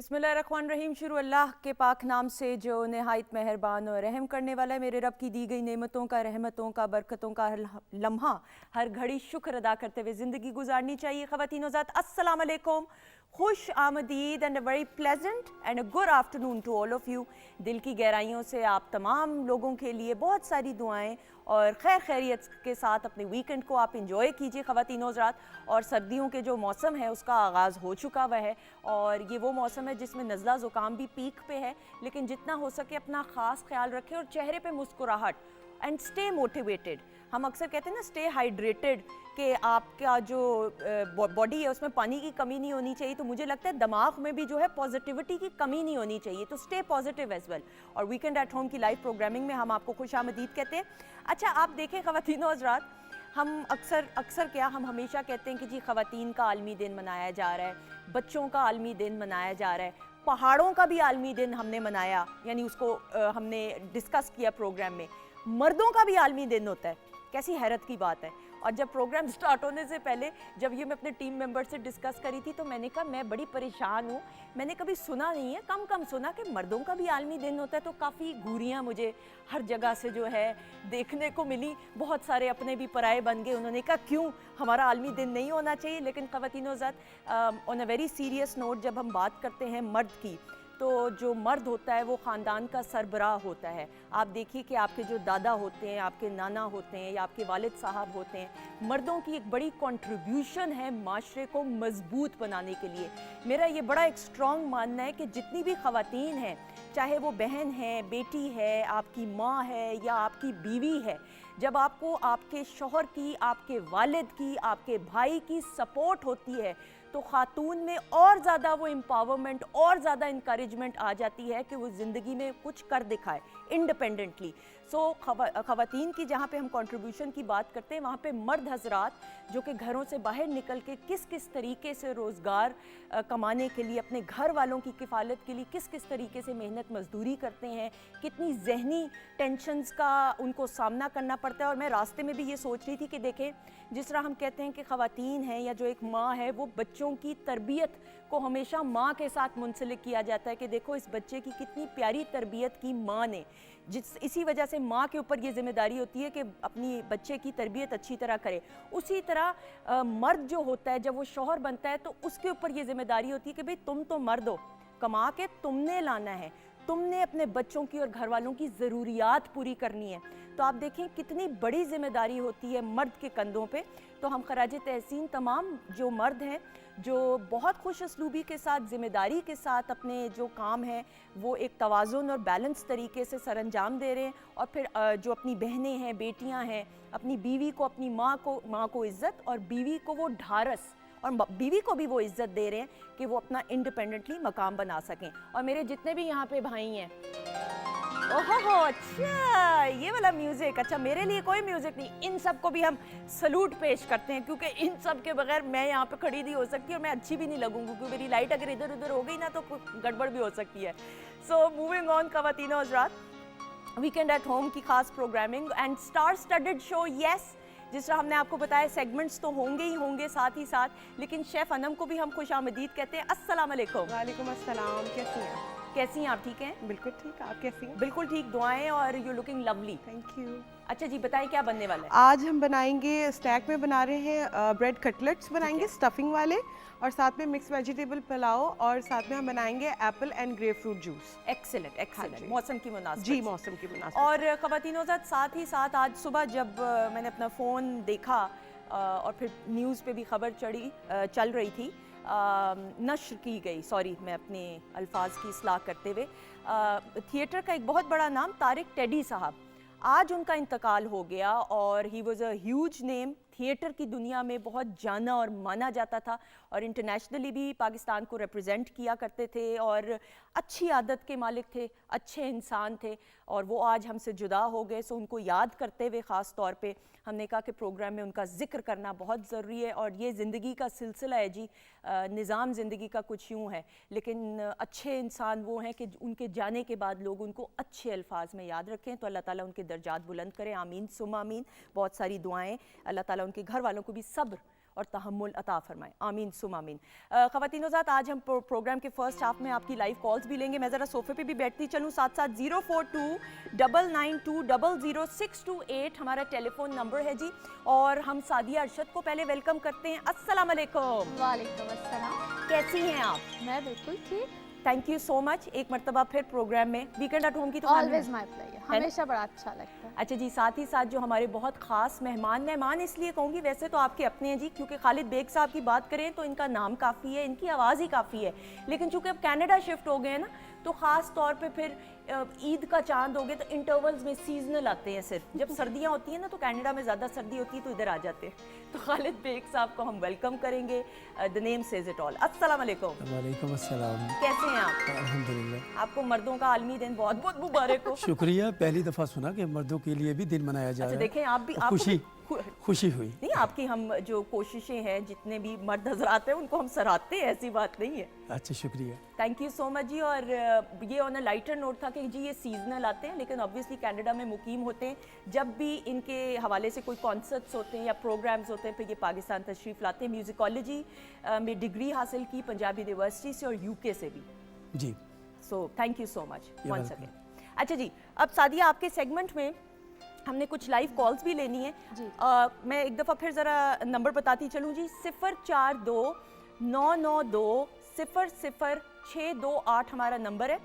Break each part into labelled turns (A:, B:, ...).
A: बिस्मिल्लाहिर्रहमानिर्रहीम। शुरू अल्लाह के पाक नाम से जो नहायत मेहरबान और रहम करने वाला है। मेरे रब की दी गई नेमतों का, रहमतों का, बरकतों का हर लम्हा, हर घड़ी शुक्र अदा करते हुए ज़िंदगी गुजारनी चाहिए। ख़वातीन व हज़रात, अस्सलाम वालेकुम, खुश आमदीद and a very pleasant and a good afternoon to all of you. दिल की गहराइयों से आप तमाम लोगों के लिए बहुत सारी दुआएं और खैर खैरियत के साथ अपने वीकेंड को आप इंजॉय कीजिए ख़वातीन व हज़रात। और सर्दियों के जो मौसम है उसका आगाज़ हो चुका हुआ है और ये वो मौसम है जिसमें नज़ला ज़ुकाम भी पीक पे है। लेकिन जितना हो सके अपना ख़ास ख्याल रखें और चेहरे पे मुस्कुराहट एंड स्टे मोटिवेटेड। हम अक्सर कहते हैं ना स्टे हाइड्रेटेड, कि आपका जो बॉडी है उसमें पानी की कमी नहीं होनी चाहिए। तो मुझे लगता है दिमाग में भी जो है पॉजिटिविटी की कमी नहीं होनी चाहिए। तो स्टे पॉजिटिव एज वेल। और वीकेंड एट होम की लाइव प्रोग्रामिंग में हम आपको खुश आमदीद कहते हैं। अच्छा, आप देखें ख़वातीन व हज़रात, हम हम हमेशा कहते हैं कि जी ख़वातीन का आलमी दिन मनाया जा रहा है, बच्चों का आलमी दिन मनाया जा रहा है, पहाड़ों का भी आलमी दिन हमने मनाया, यानी उसको हमने डिस्कस किया प्रोग्राम में। मर्दों का भी आलमी दिन होता है, कैसी हैरत की बात है। और जब प्रोग्राम स्टार्ट होने से पहले जब ये मैं अपने टीम मेंबर से डिस्कस करी थी तो मैंने कहा मैं बड़ी परेशान हूँ, मैंने कभी सुना नहीं है, कम सुना कि मर्दों का भी आलमी दिन होता है। तो काफ़ी घूरियाँ मुझे हर जगह से जो है देखने को मिली। बहुत सारे अपने भी पराए बन गए, उन्होंने कहा क्यों हमारा आलमी दिन नहीं होना चाहिए। लेकिन ख़वातीन व हज़रात, on a very serious note, जब हम बात करते हैं मर्द की, तो जो मर्द होता है वो ख़ानदान का सरबराह होता है। आप देखिए कि आपके जो दादा होते हैं, आपके नाना होते हैं या आपके वालिद साहब होते हैं, मर्दों की एक बड़ी कंट्रीब्यूशन है माशरे को मजबूत बनाने के लिए। मेरा ये बड़ा एक स्ट्रॉन्ग मानना है कि जितनी भी ख़वातीन हैं, चाहे वो बहन है, बेटी है, आपकी माँ है या आपकी बीवी है, जब आपको आपके शौहर की, आपके वालिद की, आपके भाई की सपोर्ट होती है तो ख़ातून में और ज़्यादा वो एम्पावरमेंट और ज़्यादा इंकरेजमेंट आ जाती है कि वो ज़िंदगी में कुछ कर दिखाए इंडिपेंडेंटली। सो ख़वातीन की जहाँ पे हम कंट्रीब्यूशन की बात करते हैं, वहाँ पे मर्द हजरात जो कि घरों से बाहर निकल के किस किस तरीके से रोज़गार कमाने के लिए, अपने घर वालों की किफ़ालत के लिए किस किस तरीके से मेहनत मजदूरी करते हैं, कितनी जहनी टेंशन्स का उनको सामना करना पड़ता है। और मैं रास्ते में भी ये सोच रही थी कि देखें, जिस तरह हम कहते हैं कि ख़वातीन हैं या जो एक माँ है वो बच्चों की तरबियत को हमेशा माँ के साथ मुंसलिक किया जाता है कि देखो इस बच्चे की कितनी प्यारी तरबियत की माँ ने, इसी वजह से माँ के ऊपर ये जिम्मेदारी होती है कि अपनी बच्चे की तरबियत अच्छी तरह करे। उसी तरह मर्द जो होता है जब वो शौहर बनता है तो उसके ऊपर ये जिम्मेदारी होती है कि भाई तुम तो मर्द हो, कमा के तुमने लाना है, तुमने अपने बच्चों की और घर वालों की ज़रूरियात पूरी करनी है। तो आप देखें कितनी बड़ी जिम्मेदारी होती है मर्द के कंधों पे। तो हम खराज तहसीन तमाम जो मर्द हैं जो बहुत खुश असलूबी के साथ, ज़िम्मेदारी के साथ अपने जो काम है वो एक तवाज़ुन और बैलेंस तरीके से सरअंजाम दे रहे हैं। और फिर जो अपनी बहनें हैं, बेटियां हैं, अपनी बीवी को, अपनी माँ को इज़्ज़त और बीवी को वो ढारस और बीवी को भी वो इज़्ज़त दे रहे हैं कि वो अपना इंडिपेंडेंटली मकाम बना सकें। और मेरे जितने भी यहाँ पे भाई हैं, ओहो अच्छा ये वाला म्यूजिक, अच्छा मेरे लिए कोई म्यूजिक नहीं, इन सब को भी हम सलूट पेश करते हैं क्योंकि इन सब के बगैर मैं यहाँ पे खड़ी नहीं हो सकती और मैं अच्छी भी नहीं लगूंगी, क्योंकि मेरी लाइट अगर इधर उधर हो गई ना तो गड़बड़ भी हो सकती है। सो मूविंग ऑन ख़वातीन व हज़रात, वीकेंड एट होम की खास programming and star studded show. Yes, जिस तरह हमने आपको बताया सेगमेंट्स तो होंगे ही होंगे साथ ही साथ, लेकिन शेफ़ अनम को भी हम खुश आमदीद कहते हैं। अस्सलाम वालेकुम।
B: वालेकुम अस्सलाम, कैसी हैं?
A: कैसी हैं आप? ठीक हैं?
B: बिल्कुल ठीक, आप कैसी हैं?
A: बिल्कुल ठीक, दुआएं और you looking lovely.
B: Thank you.
A: अच्छा जी, बताएं क्या बनने वाला है?
B: आज हम बनाएंगे, स्टैक में बना रहे हैं ब्रेड कटलेट्स बनाएंगे स्टफिंग वाले, और साथ में मिक्स वेजिटेबल पुलाव, और साथ में हम बनाएंगे Apple and grep fruit juice.
A: Excellent excellent, मौसम की मुनासिबत।
B: जी, मौसम की मुनासिबत।
A: और ख़वातीन व हज़रात, साथ ही साथ आज सुबह जब मैंने अपना फ़ोन देखा और फिर न्यूज़ पे भी खबर चल रही थी, नश्र की गई, सॉरी मैं अपने अल्फाज की इस्लाह करते हुए, थिएटर का एक बहुत बड़ा नाम तारिक टेडी साहब, आज उनका इंतकाल हो गया। और he was a huge name, theatre की दुनिया में बहुत जाना और माना जाता था और इंटरनेशनली भी पाकिस्तान को रिप्रेजेंट किया करते थे और अच्छी आदत के मालिक थे, अच्छे इंसान थे। और वो आज हमसे जुदा हो गए। सो उनको याद करते हुए ख़ास तौर पे हमने कहा कि प्रोग्राम में उनका ज़िक्र करना बहुत ज़रूरी है। और ये ज़िंदगी का सिलसिला है जी, निज़ाम ज़िंदगी का कुछ यूँ है, लेकिन अच्छे इंसान वो हैं कि उनके जाने के बाद लोग उनको अच्छे अल्फाज में याद रखें। तो अल्लाह ताला उनके दर्जात बुलंद करें, आमीन सुम्मा आमीन। बहुत सारी दुआएं, अल्लाह ताला उनके घर वालों को भी सब्र और तहम्मुल अता फरमाए, आमीन सुम आमीन। ख़वातीन ज़ात, आज हम प्रोग्राम के फर्स्ट हाफ में आपकी लाइव कॉल्स भी लेंगे। मैं ज़रा सोफ़े पे भी बैठती चलूँ, साथ साथ 04299200628 हमारा टेलीफोन नंबर है जी। और हम सादिया अरशद को पहले वेलकम करते हैं। अस्सलाम वालेकुम।
C: वालेकुम अस्सलाम।
A: कैसी हैं आप?
C: मैं बिल्कुल ठीक।
A: थैंक यू सो मच, एक मरतबा फिर प्रोग्राम में। वीकेंड एट होम की तो
C: ऑलवेज माय प्लेयर, हमेशा बड़ा अच्छा लगता है।
A: अच्छा जी, साथ ही साथ जो हमारे बहुत ख़ास मेहमान इसलिए कहूँगी, वैसे तो आपके अपने हैं जी, क्योंकि खालिद बेग साहब की बात करें तो इनका नाम काफ़ी है, इनकी आवाज़ ही काफ़ी है, लेकिन चूँकि अब कनाडा शिफ्ट हो गए हैं ना, तो ख़ास तौर पे फिर ईद का चांद हो गए तो इंटरवल्स में सीजनल आते हैं। सिर्फ जब सर्दियाँ होती हैं ना, तो कनाडा में ज़्यादा सर्दी होती है तो इधर आ जाते हैं। तो खालिद बेग साहब को हम वेलकम करेंगे। The name says it all. अस्सलाम वालेकुम।
D: वालेकुम अस्सलाम।
A: कैसे हैं आप?
D: अल्हम्दुलिल्लाह।
A: आपको मर्दों का आलमी दिन बहुत बहुत मुबारक हो।
D: शुक्रिया, पहली दफ़ा सुना कि मर्दों के लिए भी दिन मनाया जा
A: अच्छा
D: रहा है।
A: देखें, आप भी
D: और खुशी हुई।
A: नहीं, आपकी हम जो कोशिशें हैं, जितने भी मर्द हजरात हैं उनको हम सराहते हैं, ऐसी बात नहीं है।
D: अच्छा, शुक्रिया।
A: थैंक यू सो मच जी। और ये ऑन अ लाइटर नोट था कि जी ये सीजनल आते हैं, लेकिन ऑब्वियसली कनाडा में मुकीम होते हैं। जब भी इनके हवाले से कोई कॉन्सर्ट्स होते हैं या प्रोग्राम्स होते हैं, फिर ये पाकिस्तान तशरीफ़ लाते हैं। म्यूज़िकोलॉजी में डिग्री हासिल की पंजाब यूनिवर्सिटी से और यूके से भी
D: जी।
A: So thank you so much once
D: welcome।
A: Again. अच्छा जी, अब सादिया आपके सेगमेंट में हमने कुछ लाइव कॉल्स भी लेनी है
C: जी।
A: मैं एक दफ़ा फिर ज़रा नंबर बताती चलूँ जी। 04299200628 हमारा नंबर है।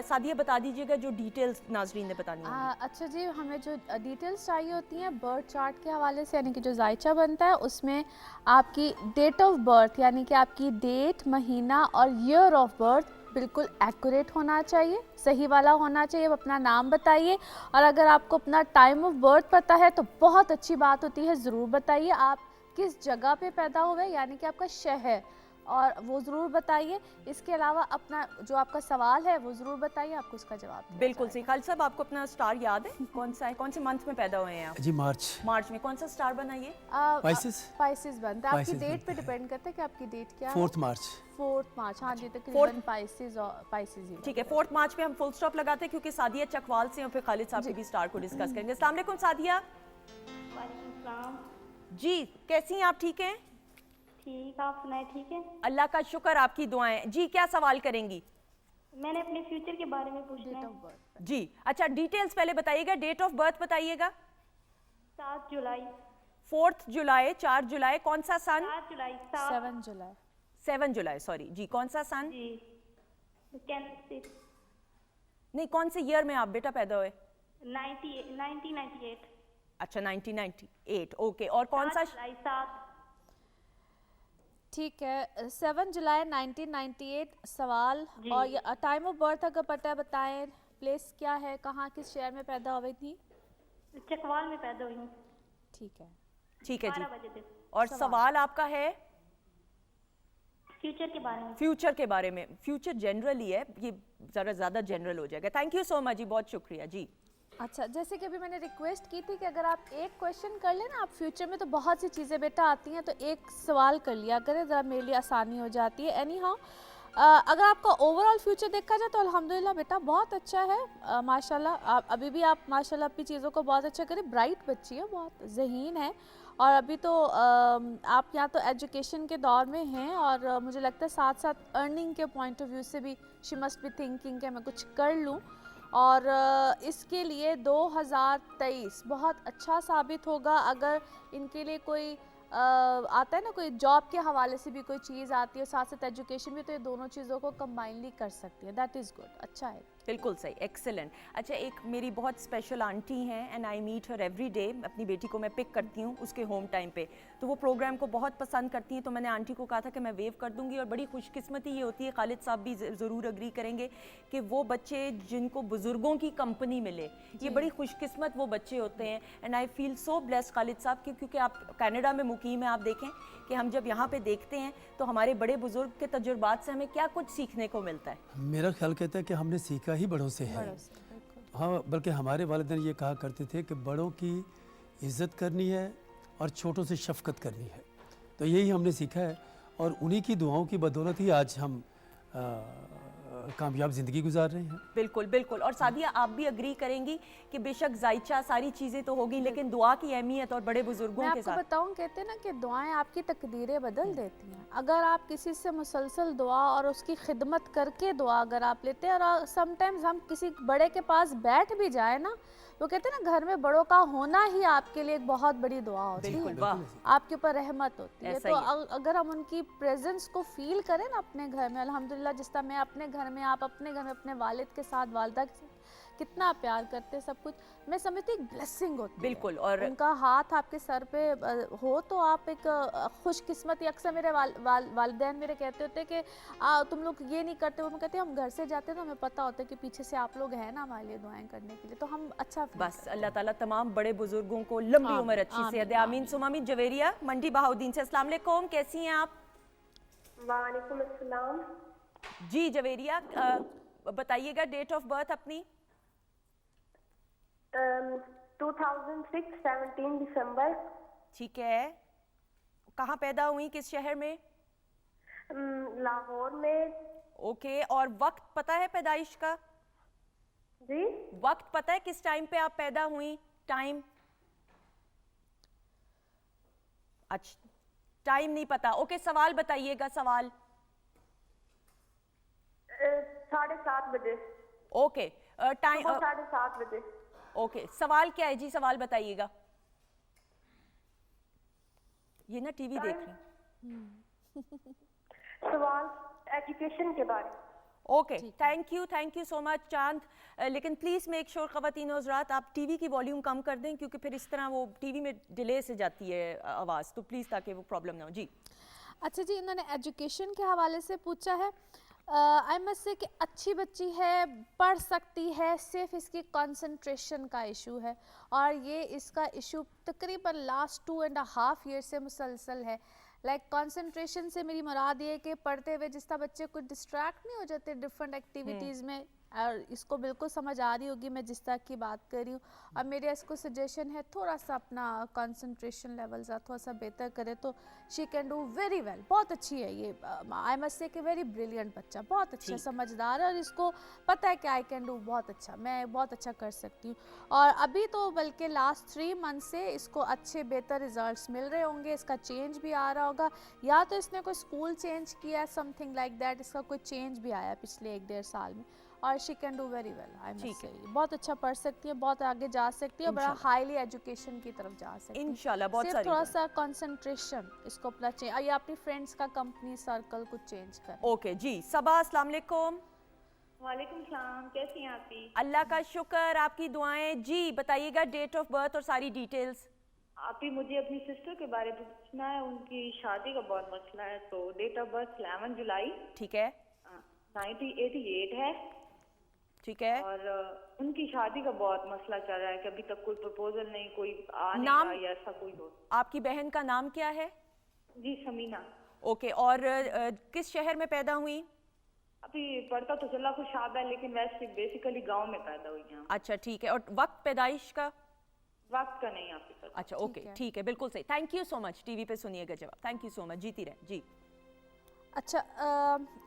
A: सादिया बता दीजिएगा जो डिटेल्स नाजरीन ने बतानी है।
C: अच्छा जी, हमें जो डिटेल्स चाहिए होती हैं बर्थ चार्ट के हवाले से, यानी कि जो जायचा बनता है उसमें आपकी डेट ऑफ बर्थ, यानी कि आपकी डेट, महीना और ईयर ऑफ बर्थ बिल्कुल एक्यूरेट होना चाहिए, सही वाला होना चाहिए। अब अपना नाम बताइए, और अगर आपको अपना टाइम ऑफ बर्थ पता है तो बहुत अच्छी बात होती है, ज़रूर बताइए। आप किस जगह पे पैदा हुए, यानी कि आपका शहर, और वो ज़रूर बताइए। इसके अलावा अपना जो आपका सवाल है वो ज़रूर बताइए, आपको उसका जवाब दिया
A: बिल्कुल
C: जाएगा।
A: सही। खालिद साहब, आपको अपना स्टार याद है? कौन सा है? कौन से मंथ में पैदा हुए हैं आप?
D: जी, मार्च।
A: मार्च में। कौन सा स्टार बना ये?
D: Pisces?
C: स्पाइसेस बनता है। आपकी
D: Pisces
C: डेट पे
D: बनता है।
C: डिपेंड करता है कि आपकी डेट क्या है।
D: 4 मार्च।
C: 4 मार्च। हाँ जी, तकरीबन
A: Fourth-
C: स्पाइसेस और स्पाइसेस ही
A: ठीक है, 4 मार्च पे हम फुल स्टॉप लगाते हैं, क्योंकि सादिया चकवाल से और फिर खालिद साहब के भी स्टार को डिस्कस करेंगे। अस्सलाम वालेकुम सादिया।
E: वालेकुम सलाम।
A: जी, कैसी हैं आप? ठीक हैं?
E: ठीक, आप सुनाए? ठीक है।
A: अल्लाह का शुक्र, आपकी दुआएं। जी, क्या सवाल करेंगी?
E: मैंने अपने फ्यूचर के बारे में पूछना
C: डेट
E: है।
C: Of birth.
A: जी, अच्छा डिटेल्स पहले बताइएगा। डेट ऑफ बर्थ बताइएगा।
E: 7 जुलाई।
A: 4 जुलाई, 4 जुलाई, कौन सा सन?
E: 7 जुलाई। 7
C: 7 जुलाई।
A: 7 जुलाई, सॉरी जी। कौन सा सन?
E: जी। कैंसर।
A: नहीं, कौन से ईयर में आप बेटा पैदा हुए?
E: 1998।
A: अच्छा, 1998। ओके, और कौन सा?
E: 7 जुलाई। 7
C: ठीक है, 7 जुलाई 1998 सवाल।
E: जी।
C: और टाइम ऑफ बर्थ अगर पता है बताएं। प्लेस क्या है, कहाँ, किस शहर में पैदा हुई थी?
E: चकवाल में पैदा हुई हूँ।
C: ठीक है।
A: ठीक है
E: 12
A: जी।
E: बजे थे।
A: और सवाल आपका है
E: फ्यूचर के बारे में।
A: फ्यूचर के बारे में। फ्यूचर जनरल ही है, ये ज़रा ज़्यादा जनरल हो जाएगा। थैंक यू सो मच जी, बहुत शुक्रिया जी।
C: अच्छा, जैसे कि अभी मैंने रिक्वेस्ट की थी कि अगर आप एक क्वेश्चन कर लेना, आप फ्यूचर में तो बहुत सी चीज़ें बेटा आती हैं, तो एक सवाल कर लिया करें, ज़रा मेरे लिए आसानी हो जाती है। एनी हाउ, अगर आपका ओवरऑल फ्यूचर देखा जाए तो अल्हम्दुलिल्लाह बेटा बहुत अच्छा है। माशाल्लाह, अभी भी आप माशाल्लाह अपनी चीज़ों को बहुत अच्छा करें। ब्राइट बच्ची है, बहुत ज़हीन है, और अभी तो आप यहाँ तो एजुकेशन के दौर में हैं, और मुझे लगता है साथ साथ अर्निंग के पॉइंट ऑफ व्यू से भी शी मस्ट बी थिंकिंग कि मैं कुछ कर लूँ। और इसके लिए 2023 बहुत अच्छा साबित होगा। अगर इनके लिए कोई आता है ना, कोई जॉब के हवाले से भी कोई चीज़ आती है, साथ साथ एजुकेशन भी, तो ये दोनों चीज़ों को कंबाइनली कर सकती है। दैट इज़ गुड, अच्छा है।
A: बिल्कुल सही, एक्सेलेंट। अच्छा, एक मेरी बहुत स्पेशल आंटी हैं and I meet her every day. अपनी बेटी को मैं पिक करती हूँ उसके होम टाइम पे, तो वो प्रोग्राम को बहुत पसंद करती हैं। तो मैंने आंटी को कहा था कि मैं वेव कर दूंगी। और बड़ी खुशकिस्मती ये होती है, खालिद साहब भी ज़रूर अग्री करेंगे, कि वो बच्चे जिनको बुज़ुर्गों की कंपनी मिले, ये बड़ी खुशकिस्मत वो बच्चे होते हैं। And I feel so blessed Khalid साहब, क्योंकि आप कनाडा में मुकीम है। आप देखें कि हम जब यहाँ पे देखते हैं तो हमारे बड़े बुजुर्ग के तजुर्बात से हमें क्या कुछ सीखने को मिलता है।
D: मेरा ख्याल कहता है कि हमने सीखा ही बड़ों से है। हाँ, बल्कि हमारे वालिदैन ये कहा करते थे कि बड़ों की इज़्ज़त करनी है और छोटों से शफ़क़त करनी है। तो यही हमने सीखा है, और उन्हीं की दुआओं की बदौलत ही आज हम कामयाब ज़िंदगी गुजार रहे हैं।
A: बिल्कुल बिल्कुल। और सादिया, आप भी अग्री करेंगी कि बेशक जायचा सारी चीज़ें तो होगी, लेकिन दुआ की अहमियत और बड़े बुजुर्गों
C: मैं
A: के
C: आपको
A: साथ।
C: बताऊं, कहते हैं ना कि दुआएं आपकी तकदीरें बदल देती हैं। अगर आप किसी से मुसलसल दुआ और उसकी खिदमत करके दुआ अगर आप लेते हैं, और समटाइम्स हम किसी बड़े के पास बैठ भी जाए ना, वो कहते हैं ना घर में बड़ों का होना ही आपके लिए एक बहुत बड़ी दुआ होती है,
A: बिल्कुल, वाह।
C: आपके ऊपर रहमत होती है।
A: ऐसा
C: तो
A: ही है।
C: अगर हम उनकी प्रेजेंस को फील करें ना अपने घर में, अल्हम्दुलिल्लाह, जिस तरह मैं अपने घर में, आप अपने घर में अपने वालिद के साथ, वालिदा के साथ कितना प्यार करते हैं, सब कुछ मैं समझती हूँ एक ब्लेसिंग होती
A: बिल्कुल।
C: है।
A: और
C: उनका हाथ आपके सर पे हो तो आप एक खुशकिस्मती। अक्सर मेरे वालिदैन मेरे कहते होते कि तुम लोग ये नहीं करते, वो कहते हैं हम घर से जाते हैं तो हमें पता होता है कि पीछे से आप लोग हैं ना हमारे लिए दुआएं करने के लिए, तो हम अच्छा feel
A: बस
C: करते हैं।
A: अल्लाह ताला तमाम बड़े बुजुर्गों को लंबी
C: आमीन,
A: उम्र, अच्छी सेहत दे।
C: आमीन,
A: आमीन सुमामी। जवेरिया मंडी बहाउद्दीन से, अस्सलाम वालेकुम, कैसी हैं आप?
E: वालेकुम अस्सलाम।
A: जी जवेरिया, बताइएगा डेट ऑफ बर्थ अपनी।
E: 2006 17 दिसंबर।
A: ठीक है। कहाँ पैदा हुई, किस शहर में?
E: लाहौर में।
A: ओके। और वक्त पता है पैदाइश का?
E: जी
A: वक्त पता है किस टाइम पे आप पैदा हुई? टाइम? अच्छा, टाइम नहीं पता। ओके, सवाल बताइएगा। सवाल
E: 7:30 बजे।
A: ओके। टाइम
E: 7:30 बजे।
A: ओके, सवाल क्या है जी? सवाल बताइएगा। ये ना टीवी देख रही हैं।
E: सवाल एजुकेशन के बारे में।
A: Okay, thank you so much चांद। लेकिन प्लीज़ मेक श्योर ख़वातीन और हज़रात, आप टीवी की वॉल्यूम कम कर दें, क्योंकि फिर इस तरह वो टीवी में डिले से जाती है आवाज़, तो प्लीज़, ताकि वो प्रॉब्लम ना हो। जी
C: अच्छा जी, इन्होंने एजुकेशन के हवाले से पूछा है। आई मस्ट से कि अच्छी बच्ची है, पढ़ सकती है, सिर्फ इसकी कंसंट्रेशन का इशू है, और ये इसका इशू तकरीबन लास्ट 2.5 ईयर से मुसलसल है। कंसंट्रेशन से मेरी मुराद ये है कि पढ़ते हुए जिस तरह बच्चे कुछ डिस्ट्रैक्ट नहीं हो जाते डिफरेंट एक्टिविटीज़ में, और इसको बिल्कुल समझ आ रही होगी मैं जिस तरह की बात कर रही हूँ। और मेरे इसको सजेशन है थोड़ा सा अपना कंसंट्रेशन लेवल थोड़ा सा बेहतर करे तो she can do very well. बहुत अच्छी है ये, आई मस्ट से कि वेरी ब्रिलियंट बच्चा, बहुत अच्छा समझदार है, और इसको पता है कि आई कैन डू बहुत अच्छा, मैं बहुत अच्छा कर सकती हूँ। और अभी तो बल्कि लास्ट 3 मंथ से इसको अच्छे बेहतर रिजल्ट्स मिल रहे होंगे, इसका चेंज भी आ रहा होगा, या तो इसने कोई स्कूल चेंज किया है, समथिंग लाइक दैट, इसका कोई चेंज भी आया पिछले 1-1.5 साल में, और she can do very well. I must say बहुत अच्छा पढ़ सकती है, बहुत आगे जा सकती है, और बड़ा हाईली एजुकेशन की तरफ जा सकती है
A: इंशाल्लाह। बहुत
C: सिर्फ
A: सारी
C: थोड़ा सा कंसंट्रेशन इसको अपना चेंज, या अपनी फ्रेंड्स का कंपनी सर्कल कुछ चेंज कर।
A: ओके जी। सबा, अस्सलाम वालेकुम।
E: वालेकुम सलाम, कैसी हैं आप?
A: अल्लाह का शुक्र, आपकी दुआएं। जी बताइएगा डेट ऑफ बर्थ और सारी डिटेल्स।
F: आप ही मुझे अपनी सिस्टर के बारे में पूछना है, उनकी शादी का बहुत मसला है। तो डेट ऑफ बर्थ 11 जुलाई।
A: ठीक है।
F: 1988 है।
A: ठीक है।
F: और उनकी शादी का बहुत मसला चल रहा है कि अभी तक कोई प्रपोजल नहीं, कोई
A: नाम?
F: या ऐसा कोई हो।
A: आपकी बहन का नाम क्या है?
F: जी समीना।
A: ओके। और किस शहर में पैदा हुई?
F: अभी पढ़ता तो चला कुछ शादा है, लेकिन वैसे बेसिकली गांव में पैदा हुई हैं।
A: अच्छा ठीक है। और वक्त पैदाइश का?
F: वक्त का नहीं आपके पास।
A: अच्छा ओके ठीक है, बिल्कुल सही। Thank you so much. TV पे सुनिएगा जवाब। Thank you so much. जीती रहे जी।
C: अच्छा,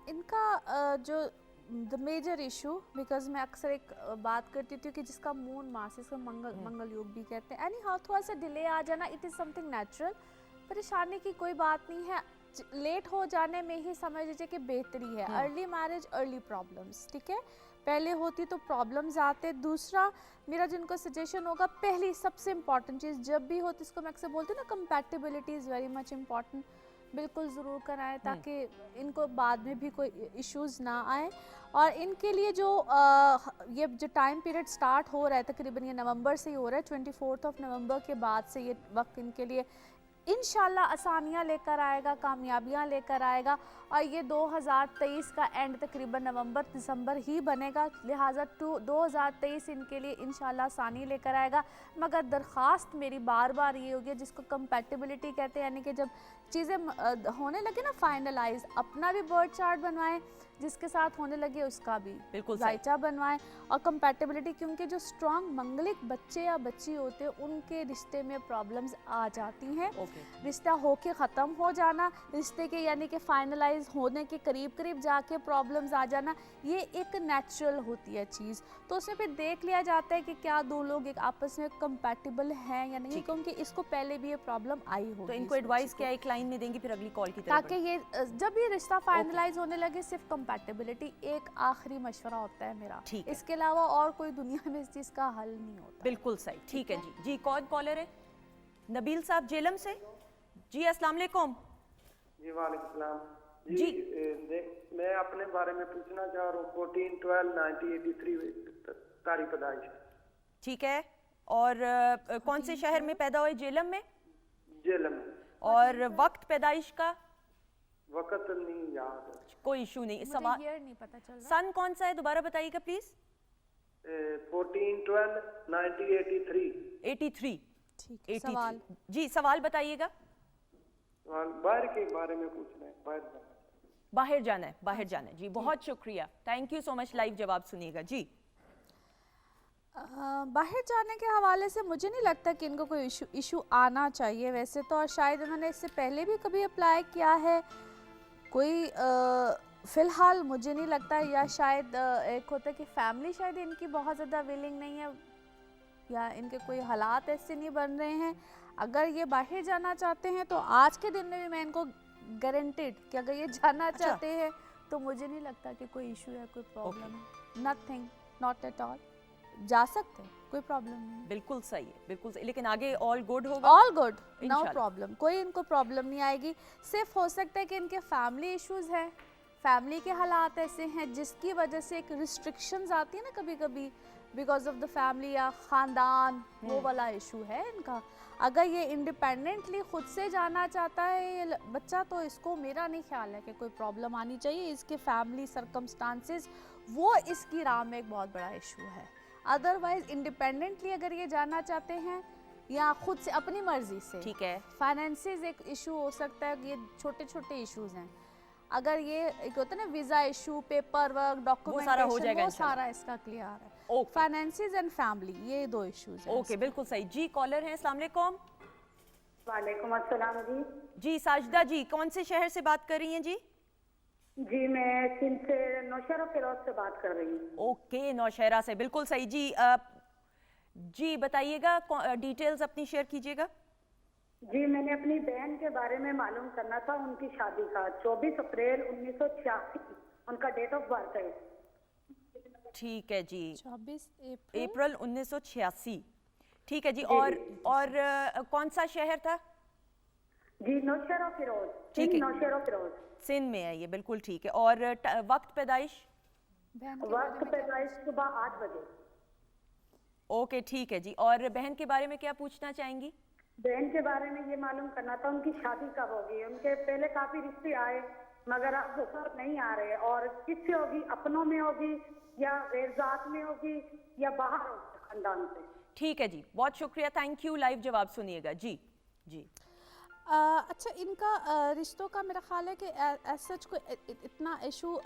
C: इनका जो द मेजर इशू, बिकॉज मैं अक्सर एक बात करती थी कि जिसका मून मास, इसका मंगल योग भी कहते हैं, एनी हाउ थोड़ा सा डिले आ जाना, इट इज़ समथिंग नेचुरल, परेशानी की कोई बात नहीं है। लेट हो जाने में ही समझ लीजिए कि बेहतरी है। अर्ली मैरिज अर्ली प्रॉब्लम्स, ठीक है, पहले होती तो प्रॉब्लम्स आते। दूसरा मेरा जिनको सजेशन होगा, पहली सबसे इंपॉर्टेंट चीज़ जब भी होती, इसको मैं अक्सर बोलती हूँ ना, compatibility is very much important, बिल्कुल ज़रूर कराएं ताकि इनको बाद में भी कोई इश्यूज़ ना आए। और इनके लिए जो ये जो टाइम पीरियड स्टार्ट हो रहा है, तकरीबन ये नवंबर से ही हो रहा है, 24 नवंबर के बाद से ये वक्त इनके लिए इंशाल्लाह आसानियाँ लेकर आएगा, कामयाबियाँ लेकर आएगा। और ये 2023 का एंड तकरीबन नवंबर दिसंबर ही बनेगा, लिहाजा 2023 इनके लिए इंशाल्लाह आसानी लेकर आएगा। मगर दरख्वास्त मेरी बार बार ये होगी, जिसको कंपैटिबिलिटी कहते हैं, यानी कि जब चीज़ें होने लगे ना फाइनलाइज, अपना भी बर्थ चार्ट बनवाएं, जिसके साथ होने लगे उसका भी
A: बिल्कुल
C: जायचा बनवाएं। और कंपैटिबिलिटी, क्योंकि जो स्ट्रॉन्ग मंगलिक बच्चे या बच्ची होते हैं उनके रिश्ते में प्रॉब्लम्स आ जाती हैं। रिश्ता होके ख़त्म हो जाना, रिश्ते के यानी कि फाइनलाइज फाइनलाइज होने के करीब करीब जाके प्रॉब्लम्स आ जाना, ये एक नेचुरल होती है चीज़। तो उसमें फिर देख लिया जाता है कि क्या दो लोग एक आपस में कंपैटिबल हैं या नहीं, क्योंकि इसको पहले भी ये प्रॉब्लम आई होगी।
A: तो इनको एडवाइस क्या एक लाइन में देंगी, फिर अगली कॉल की तरफ
C: ताकि ये जब ये रिश्ता फाइनलाइज होने लगे, सिर्फ कंपैटिबिलिटी एक आखिरी मशवरा होता है मेरा,
A: ठीक है।
C: इसके अलावा और कोई दुनिया में इस चीज़ का हल नहीं होता।
A: बिल्कुल सही, ठीक है जी। जी कौन कॉलर है? नबील साहब जेलम से। जी अस्सलाम वालेकुम।
G: जी वालेकुम सलाम
A: जी।
G: मैं अपने बारे में पूछना चाह रहा हूँ। 14/12/1983 तारीख पैदाइश।
A: ठीक है, और कौन से शहर में पैदा हुए? जेलम में।
G: जेलम।
A: और वक्त पैदाइश का
G: वक्त नहीं याद है।
A: कोई इशू नहीं।
C: मुझे
A: सवाल
C: year नहीं पता चल रहा।
A: सन कौन सा है, दोबारा बताइएगा प्लीज।
G: 14/12/1983।
A: 83।
C: ठीक है, सवाल।
A: जी सवाल बताइएगा।
G: बाहर के बारे में पूछना है।
A: बाहर जाना है, बाहर जाना है। जी बहुत शुक्रिया, thank you so much. Live जवाब सुनिएगा जी।
C: बाहर जाने के हवाले से मुझे नहीं लगता कि इनको कोई इशू आना चाहिए वैसे तो, और शायद इन्होंने इससे पहले भी कभी अप्लाई किया है कोई फ़िलहाल मुझे नहीं लगता, या शायद एक होता है कि फैमिली शायद इनकी बहुत ज़्यादा विलिंग नहीं है, या इनके कोई हालात ऐसे नहीं बन रहे हैं। अगर ये बाहर जाना चाहते हैं तो आज के दिन में भी मैं इनको गारंटेड कि अगर ये जाना चाहते हैं तो मुझे नहीं लगता कि कोई इशू है, कोई प्रॉब्लम है। Nothing, not at all. जा सकते हैं, कोई प्रॉब्लम नहीं।
A: बिल्कुल सही है, बिल्कुल सही। लेकिन आगे ऑल गुड होगा।
C: ऑल गुड, नो
A: इंशाल्लाह।
C: प्रॉब्लम, कोई इनको प्रॉब्लम नहीं आएगी। सिर्फ हो सकता है कि इनके फैमिली इश्यूज हैं, फैमिली के हालात ऐसे हैं जिसकी वजह से एक रिस्ट्रिक्शंस आती है ना कभी कभी, बिकॉज ऑफ द फैमिली या ख़ानदान, वो वाला इशू है इनका। अगर ये इंडिपेंडेंटली खुद से जाना चाहता है ये बच्चा, तो इसको मेरा नहीं ख्याल है कि कोई प्रॉब्लम आनी चाहिए। इसके फैमिली सर्कमस्टांसेस वो इसकी राह में एक बहुत बड़ा इशू है। अदरवाइज इंडिपेंडेंटली अगर ये जाना चाहते हैं या खुद से अपनी मर्जी से,
A: ठीक है।
C: फाइनेंसेस एक इशू हो सकता है, ये छोटे छोटे इश्यूज हैं। अगर ये एक होता है ना visa issue, paper work, documentation,
A: हो जाएगा
C: वो
A: इंशाल्लाह।
C: सारा इसका क्लियर है।
A: ओके।
C: फाइनेंसेस एंड फैमिली, ये दो इश्यूज हैं।
A: ओके, बिल्कुल सही। जी कॉलर हैं, अस्सलाम वालेकुम।
E: वालेकुम अस्सलाम जी।
A: जी साजिदा जी, कौन से शहर से बात कर रही हैं जी?
E: जी मैं सिंध से नौशहरा फिरोज से बात कर रही हूँ।
A: ओके, नौशहरा से, बिल्कुल सही जी। जी बताइएगा, डिटेल्स अपनी शेयर कीजिएगा।
E: जी मैंने अपनी बहन के बारे में मालूम करना था, उनकी शादी का 24 अप्रैल 1986 उनका डेट ऑफ बर्थ है।
A: ठीक है जी,
C: 24
A: अप्रैल 1986। ठीक है जी। और कौन सा शहर था?
E: जी नौशहरा फिरोज।
A: ठीक है।
E: नौशहरा फिरोज
A: सिंध में है ये, बिल्कुल ठीक है। और वक्त पैदाइश?
E: वक्त पैदाइश सुबह 8 बजे।
A: ओके ठीक है जी। और बहन के बारे में क्या पूछना चाहेंगी?
E: बहन के बारे में ये मालूम करना था उनकी शादी कब होगी। उनके पहले काफी रिश्ते आए मगर अब वो नहीं आ रहे, और किससे होगी, अपनों में होगी या गैरजात में होगी या बाहर होगी खानदान से।
A: ठीक है जी, बहुत शुक्रिया, थैंक यू। लाइव जवाब सुनिएगा जी। जी
C: अच्छा, इनका रिश्तों का मेरा ख्याल है कि एज सच कोई इतना इशू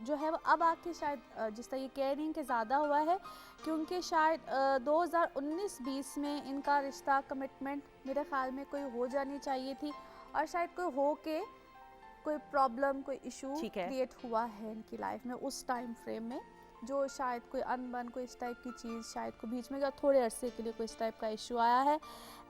C: जो है वो अब आके शायद जिस तरह ये कह रही हैं कि ज़्यादा हुआ है, क्योंकि शायद 2019-20 में इनका रिश्ता कमिटमेंट मेरे ख्याल में कोई हो जानी चाहिए थी, और शायद कोई हो के कोई प्रॉब्लम, कोई इशू
A: ठीक है।
C: क्रिएट हुआ है इनकी लाइफ में उस टाइम फ्रेम में, जो शायद कोई अनबन, कोई इस टाइप की चीज़ शायद को बीच में, या थोड़े अरसे के लिए कोई इस टाइप का इशू आया है।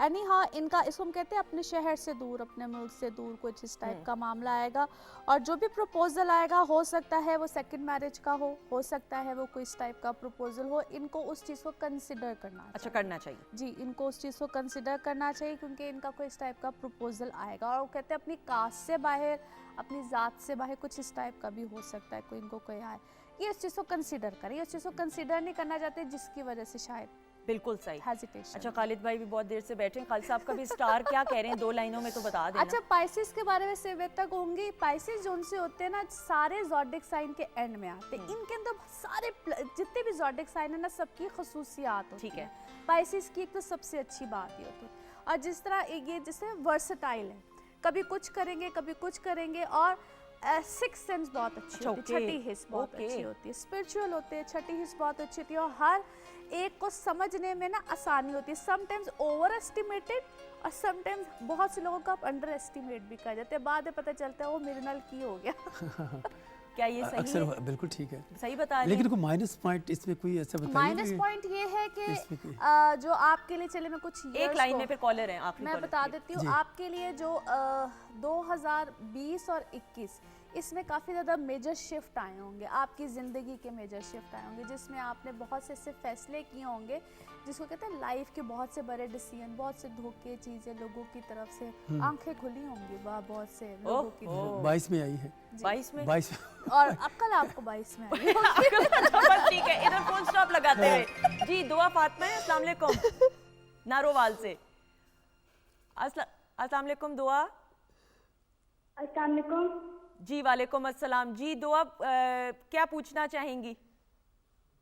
C: एनी हाँ, इनका इसको हम कहते हैं अपने शहर से दूर, अपने मुल्क से दूर कुछ इस टाइप का मामला आएगा, और जो भी प्रपोजल आएगा हो सकता है वो सेकंड मैरिज का हो सकता है वो कोई इस टाइप का प्रपोजल हो। इनको उस चीज़ को कंसिडर करना
A: अच्छा, करना चाहिए
C: जी, इनको उस चीज़ को कंसिडर करना चाहिए, क्योंकि इनका कोई इस टाइप का प्रपोजल आएगा, और वो कहते हैं अपनी कास्ट से बाहर, अपनी ज़ात से बाहर कुछ इस टाइप का भी हो सकता है, कोई इनको कोई आए, ये इस चीज़ को कंसिडर करें। इस चीज़ को कंसिडर नहीं करना चाहते, जिसकी वजह से शायद
A: बिल्कुल सही।
C: हेजिटेशन।
A: अच्छा, खालिद भाई भी बहुत देर से बैठे हैं। खालिद साहब का भी स्टार क्या कह रहे हैं, 2 लाइनों में तो बता देना।
C: अच्छा, पाइसेस के बारे में से मैं तक होंगी। पाइसेस जो उनसे होते हैं ना, सारे ज़ोडिक साइन के एंड में आते हैं। इनके अंदर सारे जितने भी ज़ोडिक साइन है ना, सबकी खसूसियात होती
A: ठीक है।
C: पाइसेस की एक तो सबसे अच्छी बात ये होती है, और जिस तरह ये जैसे वर्सटाइल है, कभी कुछ करेंगे कभी कुछ करेंगे, और सिक्स सेंस बहुत अच्छी होती है,
A: okay,
C: छठी हिस्स बहुत
A: okay.
C: अच्छी होती है, स्पिरिचुअल होते हैं, छठी हिस्स बहुत अच्छी होती है और हर एक को समझने में ना आसानी होती है। समटाइम्स ओवर एस्टिमेटेड और समटाइम्स बहुत से लोगों को आप अंडर एस्टिमेट भी कर जाते हैं, बाद में पता चलता है वो मेरे नाल की हो गया।
A: क्या ये सही
D: अक्सर
A: है?
D: बिल्कुल ठीक है,
A: सही बता रहे
D: लेकिन
A: हैं?
D: कोई माइनस पॉइंट इसमें कोई ऐसा बताइए
C: माइनस
D: कि
C: पॉइंट ये है कि
D: इसमें कोई-
C: जो आपके लिए चले मैं कुछ
A: एक
C: years
A: लाइन
C: को-
A: में फिर कॉलर हैं, आखिरी
C: मैं
A: कॉलर
C: बता
A: प्लीज।
C: देती हूँ
D: जी।
C: आपके लिए जो 2020 और 21 इसमें काफ़ी ज़्यादा मेजर शिफ्ट आए होंगे, आपकी ज़िंदगी के मेजर शिफ्ट आए होंगे, जिसमें आपने बहुत से ऐसे फैसले किए होंगे जिसको कहते हैं लाइफ के बहुत से बड़े डिसीजन, बहुत से धोखे चीज़ें लोगों की तरफ से, आंखें खुली होंगी बहुत से लोगों की तरफ।
D: 22 में आई है,
A: 22 में
D: 22
C: और अक्ल आपको 22 में आई।
A: बस ठीक है, इधर फुल स्टॉप लगाते हुए जी दुआ फातिमा है, अस्सलाम वालेकुम नारोवाल से। अस्सलाम वालेकुम दुआ।
E: अस्सलाम वालेकुम।
A: जी वालेकुम अस्सलाम। जी दुआ क्या पूछना चाहेंगी?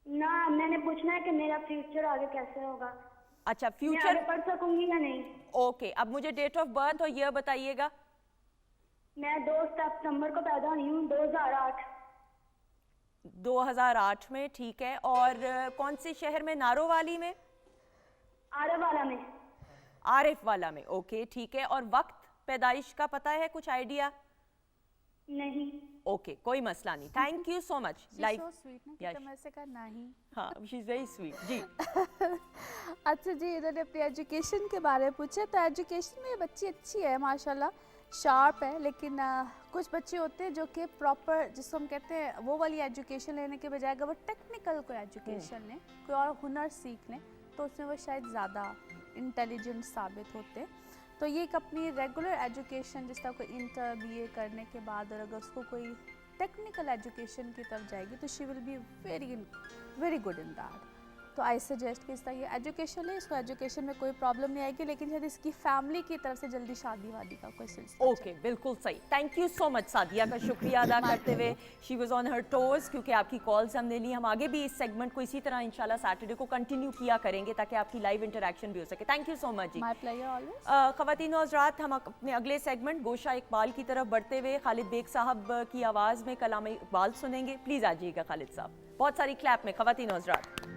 E: ना मैंने पूछना है कि मेरा फ्यूचर आगे कैसे होगा,
A: अच्छा
E: मैं
A: फ्यूचर,
E: आगे पढ़ सकूंगी या नहीं।
A: ओके अब मुझे डेट ऑफ बर्थ और ईयर बताइएगा।
E: मैं 2 सितंबर को पैदा हुई हूँ 2008।
A: 2008 में, ठीक है। और कौन से शहर में? नारोवाली में?
E: आरावाला में।
A: आरिफ वाला में, ओके ठीक है। और वक्त पैदाइश का पता है, कुछ आइडिया?
E: नहीं।
A: ओके कोई मसला नहीं, thank you so much.
C: She's so sweet ना, कि मैं ऐसे कहा नहीं।
A: हाँ शी इज वेरी स्वीट जी।
C: अच्छा जी, इन्होंने अपनी एजुकेशन के बारे में पूछा, तो एजुकेशन में ये बच्ची अच्छी है माशाल्लाह, शार्प है, लेकिन कुछ बच्चे होते हैं जो कि प्रॉपर जिसको हम कहते हैं वो वाली एजुकेशन लेने के बजाय अगर वो टेक्निकल कोई एजुकेशन लें, कोई और हुनर सीख लें, तो उसमें वो शायद ज़्यादा इंटेलिजेंट साबित होते हैं। तो ये एक अपनी रेगुलर एजुकेशन जिस तरह कोई इंटर BA करने के बाद और अगर उसको कोई टेक्निकल एजुकेशन की तरफ जाएगी तो she will be very good in that. तो आई सजेस्ट कि इस तरह ये एजुकेशन है, इसको एजुकेशन में कोई प्रॉब्लम नहीं आएगी, लेकिन शायद इसकी फैमिली की तरफ से जल्दी शादी वादी का कोई सिलसिला
A: ओके बिल्कुल सही, thank you so much Sadia का शुक्रिया अदा करते हुए। She was on her toes, क्योंकि आपकी कॉल्स हमने ली। हम आगे भी इस सेगमेंट को इसी तरह इंशाल्लाह सैटरडे को कंटिन्यू किया करेंगे ताकि आपकी लाइव इंटरेक्शन भी हो सके। थैंक यू सो मच जी।
C: My pleasure always.
A: ख़वातीन और हज़रात, हम अपने अगले सेगमेंट गोशा इकबाल की तरफ बढ़ते हुए खालिद बेग साहब की आवाज़ में कलाम इकबाल सुनेंगे। प्लीज़ आ जाइएगा खालिद साहब, बहुत सारी क्लैप में। ख़वातीन और हज़रात,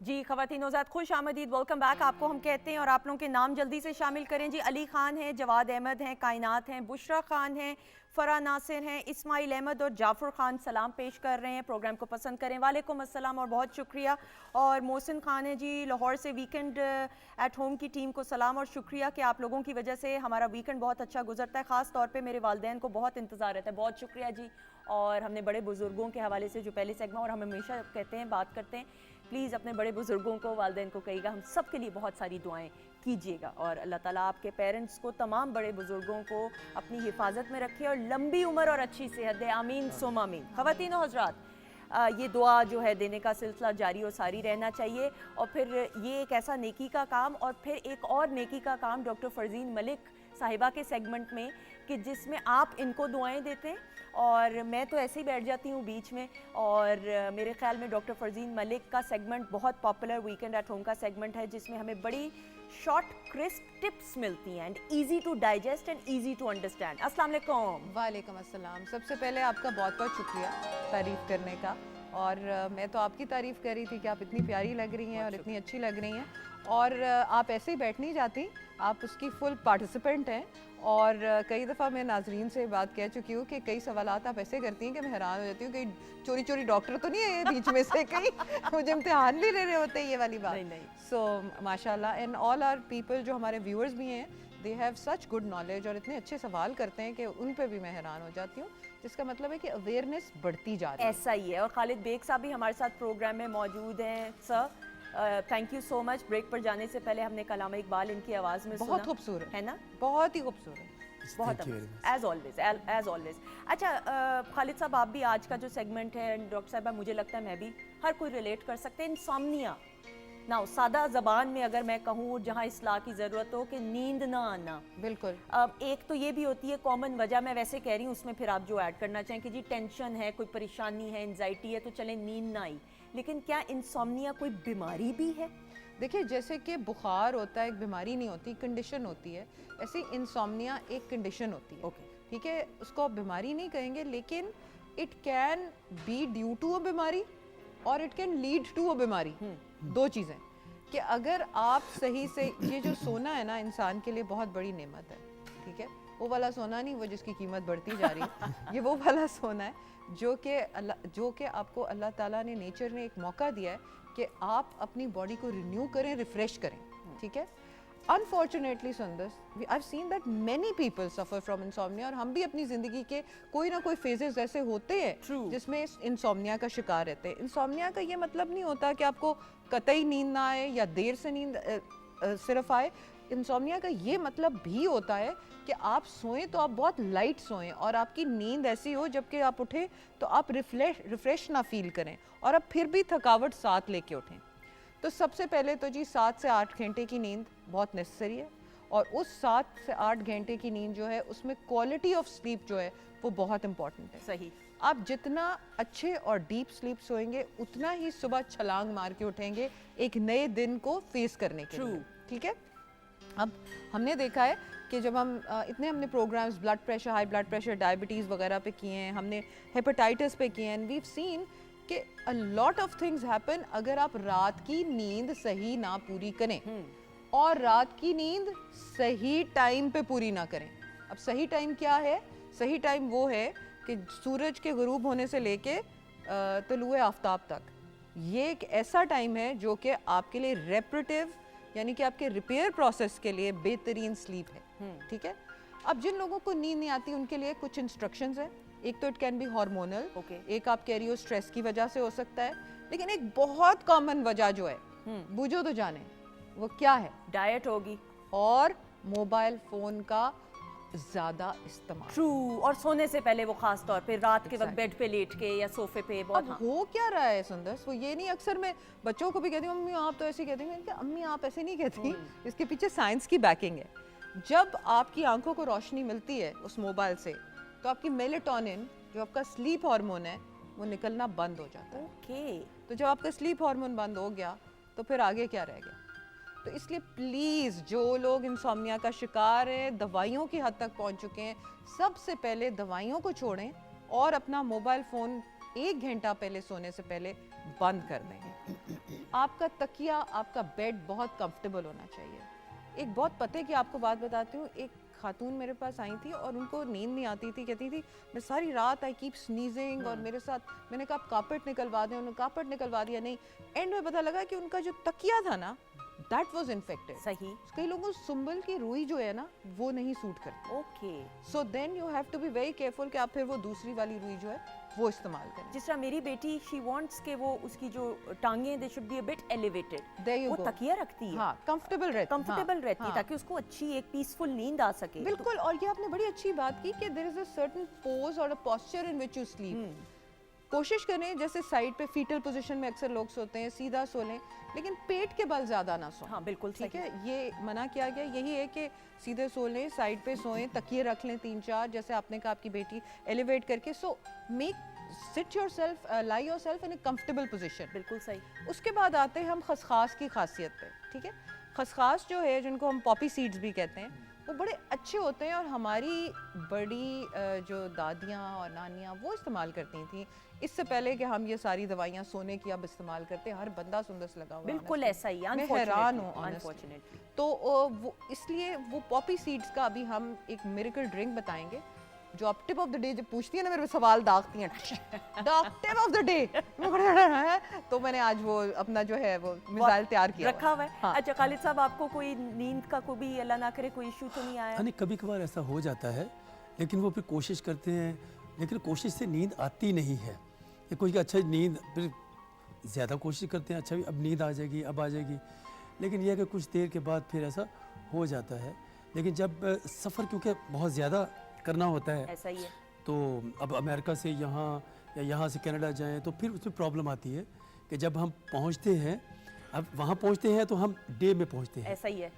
A: जी ख़वातीन और खुश आमदीद, वेलकम बैक आपको हम कहते हैं। और आप लोगों के नाम जल्दी से शामिल करें जी। अली खान हैं, जवाद अहमद हैं, कायनात हैं, बुशरा खान हैं, फ़रा नासिर हैं, इस्माइल अहमद और जाफ़र खान सलाम पेश कर रहे हैं। प्रोग्राम को पसंद करें, वालेकुम अस्सलाम और बहुत शुक्रिया। और मोहसिन खान है जी लाहौर से, वीकेंड एट होम की टीम को सलाम और शुक्रिया कि आप लोगों की वजह से हमारा वीकेंड बहुत अच्छा गुजरता है। ख़ास तौर पे मेरे वालिदैन को बहुत इंतज़ार रहता है, बहुत शुक्रिया जी। और हमने बड़े बुज़ुर्गों के हवाले से जो पहले सेगमेंट, और हम हमेशा कहते हैं, बात करते हैं, प्लीज़ अपने बड़े बुज़ुर्गों को, वालिदैन को कहिएगा हम सब के लिए बहुत सारी दुआएं कीजिएगा। और अल्लाह ताला आपके पेरेंट्स को, तमाम बड़े बुज़ुर्गों को अपनी हिफाजत में रखे और लंबी उम्र और अच्छी सेहत दे, आमीन सुम आमीन। ख़वातीन और हज़रात, ये दुआ जो है देने का सिलसिला जारी और सारी रहना चाहिए। और फिर ये एक ऐसा नेकी का काम, और फिर एक और नेकी का काम डॉक्टर फ़रज़ीन मलिक साहिबा के सेगमेंट में, कि जिसमें आप इनको दुआएं देते हैं और मैं तो ऐसे ही बैठ जाती हूँ बीच में। और मेरे ख्याल में डॉक्टर फ़रज़ीन मलिक का सेगमेंट बहुत पॉपुलर वीकेंड एट होम का सेगमेंट है, जिसमें हमें बड़ी शॉर्ट क्रिस्प टिप्स मिलती हैं and easy to digest and easy to understand. अस्सलाम वालेकुम।
H: वालेकुम अस्सलाम। सबसे पहले आपका बहुत बहुत शुक्रिया तारीफ़ करने का। और मैं तो आपकी तारीफ़ कर रही थी कि आप इतनी प्यारी लग रही हैं और इतनी अच्छी लग रही हैं, और आप ऐसे ही बैठ नहीं जाती, आप उसकी फुल पार्टिसिपेंट हैं। और कई दफ़ा मैं नाजरीन से बात कह चुकी हूँ कि कई सवालात आप ऐसे करती हैं कि मैं हैरान हो जाती हूँ, कहीं चोरी चोरी डॉक्टर तो नहीं है ये बीच में से, कहीं मुझे इम्तिहान नहीं ले रहे होते, ये वाली बात।
A: नहीं।
H: सो माशाल्लाह, एंड ऑल आर पीपल जो हमारे व्यूअर्स भी हैं, they have such good knowledge और इतने अच्छे सवाल करते हैं कि उन पे भी मैं हैरान हो जाती हूँ, जिसका मतलब है कि अवेयरनेस बढ़ती जा रही है।
A: ऐसा ही है। और खालिद बेग साहब भी हमारे साथ प्रोग्राम में मौजूद हैं। Sir thank you so much. Break पर जाने से पहले हमने कलाम इकबाल इनकी आवाज़ में
H: बहुत
A: सुना,
H: खूबसूरत
A: है ना?
H: बहुत ही खूबसूरत।
A: बहुत
D: Thank you very much.
A: As always as always. अच्छा खालिद साहब, आप भी आज का जो सेगमेंट है, डॉक्टर साहबा मुझे लगता है मैं भी, हर कोई रिलेट कर सकते हैं। इंसोम्निया ना सादा ज़बान में अगर मैं कहूँ, जहाँ इस्लाह की ज़रूरत हो, कि नींद ना आना।
H: बिल्कुल।
A: एक तो ये भी होती है कॉमन वजह, मैं वैसे कह रही हूँ, उसमें फिर आप जो ऐड करना चाहें कि जी टेंशन है, कोई परेशानी है, एंजाइटी है, तो चले नींद ना आई, लेकिन क्या इंसोम्निया कोई बीमारी भी है?
H: देखिए, जैसे कि बुखार होता है, एक बीमारी नहीं होती, कंडीशन होती है, ऐसे इंसोम्निया एक कंडीशन होती है।
A: ओके।
H: ठीक है, उसको आप बीमारी नहीं कहेंगे, लेकिन it can be due to a बीमारी और it can lead to a बीमारी। दो चीज़ें, कि अगर आप सही से, ये जो सोना है ना इंसान के लिए बहुत बड़ी नेमत है। ठीक है, वो वाला सोना नहीं वो जिसकी कीमत बढ़ती जा रही है, ये वो वाला सोना है जो कि आपको अल्लाह ताला ने, नेचर ने एक मौका दिया है कि आप अपनी बॉडी को रिन्यू करें, रिफ्रेश करें। ठीक है, अनफॉर्चुनेटली सुंदर, I've seen that many people suffer from insomnia, और हम भी अपनी ज़िंदगी के कोई ना कोई फेजेस ऐसे होते हैं जिसमें इंसोम्निया का शिकार रहते हैं। इंसोम्निया का ये मतलब नहीं होता कि आपको कतई नींद ना आए या देर से नींद सिर्फ आए। इंसोम्निया का ये मतलब भी होता है कि आप सोएं तो आप बहुत लाइट सोएं और आपकी नींद ऐसी हो जबकि आप उठें तो आप रिफ्रेश ना फील करें और आप फिर भी थकावट साथ लेके उठें। तो सबसे पहले तो जी 7 से 8 घंटे की नींद बहुत नेसेसरी है, और उस 7 से 8 घंटे की नींद जो है उसमें क्वालिटी ऑफ स्लीप जो है वो बहुत इंपॉर्टेंट है।
A: सही।
H: आप जितना अच्छे और डीप स्लीप सोएंगे उतना ही सुबह छलांग मार के उठेंगे एक नए दिन को फेस करने के लिए। ठीक है, अब हमने देखा है कि जब हम इतने हमने programs blood pressure, high blood pressure, diabetes वगैरह पे किए हैं, हमने हेपेटाइटिस पे किए हैं, एंड वी हैव सीन कि a lot of things happen अगर आप रात की नींद सही ना पूरी करें और रात की नींद सही टाइम पे पूरी ना करें। अब सही टाइम क्या है? सही टाइम वो है कि सूरज के गुरूब होने से लेके तलुए आफ्ताब तक, ये एक ऐसा टाइम है जो कि आपके लिए रेपरेटिव यानी कि आपके रिपेयर प्रोसेस के लिए बेहतरीन स्लीप है। ठीक है, अब जिन लोगों को नींद नहीं आती उनके लिए कुछ इंस्ट्रक्शंस हैं। एक तो इट कैन बी हार्मोनल, एक आप कह रही हो स्ट्रेस की वजह से हो सकता है, लेकिन एक बहुत कॉमन वजह जो है बूझो तो जाने वो क्या है?
A: डाइट होगी
H: और मोबाइल फोन का ज्यादा इस्तेमाल।
A: ट्रू, और सोने से पहले वो खास तौर पे रात के वक्त बेड पे लेट के या सोफे पे बहुत।
H: अब हो क्या रहा है सुंदर, वो ये नहीं, अक्सर मैं बच्चों को भी कहती हूँ अम्मी आप तो ऐसे कहती हैं, अम्मी आप ऐसे नहीं कहती, इसके पीछे साइंस की बैकिंग है। जब आपकी आंखों को रोशनी मिलती है उस मोबाइल से तो आपकी मेलेटोनिन जो आपका स्लीप हार्मोन है वो निकलना बंद हो जाता है।
A: ओके,
H: तो जब आपका स्लीप हार्मोन बंद हो गया तो फिर आगे क्या रह गया? तो इसलिए प्लीज़ जो लोग इंसोम्निया का शिकार हैं, दवाइयों की हद तक पहुंच चुके हैं, सबसे पहले दवाइयों को छोड़ें और अपना मोबाइल फ़ोन 1 घंटा पहले सोने से पहले बंद कर दें। आपका तकिया, आपका बेड बहुत कंफर्टेबल होना चाहिए। एक बहुत पते की आपको बात बताती हूँ, एक खातून मेरे पास आई थी और उनको नींद नहीं आती थी, कहती थी मैं सारी रात आई कीप स्नीजिंग और मेरे साथ, मैंने कहा आप कार्पेट निकलवा दें, उन्होंने कार्पेट निकलवा दिया, नहीं, एंड में पता लगा कि उनका जो तकिया था ना दैट वाज इन्फेक्टेड।
A: सही।
H: कई लोगों को सुंबल की रुई जो है ना वो नहीं सूट करती।
A: Okay,
H: so then you have to be very careful कि आप फिर वो दूसरी वाली रुई जो है वो इस्तेमाल करें।
A: जिस तरह मेरी बेटी शी वांट्स के वो उसकी जो टांगे they should be a bit elevated,
H: There you
A: वो
H: go.
A: तकिया रखती है,
H: हाँ, कंफर्टेबल रहती,
A: कंफर्टेबल रहती है
H: हाँ।
A: ताकि उसको अच्छी एक पीसफुल नींद आ सके।
H: बिल्कुल, और ये आपने बड़ी अच्छी बात की कि there is a certain pose और a posture in which you sleep. कोशिश करें जैसे साइड पे फीटल पोजीशन में अक्सर लोग सोते हैं, सीधा सो लें, लेकिन पेट के बल ज्यादा ना सोएं।
A: हाँ बिल्कुल
H: ठीक
A: सही।
H: है, ये मना किया गया, यही है कि सीधे सो लें, साइड पे सोएं, तकिए रख लें 3-4, जैसे आपने कहा आपकी बेटी एलिवेट करके। So make sit yourself, lie yourself in a comfortable position.
A: बिल्कुल सही।
H: उसके बाद आते हैं हम खसखास की खासियत पे। ठीक है, खसखास जो है जिनको हम पॉपी सीड्स भी कहते हैं, वो बड़े अच्छे होते हैं और हमारी बड़ी जो दादियाँ और नानियाँ वो इस्तेमाल करती थी इससे पहले कि हम ये सारी दवाइयाँ सोने की अब इस्तेमाल करते हैं। हर बंदा सुंदर से लगा हुआ है,
A: बिल्कुल
H: honestly।
A: ऐसा ही,
H: मैं हैरान हूँ
A: अनफॉर्चुनेटली।
H: honestly। तो वो इसलिए वो पॉपी सीड्स का अभी हम एक मिरेकल ड्रिंक बताएंगे जो आप टिप ऑफ द डे जब पूछती है ना मेरे सवाल दागती हैं, टिप ऑफ द डे, तो मैंने आज वो अपना जो है वो मिसाइल तैयार किया
A: रखा हुआ है।
H: हाँ।
A: अच्छा खालिद साहब, आपको कोई नींद का कोई भी अल्लाह ना करे कोई इशू तो नहीं आया?
D: नहीं, कभी कभार ऐसा हो जाता है, लेकिन वो फिर कोशिश करते हैं, लेकिन कोशिश से नींद आती नहीं है। ये कोई अच्छा नींद, फिर ज़्यादा कोशिश करते हैं, अच्छा अब नींद आ जाएगी, अब आ जाएगी, लेकिन यह कि कुछ देर के बाद फिर ऐसा हो जाता है। लेकिन जब सफ़र क्योंकि बहुत ज़्यादा करना होता है,
A: ऐसा ही है।
D: तो अब अमेरिका से यहाँ या यहाँ से कनाडा जाएं तो फिर उसमें प्रॉब्लम आती है कि जब हम पहुँचते हैं, अब वहाँ पहुँचते हैं तो हम डे में पहुँचते हैं,
A: ऐसा ही है।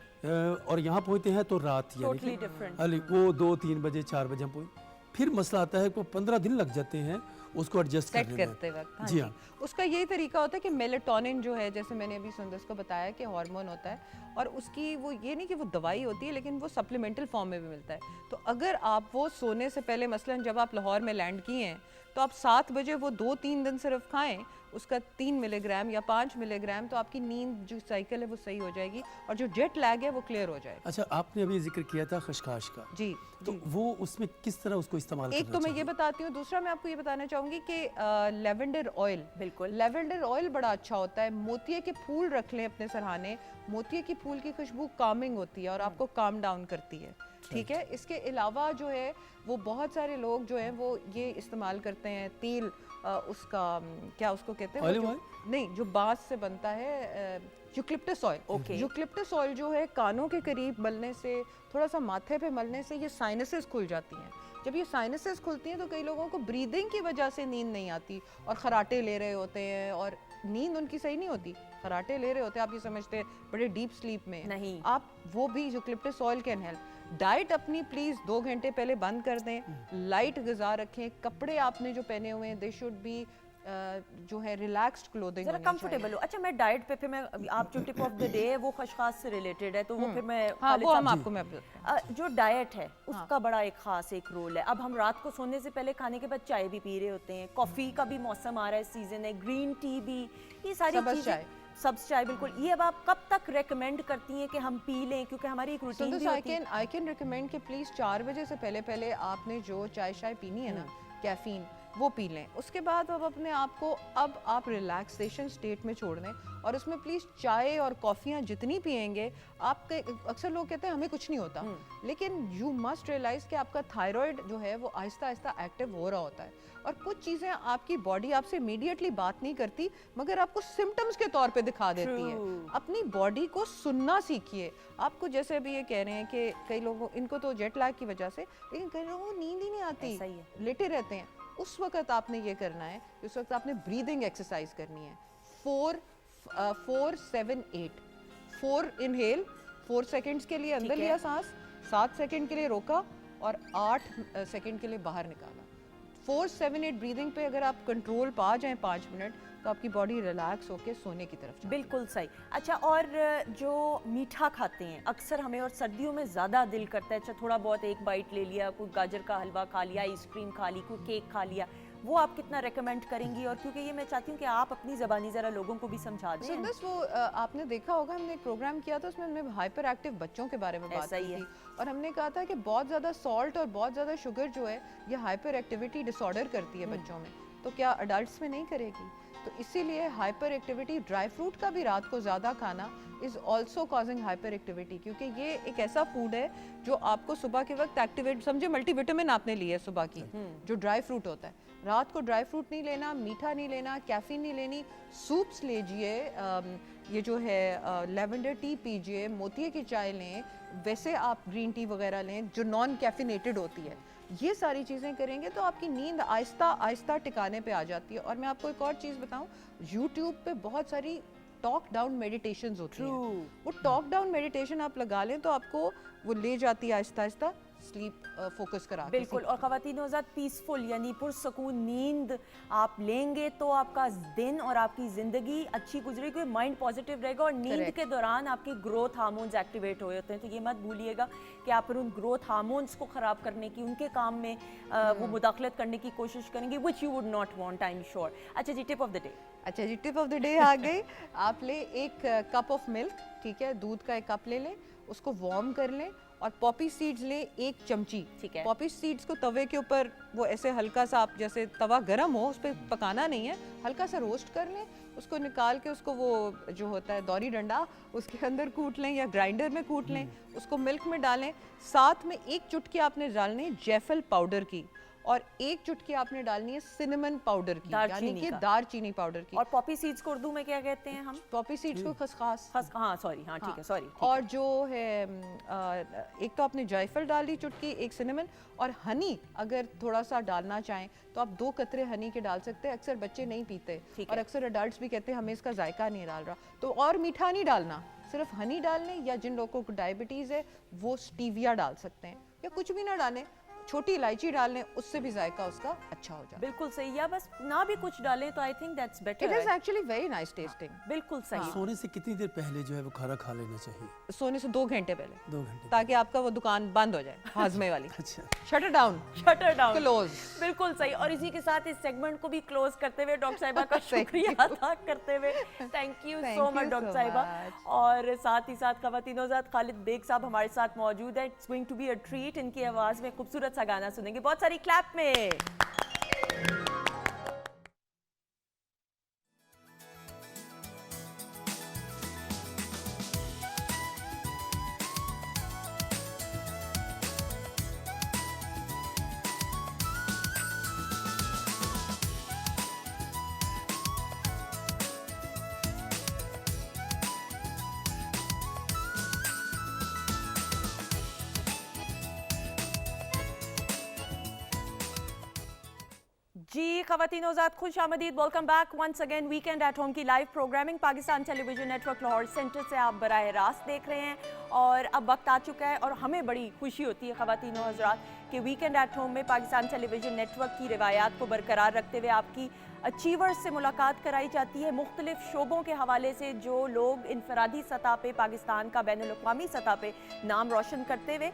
D: और यहाँ पहुँचते हैं तो रात, यानी
A: Totally
D: कि
A: different।
D: वो 2-3 बजे 4 बजे हम पहुँच, फिर मसला आता है कि 15 दिन लग जाते हैं उसको एडजस्ट
H: सेट
D: करने में।
H: करते वक्त। हाँ
D: जी हाँ।
H: उसका यही तरीका होता है कि मेलेटोनिन जो है, जैसे मैंने अभी सुंदस को बताया कि हार्मोन होता है, और उसकी वो ये नहीं कि वो दवाई होती है, लेकिन वो सप्लीमेंटल फॉर्म में भी मिलता है। तो अगर आप वो सोने से पहले, मसलन जब आप लाहौर में लैंड किए हैं, तो आप 7 बजे वो 2-3 दिन सिर्फ खाएं, उसका 3 मिलीग्राम या 5 मिलीग्राम, तो आपकी नींद जो साइकिल है वो सही हो जाएगी, और जो जेट लैग है वो क्लियर हो जाएगा।
D: अच्छा, आपने अभी जिक्र किया था खशखाश का,
H: जी,
D: तो वो उसमें किस तरह उसको इस्तेमाल
H: एक
D: करना
H: तो मैं
D: चाहिए?
H: ये बताती हूँ, दूसरा मैं आपको ये बताना चाहूँगी कि लेवेंडर ऑयल,
A: बिल्कुल।
H: लेवेंडर ऑयल बड़ा अच्छा होता है। मोतिये के फूल रख लें अपने सरहाने, मोतिये की फूल की खुशबू कामिंग होती है और आपको काम डाउन करती है, ठीक है। इसके अलावा जो है वो बहुत सारे लोग जो हैं वो ये इस्तेमाल करते हैं तेल, उसका क्या उसको कहते हैं,
D: Olive oil?
H: नहीं, जो बांस से बनता है, eucalyptus oil.
A: Okay।
H: Eucalyptus oil जो है कानों के करीब मलने से, थोड़ा सा माथे पे मलने से ये साइनसेस खुल जाती हैं। जब ये साइनसेस खुलती हैं तो कई लोगों को ब्रीदिंग की वजह से नींद नहीं आती और खराटे ले रहे होते हैं, और नींद उनकी सही नहीं होती, खराटे ले रहे होते हैं, आप ये समझते हैं बड़े डीप स्लीप में हैं।
A: नहीं।
H: आप वो भी eucalyptus oil can help. Diet अपनी प्लीज 2 घंटे पहले बंद कर दें, लाइट ग़िज़ा रखें, कपड़े आपने जो पहने हुए हैं दे शुड बी जो है रिलैक्स्ड क्लोथिंग,
A: जरा कंफर्टेबल हो। अच्छा, मैं डाइट पे फिर मैं आप जो टिप ऑफ द डे है वो खशखास से रिलेटेड है, तो वो फिर मैं
H: हाँ,
A: खालिद
H: वो हम
A: साहब-
H: आपको मैं बताती हूँ।
A: जो डाइट है उसका बड़ा एक खास एक रोल है। अब हम रात को सोने से पहले खाने के बाद चाय भी पी रहे होते हैं, कॉफ़ी का भी मौसम आ रहा है, सीजन है, ग्रीन टी भी, ये सारी
H: सब्ज़
A: चीज़ें,
H: चाय।
A: सब्ज़ चाय बिल्कुल। ये अब आप कब तक रेकमेंड करती हैं कि हम पी लें, क्योंकि हमारी एक रूटीन भी होती है।
H: आई कैन रिकमेंड कि प्लीज़ 4 बजे से पहले आपने जो चाय शाय पीनी है ना, कैफीन, वो पी लें। उसके बाद अब अपने आप को अब आप रिलैक्सेशन स्टेट में छोड़ दें, और उसमें प्लीज़ चाय और कॉफ़ियाँ जितनी पिएंगे, आपके अक्सर लोग कहते हैं हमें कुछ नहीं होता, लेकिन यू मस्ट रियलाइज़ कि आपका थायराइड जो है वो आहिस्ता आहिस्ता एक्टिव हो रहा होता है, और कुछ चीज़ें आपकी बॉडी आपसे इमीडिएटली बात नहीं करती मगर आपको सिम्टम्स के तौर पे दिखा देती है। अपनी बॉडी को सुनना सीखिए। आपको जैसे अभी ये कह रहे हैं कि कई लोगों, इनको तो जेट लैग की वजह से, लेकिन कई लोगों को नींद ही नहीं आती,
A: ऐसा ही है।
H: लेटे रहते हैं। उस वक्त आपने ये करना है, उस वक्त आपने ब्रीदिंग एक्सरसाइज करनी है। 4-7-8, 4 इनहेल 4 सेकंड्स के लिए अंदर लिया सांस, 7 सेकंड के लिए रोका, और 8 सेकंड के लिए बाहर निकाला। 4-7-8 ब्रीदिंग पे अगर आप कंट्रोल पा जाएं 5 मिनट, तो आपकी बॉडी रिलैक्स होकर सोने की तरफ जाती है।
A: बिल्कुल सही। अच्छा, और जो मीठा खाते हैं अक्सर हमें, और सर्दियों में ज़्यादा दिल करता है, अच्छा थोड़ा बहुत एक बाइट ले लिया, कोई गाजर का हलवा खा लिया, आइसक्रीम खा ली, कोई केक खा लिया, वो आप कितना रेकमेंड करेंगी? और क्योंकि ये मैं चाहती हूँ कि आप अपनी ज़बानी ज़रा लोगों को भी समझा दें।
H: सुंदस, वो आपने देखा होगा, हमने एक प्रोग्राम किया था, उसमें हमने हाइपर एक्टिव बच्चों के बारे में बात
A: ऐसा ही
H: की
A: है।
H: थी, और हमने कहा था कि बहुत ज़्यादा सॉल्ट और बहुत ज़्यादा शुगर जो है ये हाइपर एक्टिविटी डिसऑर्डर करती है बच्चों में, तो क्या अडल्ट्स में नहीं करेगी? तो इसीलिए हाइपर एक्टिविटी, ड्राई फ्रूट का भी रात को ज़्यादा खाना is also causing hyper activity, क्योंकि ये एक ऐसा फूड है जो आपको सुबह के वक्त एक्टिवेट, समझे मल्टीविटामिन आपने ली है सुबह की, जो ड्राई फ्रूट होता है। रात को ड्राई फ्रूट नहीं लेना, मीठा नहीं लेना, कैफीन नहीं लेनी, सूप्स लीजिए, ये जो है लेवेंडर टी पीजिए, मोतिये की चाय लें, वैसे आप ग्रीन टी वगैरह लें जो नॉन कैफिनेटेड होती है। ये सारी चीज़ें करेंगे तो आपकी नींद आहिस्ता आहिस्ता टिकाने पे आ जाती है। और मैं आपको एक और चीज़ बताऊं, यूट्यूब पे बहुत सारी टॉक डाउन मेडिटेशंस होती हैं। वो टॉक डाउन मेडिटेशन आप लगा लें तो आपको वो ले जाती है आहिस्ता आहिस्ता स्लीप फोकस करा के।
A: बिल्कुल। और ख़वातीन हज़रात, पीसफुल यानी पुरसकून नींद आप लेंगे तो आपका दिन और आपकी ज़िंदगी अच्छी गुजरेगी, माइंड पॉजिटिव रहेगा, और नींद के दौरान आपके ग्रोथ हार्मोन्स एक्टिवेट हो जाते हैं। तो ये मत भूलिएगा कि आप फिर उन ग्रोथ हार्मोन्स को ख़राब करने की, उनके काम में वो मुदाखलत करने की कोशिश करेंगे, which you would not want, I am sure. अच्छा जी, टिप ऑफ द डे।
H: अच्छा जी, टिप ऑफ द डे आ गई। आप ले 1 कप ऑफ मिल्क, ठीक है, दूध का 1 कप ले लें, उसको वार्म कर लें, और पॉपी सीड्स लें 1 चमची,
A: ठीक है।
H: पॉपी सीड्स को तवे के ऊपर वो ऐसे हल्का सा, आप जैसे तवा गर्म हो उस पर पकाना नहीं है, हल्का सा रोस्ट कर लें, उसको निकाल के उसको वो जो होता है दौरी डंडा, उसके अंदर कूट लें या ग्राइंडर में कूट लें, उसको मिल्क में डालें, साथ में 1 चुटकी आपने डालनी जैफल पाउडर की, और 1 चुटकी आपने डालनी है सिनेमन पाउडर की, यानी
A: दालचीनी
H: कि
A: का।
H: दालचीनी पाउडर की।
A: और पॉपी सीड्स को उर्दू में क्या कहते हैं हम?
H: पॉपी सीड्स को खसखास।
A: हाँ सॉरी, हाँ ठीक है, सॉरी।
H: और जो है एक तो आपने जायफल डाल दी चुटकी, 1 सिनेमन, और हनी अगर थोड़ा सा डालना चाहें तो आप 2 कतरे हनी के डाल सकते हैं। अक्सर बच्चे नहीं पीते
A: ठीक
H: और
A: है।
H: अक्सर अडल्ट्स भी कहते हैं हमें इसका जायका नहीं डाल रहा, तो और मीठा नहीं डालना, सिर्फ हनी डाल लें, या जिन लोगों को डायबिटीज़ है वो स्टीविया डाल सकते हैं, या कुछ भी ना डालें, छोटी इलायची डाल लें, उससे भी जायका उसका अच्छा हो जाता है।
A: बिल्कुल सही, या बस ना भी कुछ डालें तो I think that's
H: it
A: better.
H: Is actually very nice testing.
A: बिल्कुल सही।
D: सोने से कितनी देर पहले जो है वो खाना खा लेना चाहिए?
H: सोने से 2 घंटे पहले,
D: 2 घंटे।
H: ताकि आपका वो दुकान बंद हो जाए हाजमे वाली।
D: अच्छा,
H: shutter down,
A: shutter down,
H: close.
A: बिल्कुल सही। और इसी के साथ इस सेगमेंट को भी क्लोज करते हुए डॉक्टर साहिबा का
H: Thank
A: शुक्रिया
H: you.
A: अदा करते हुए thank you
H: Thank
A: so
H: you
A: much doctor
H: so
A: साहिबा।
H: much.
A: और साथ ही साथ ख़वातीनो ज़ात खालिद बेग साहब हमारे साथ मौजूद है। It's going to be a treat. इनकी आवाज़ में खूबसूरत सा गाना सुनेंगे, बहुत सारी क्लैप में। जी ख़वातीनो ज़ात खुश आमदीद, welcome back once again. Weekend at home की live programming Pakistan television network Lahore centre से आप बराह रास्त देख रहे हैं। और अब वक्त आ चुका है और हमें बड़ी खुशी होती है ख़वातीनो हज़रात कि वीकेंड एट होम में पाकिस्तान टेलीविजन नेटवर्क की रिवायात को बरकरार रखते हुए आपकी अचीवर्स से मुलाकात कराई जाती है। मुख्तलिफ शोबों के हवाले से जो लोग इनफरादी सतह पे पाकिस्तान का बैनुल-अक़वामी सतह पे नाम रोशन करते हुए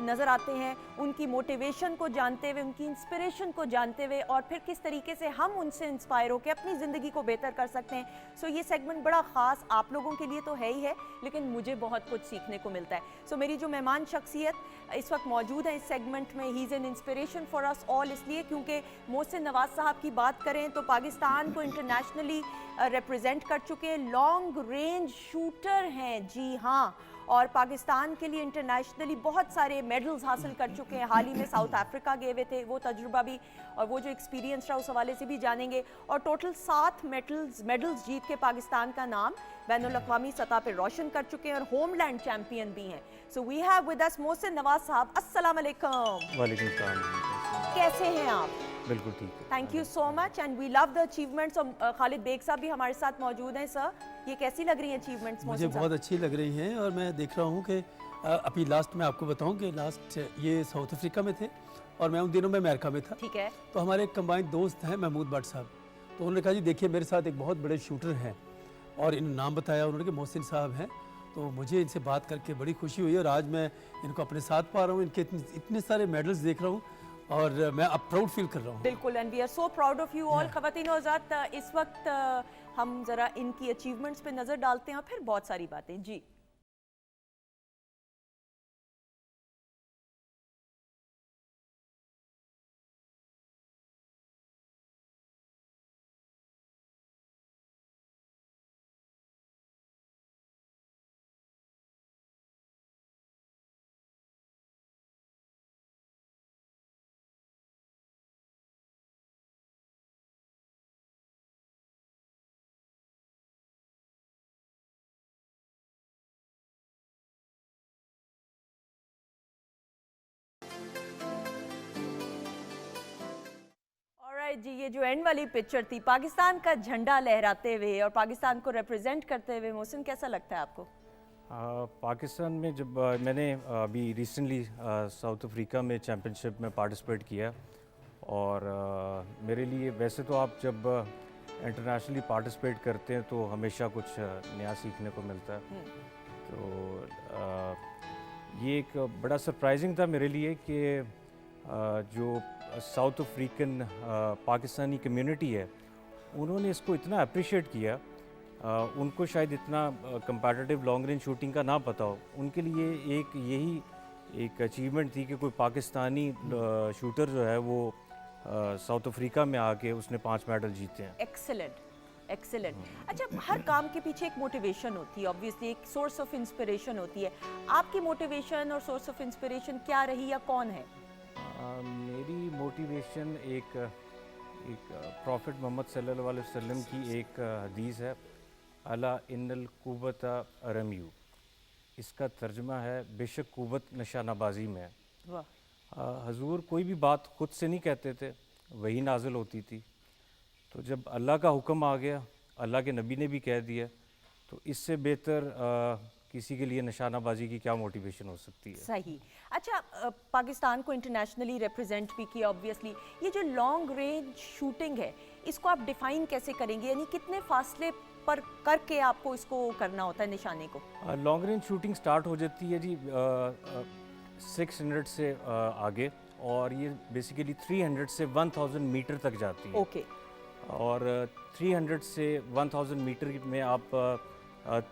A: नज़र आते हैं, उनकी मोटिवेशन को जानते हुए, उनकी इंस्पिरेशन को जानते हुए, और फिर किस तरीके से हम उनसे इंस्पायर होकर अपनी ज़िंदगी को बेहतर कर सकते हैं। सो ये सेगमेंट बड़ा ख़ास आप लोगों के लिए तो है ही है, लेकिन मुझे बहुत कुछ सीखने को मिलता है। सो मेरी जो मेहमान शख्सियत इस वक्त मौजूद है इस सेगमेंट में, he is an inspiration for us all, इसलिए क्योंकि मोहसिन नवाज साहब की बात करें तो पाकिस्तान को इंटरनेशनली रिप्रेजेंट कर चुके हैं, लॉन्ग रेंज शूटर हैं, जी हाँ, और पाकिस्तान के लिए इंटरनेशनली बहुत सारे मेडल्स हासिल कर चुके हैं। हाल ही में साउथ अफ्रीका गए हुए थे, वो तजुर्बा भी और वो जो एक्सपीरियंस रहा उस हवाले से भी जानेंगे। और टोटल 7 मेडल्स जीत के पाकिस्तान का नाम बैनुल-अक़वामी सतह पर रोशन कर चुके हैं और होमलैंड चैम्पियन भी हैं। So we have with us Mohsin Nawaz sahab. अस्सलाम वालेकुम।
I: वालेकुम सलाम।
A: कैसे हैं आप?
I: बिल्कुल ठीक है।
A: Thank you so much and we love the achievements. और खालिद बेग साहब भी हमारे साथ मौजूद हैं। सर, ये कैसी लग रही हैं अचीवमेंट्स?
D: मुझे बहुत अच्छी लग रही हैं और मैं देख रहा हूँ कि अभी लास्ट में आपको बताऊँ कि लास्ट ये साउथ अफ्रीका में थे और मैं उन दिनों में अमेरिका में था।
A: ठीक है।
D: तो हमारे एक कंबाइंड दोस्त हैं महमूद भट्ट साहब, तो उन्होंने कहा जी देखिए मेरे साथ एक बहुत बड़े शूटर हैं, और इन नाम बताया उन्होंने कि मोहसिन साहब हैं। तो मुझे इनसे बात करके बड़ी खुशी हुई और आज मैं इनको अपने साथ पा रहा हूँ, इनके इतने सारे मेडल्स देख रहा हूँ और मैं अब प्राउड फील कर रहा हूँ।
A: बिल्कुल, and we are so proud of you all. ख़वातीनो हज़रात, इस वक्त हम ज़रा इनकी अचीवमेंट्स पे नज़र डालते हैं और फिर बहुत सारी बातें। जी ऑलराइट जी, ये जो एंड वाली पिक्चर थी पाकिस्तान का झंडा लहराते हुए और पाकिस्तान को रिप्रेजेंट करते हुए, मोहसिन कैसा लगता है आपको?
I: पाकिस्तान में जब मैंने अभी रिसेंटली साउथ अफ्रीका में चैम्पियनशिप में पार्टिसिपेट किया, और मेरे लिए वैसे तो आप जब इंटरनेशनली पार्टिसिपेट करते हैं तो हमेशा कुछ नया सीखने को मिलता है। तो ये एक बड़ा सरप्राइजिंग था मेरे लिए कि जो साउथ अफ्रीकन पाकिस्तानी कम्युनिटी है उन्होंने इसको इतना अप्रिशिएट किया। उनको शायद इतना कंपैटिटिव लॉन्ग रेंज शूटिंग का ना पता हो, उनके लिए एक यही एक अचीवमेंट थी कि कोई पाकिस्तानी शूटर जो है वो साउथ अफ्रीका में आके उसने 5 मेडल जीते हैं।
A: Excellent, excellent. अच्छा, हर काम के पीछे एक मोटिवेशन होती है, ऑब्वियसली एक सोर्स ऑफ इंस्पिरेशन होती है। आपकी मोटिवेशन और सोर्स ऑफ इंस्पिरेशन क्या रही या कौन है?
I: मेरी मोटिवेशन एक प्रॉफिट मोहम्मद सल्लल्लाहु अलैहि वसल्लम की एक हदीस है, अला इन्नल कुव्वत रम्यू। इसका तर्जुमा है बेशक कुव्वत निशानाबाजी में है।
A: वाह।
I: हजूर कोई भी बात खुद से नहीं कहते थे, वही नाजिल होती थी। तो जब अल्लाह का हुक्म आ गया, अल्लाह के नबी ने भी कह दिया, तो इससे बेहतर किसी के लिए निशानाबाजी की क्या मोटिवेशन हो सकती है।
A: सही। अच्छा, पाकिस्तान को इंटरनेशनली रिप्रेजेंट भी किया ऑब्वियसली। ये जो लॉन्ग रेंज शूटिंग है, इसको आप डिफाइन कैसे करेंगे, यानी कितने फासले पर करके आपको इसको करना होता है निशाने को?
I: लॉन्ग रेंज शूटिंग स्टार्ट हो जाती है जी 600 से आगे, और ये बेसिकली 300 से 1000 मीटर तक जाती है।
A: ओके।
I: और 300 से 1000 मीटर में आप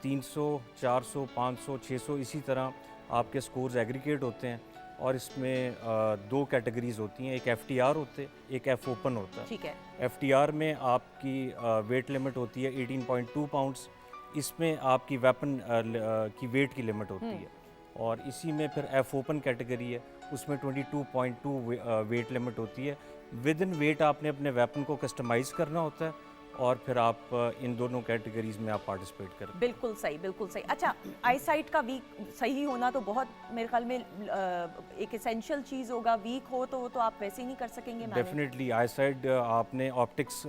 I: 300, 400, 500, 600 इसी तरह आपके स्कोर्स एग्रीगेट होते हैं। और इसमें दो कैटेगरीज होती हैं, एक FTR होते हैं, एक F ओपन होता है।
A: ठीक है।
I: FTR में आपकी वेट लिमिट होती है 18.2 पाउंड्स। इसमें आपकी वेपन की वेट की लिमिट होती है। और इसी में फिर F ओपन कैटेगरी है, उसमें 22.2 वेट लिमिट होती है। विद इन वेट आपने अपने वेपन को कस्टमाइज़ करना होता है, और फिर आप इन दोनों कैटेगरीज में आप पार्टिसिपेट करें।
A: बिल्कुल सही, बिल्कुल सही। अच्छा, आईसाइट का वीक सही होना तो बहुत मेरे ख्याल में एक एसेंशियल चीज़ होगा। वीक हो तो वो तो आप वैसे ही नहीं कर सकेंगे।
I: डेफिनेटली आईसाइट आपने ऑप्टिक्स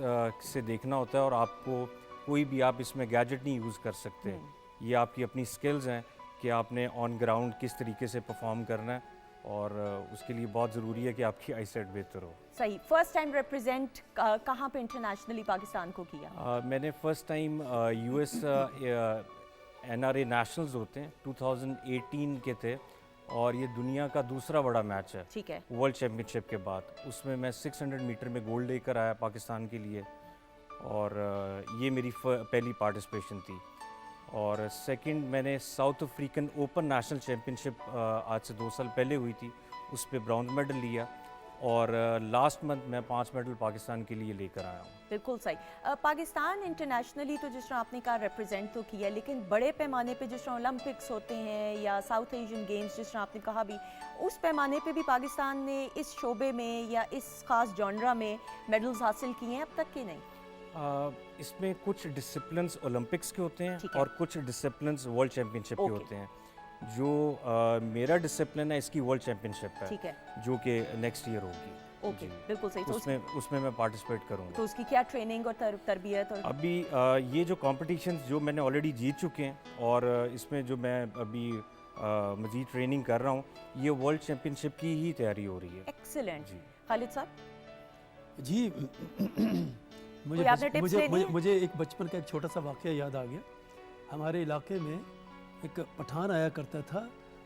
I: से देखना होता है, और आपको कोई भी आप इसमें गैजेट नहीं यूज़ कर सकते। ये आपकी अपनी स्किल्स हैं कि आपने ऑन ग्राउंड किस तरीके से परफॉर्म करना है, और उसके लिए बहुत ज़रूरी है कि आपकी आईसाइट बेहतर हो।
A: सही। फर्स्ट टाइम रिप्रेजेंट कहाँ पे इंटरनेशनली पाकिस्तान को किया?
I: मैंने first time US NRA nationals होते हैं 2018 के थे, और ये दुनिया का दूसरा बड़ा मैच है।
A: ठीक है।
I: वर्ल्ड चैम्पियनशिप के बाद उसमें मैं 600 मीटर में गोल्ड लेकर आया पाकिस्तान के लिए, और ये मेरी पहली पार्टिसिपेशन थी। और सेकंड मैंने south African open national championship आज से 2 साल पहले हुई थी, उस पर ब्रॉन्ज मेडल लिया। और लास्ट मंथ मैं 5 मेडल पाकिस्तान के लिए लेकर आया हूँ।
A: बिल्कुल सही। पाकिस्तान इंटरनेशनली तो जिस तरह आपने कहा रिप्रेजेंट तो किया, लेकिन बड़े पैमाने पे जिस तरह ओलंपिक्स होते हैं या साउथ एशियन गेम्स जिस तरह आपने कहा भी, उस पैमाने पे भी पाकिस्तान ने इस शोबे में या इस खास जॉनरा में मेडल्स हासिल किए हैं अब तक के? नहीं।
I: इसमें कुछ डिसिप्लिन्स ओलंपिक्स के होते हैं,
A: ठीक है।
I: और कुछ डिसिप्लिन्स वर्ल्ड चैम्पियनशिप के
A: ओके।
I: होते हैं। जो मेरा डिसिप्लिन है इसकी वर्ल्ड चैम्पियनशिप है,
A: ठीक है।
I: जो कि नेक्स्ट ईयर होगी।
A: ओके,
I: जी।
A: बिल्कुल सही। तो
I: उसमें मैं पार्टिसिपेट करूँगा।
A: तो उसकी क्या ट्रेनिंग और तरबियत? और
I: अभी ये जो कॉम्पिटिशन्स जो मैंने ऑलरेडी जीत चुके हैं, और इसमें जो मैं अभी मज़ीद ट्रेनिंग कर रहा हूँ, ये वर्ल्ड चैम्पियनशिप की ही तैयारी हो रही है।
A: एक्सीलेंट।
I: जी।
A: खालिद साहब?
D: जी
A: कोई आपने टिप्स लेनी है?
D: मुझे एक बचपन का एक छोटा सा वाक़या याद आ गया। हमारे इलाके में एक पठान आया करता था,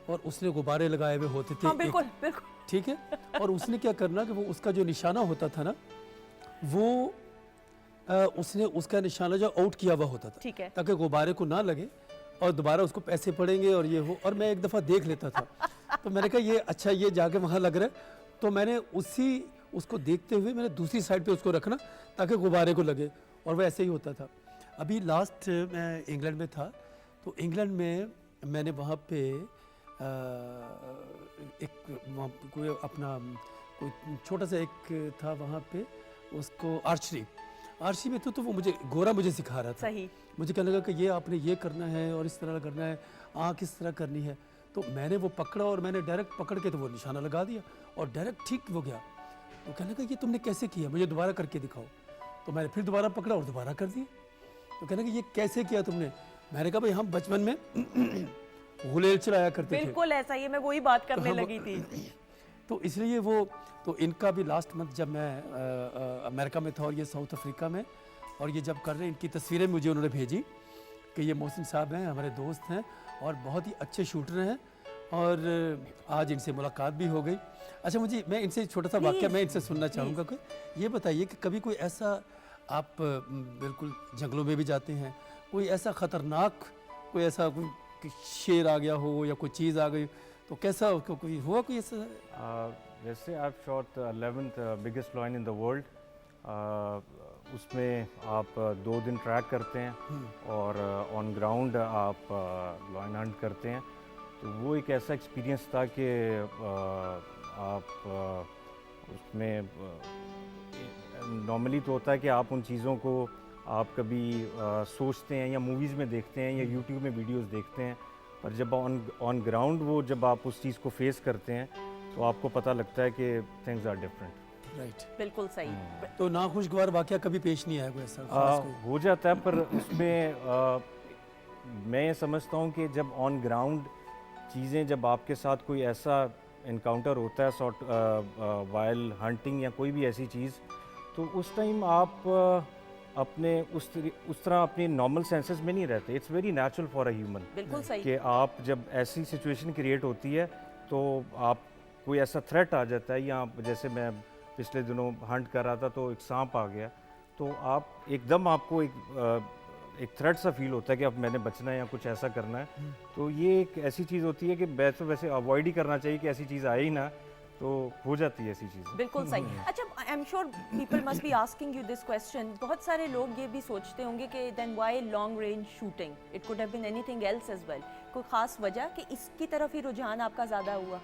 D: और उसने गुब्बारे लगाए हुए होते थे।
A: हाँ, बिल्कुल बिल्कुल।
D: ठीक है। और उसने क्या करना कि वो उसका जो निशाना होता था ना, वो उसने उसका निशाना जो आउट किया हुआ होता था,
A: ठीक है।
D: ताकि गुब्बारे को ना लगे और दोबारा उसको पैसे पड़ेंगे और ये हो। और मैं एक दफ़ा देख लेता था, तो मैंने कहा ये अच्छा, ये जाके वहाँ लग रहा है, तो मैंने उसको देखते हुए मैंने दूसरी साइड पे उसको रखना ताकि गुब्बारे को लगे, और वह ऐसे ही होता था। अभी लास्ट मैं इंग्लैंड में था, तो इंग्लैंड में मैंने वहाँ पे कोई अपना कोई छोटा सा एक था वहाँ पे, उसको आर्चरी में तो वो मुझे सिखा रहा था।
A: सही।
D: मुझे कहने लगा कि ये आपने ये करना है और इस तरह करना है, आँख इस तरह करनी है। तो मैंने वो पकड़ा और मैंने डायरेक्ट पकड़ के तो वो निशाना लगा दिया और डायरेक्ट ठीक हो गया। तो कहने लगा ये तुमने कैसे किया, मुझे दोबारा करके दिखाओ। तो मैंने फिर दोबारा पकड़ा और दोबारा कर दिया। तो कहने लगा ये कैसे किया तुमने? मैंने कहा भाई हम बचपन में गुलेल चलाया करते थे।
A: बिल्कुल ऐसा ही, मैं वही बात करने लगी थी।
D: तो इसलिए वो तो इनका भी लास्ट मंथ जब मैं अमेरिका में था और ये साउथ अफ्रीका में, और ये जब कर रहे हैं, इनकी तस्वीरें मुझे उन्होंने भेजी कि ये मोहसिन साहब हैं, हमारे दोस्त हैं और बहुत ही अच्छे शूटर हैं, और आज इनसे मुलाकात भी हो गई। अच्छा, मैं इनसे छोटा सा वाक़या मैं इनसे सुनना चाहूँगा। कोई ये बताइए कि कभी कोई ऐसा, आप बिल्कुल जंगलों में भी जाते हैं, कोई ऐसा ख़तरनाक कोई ऐसा कोई शेर आ गया हो या कोई चीज़ आ गई, तो कैसा कोई हुआ कोई ऐसा?
I: वैसे आई shot 11th biggest lion in the world. उसमें आप 2 दिन ट्रैक करते हैं और ऑन ग्राउंड आप लॉयन हंट करते हैं। तो वो एक ऐसा एक्सपीरियंस था कि आप उसमें नॉर्मली तो होता है कि आप उन चीज़ों को आप कभी सोचते हैं या मूवीज़ में देखते हैं या यूट्यूब में वीडियोस देखते हैं, पर जब ऑन ग्राउंड वो जब आप उस चीज़ को फेस करते हैं तो आपको पता लगता है कि थिंग्स आर डिफरेंट।
D: राइट।
A: बिल्कुल सही।
D: तो नाखुशगवार वाकया कभी पेश नहीं आया कोई ऐसा खास कोई?
I: हो जाता है, पर उसमें मैं समझता हूँ कि जब ऑन ग्राउंड चीज़ें, जब आपके साथ कोई ऐसा इनकाउंटर होता है सॉर्ट वाइल्ड हंटिंग या कोई भी ऐसी चीज़, तो उस टाइम आप अपने उस तरह अपने नॉर्मल सेंसेस में नहीं रहते। It's very natural for a human
A: बिल्कुल सही।
I: कि आप जब ऐसी सिचुएशन क्रिएट होती है तो आप कोई ऐसा थ्रेट आ जाता है, या जैसे मैं पिछले दिनों हंट कर रहा था तो एक सांप आ गया, तो आप एकदम आपको एक थ्रेट सा फील होता है कि अब मैंने बचना है या कुछ ऐसा करना है। तो ये एक ऐसी चीज़ होती है कि वैसे अवॉइड ही करना चाहिए कि ऐसी चीज़ आए ही ना, तो हो जाती है ऐसी चीज़।
A: बिल्कुल सही। अच्छा, I am sure people must be asking you this question. बहुत सारे लोग ये भी सोचते होंगे कि then why long range shooting, it could have been anything else as well. कोई खास वजह कि इसकी तरफ ही रुझान आपका ज़्यादा हुआ?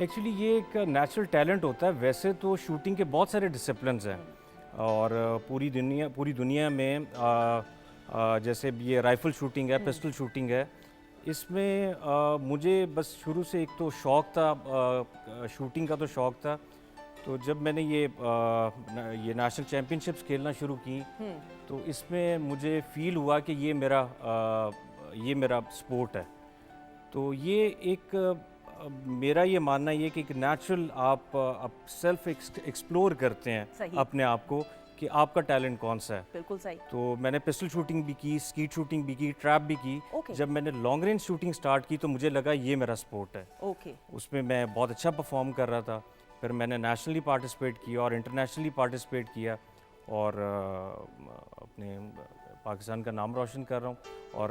I: एक्चुअली ये एक नेचुरल टैलेंट होता है। वैसे तो शूटिंग के बहुत सारे डिसिप्लिन्स हैं, और पूरी दुनिया में जैसे ये राइफल शूटिंग है, पिस्टल शूटिंग है, इसमें मुझे बस शुरू से एक तो शौक़ था, शूटिंग का तो शौक़ था। तो जब मैंने ये नेशनल चैम्पियनशिप्स खेलना शुरू की, तो इसमें मुझे फ़ील हुआ कि ये मेरा स्पोर्ट है। तो ये एक मेरा ये मानना ये कि एक नेचुरल आप सेल्फ एक्सप्लोर करते हैं अपने आप को कि आपका टैलेंट कौन सा है।
A: बिल्कुल सही।
I: तो मैंने पिस्टल शूटिंग भी की, स्कीट शूटिंग भी की, ट्रैप भी की। जब मैंने लॉन्ग रेंज शूटिंग स्टार्ट की तो मुझे लगा ये मेरा स्पोर्ट है। उसमें मैं बहुत अच्छा परफॉर्म कर रहा था। फिर मैंने नेशनली पार्टिसिपेट किया और इंटरनेशनली पार्टिसिपेट किया, और अपने पाकिस्तान का नाम रोशन कर रहा हूँ, और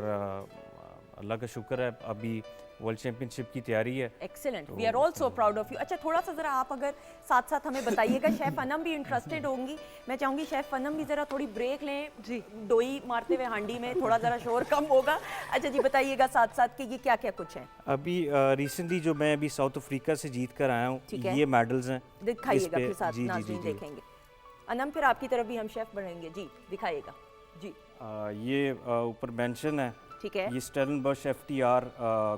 I: अल्लाह का शुक्र है अभी वर्ल्ड चैंपियनशिप की तैयारी है।
A: Excellent, we are also proud of you. अच्छा, थोड़ा सा ज़रा आप अगर साथ साथ हमें बताइएगा, शेफ़ अनम भी इंटरेस्टेड होंगी। मैं चाहूँगी शेफ़ अनम भी ज़रा थोड़ी ब्रेक लें जी, डोई मारते हुए हांडी में, थोड़ा ज़रा शोर कम होगा। अच्छा जी, बताइएगा साथ साथ कि ये क्या क्या कुछ है।
I: अभी रिसेंटली जो मैं अभी साउथ अफ्रीका से जीत कर आया हूँ, ये मेडल्स हैं।
A: दिखाइएगा फिर साथ, नाज़रीन देखेंगे। अनम, फिर आपकी तरफ भी हम शेफ़ बढ़ेंगे जी, दिखाइएगा जी।
I: ये ऊपर मेंशन है,
A: ठीक है।
I: ये स्टेलनबर्ग FTR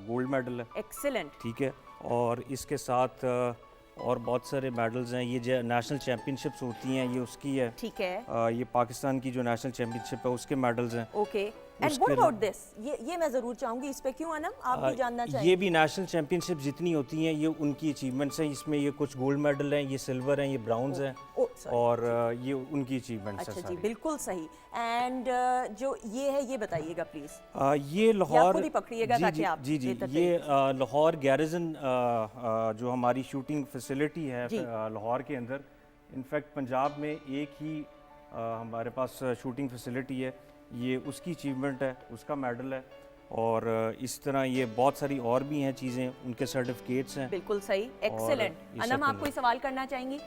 I: गोल्ड मेडल है।
A: एक्सीलेंट।
I: ठीक है, और इसके साथ और बहुत सारे मेडल्स हैं। ये जो नेशनल चैम्पियनशिप्स होती हैं, ये उसकी है।
A: ठीक है।
I: ये पाकिस्तान की जो नेशनल चैम्पियनशिप है उसके मेडल्स हैं।
A: Okay, and what about this? ये मैं ज़रूर चाहूँगी, इस पे क्यों अनम आप भी जानना चाहिए।
I: ये भी नेशनल चैम्पियनशिप जितनी होती हैं ये उनकी अचीवमेंट्स हैं। इसमें ये कुछ गोल्ड मेडल हैं, ये सिल्वर हैं, ये ब्राउन्स हैं, और ये उनकी अचीवमेंट्स हैं।
A: अच्छा जी, बिल्कुल सही। एंड जो ये है, ये बताइएगा प्लीज।
I: ये लाहौर,
A: खुद ही पकड़िएगा ताकि आप
I: जी ये लाहौर गैरिजन जो हमारी शूटिंग फैसिलिटी है लाहौर के अंदर। इनफैक्ट पंजाब में एक ही हमारे पास शूटिंग फैसिलिटी है, ये उसकी अचीवमेंट है, उसका मेडल है। और इस तरह ये बहुत सारी और भी हैं चीज़ें, उनके सर्टिफिकेट्स हैं।
A: बिल्कुल सही, एक्सीलेंट। अनम, आप कोई सवाल करना चाहेंगी?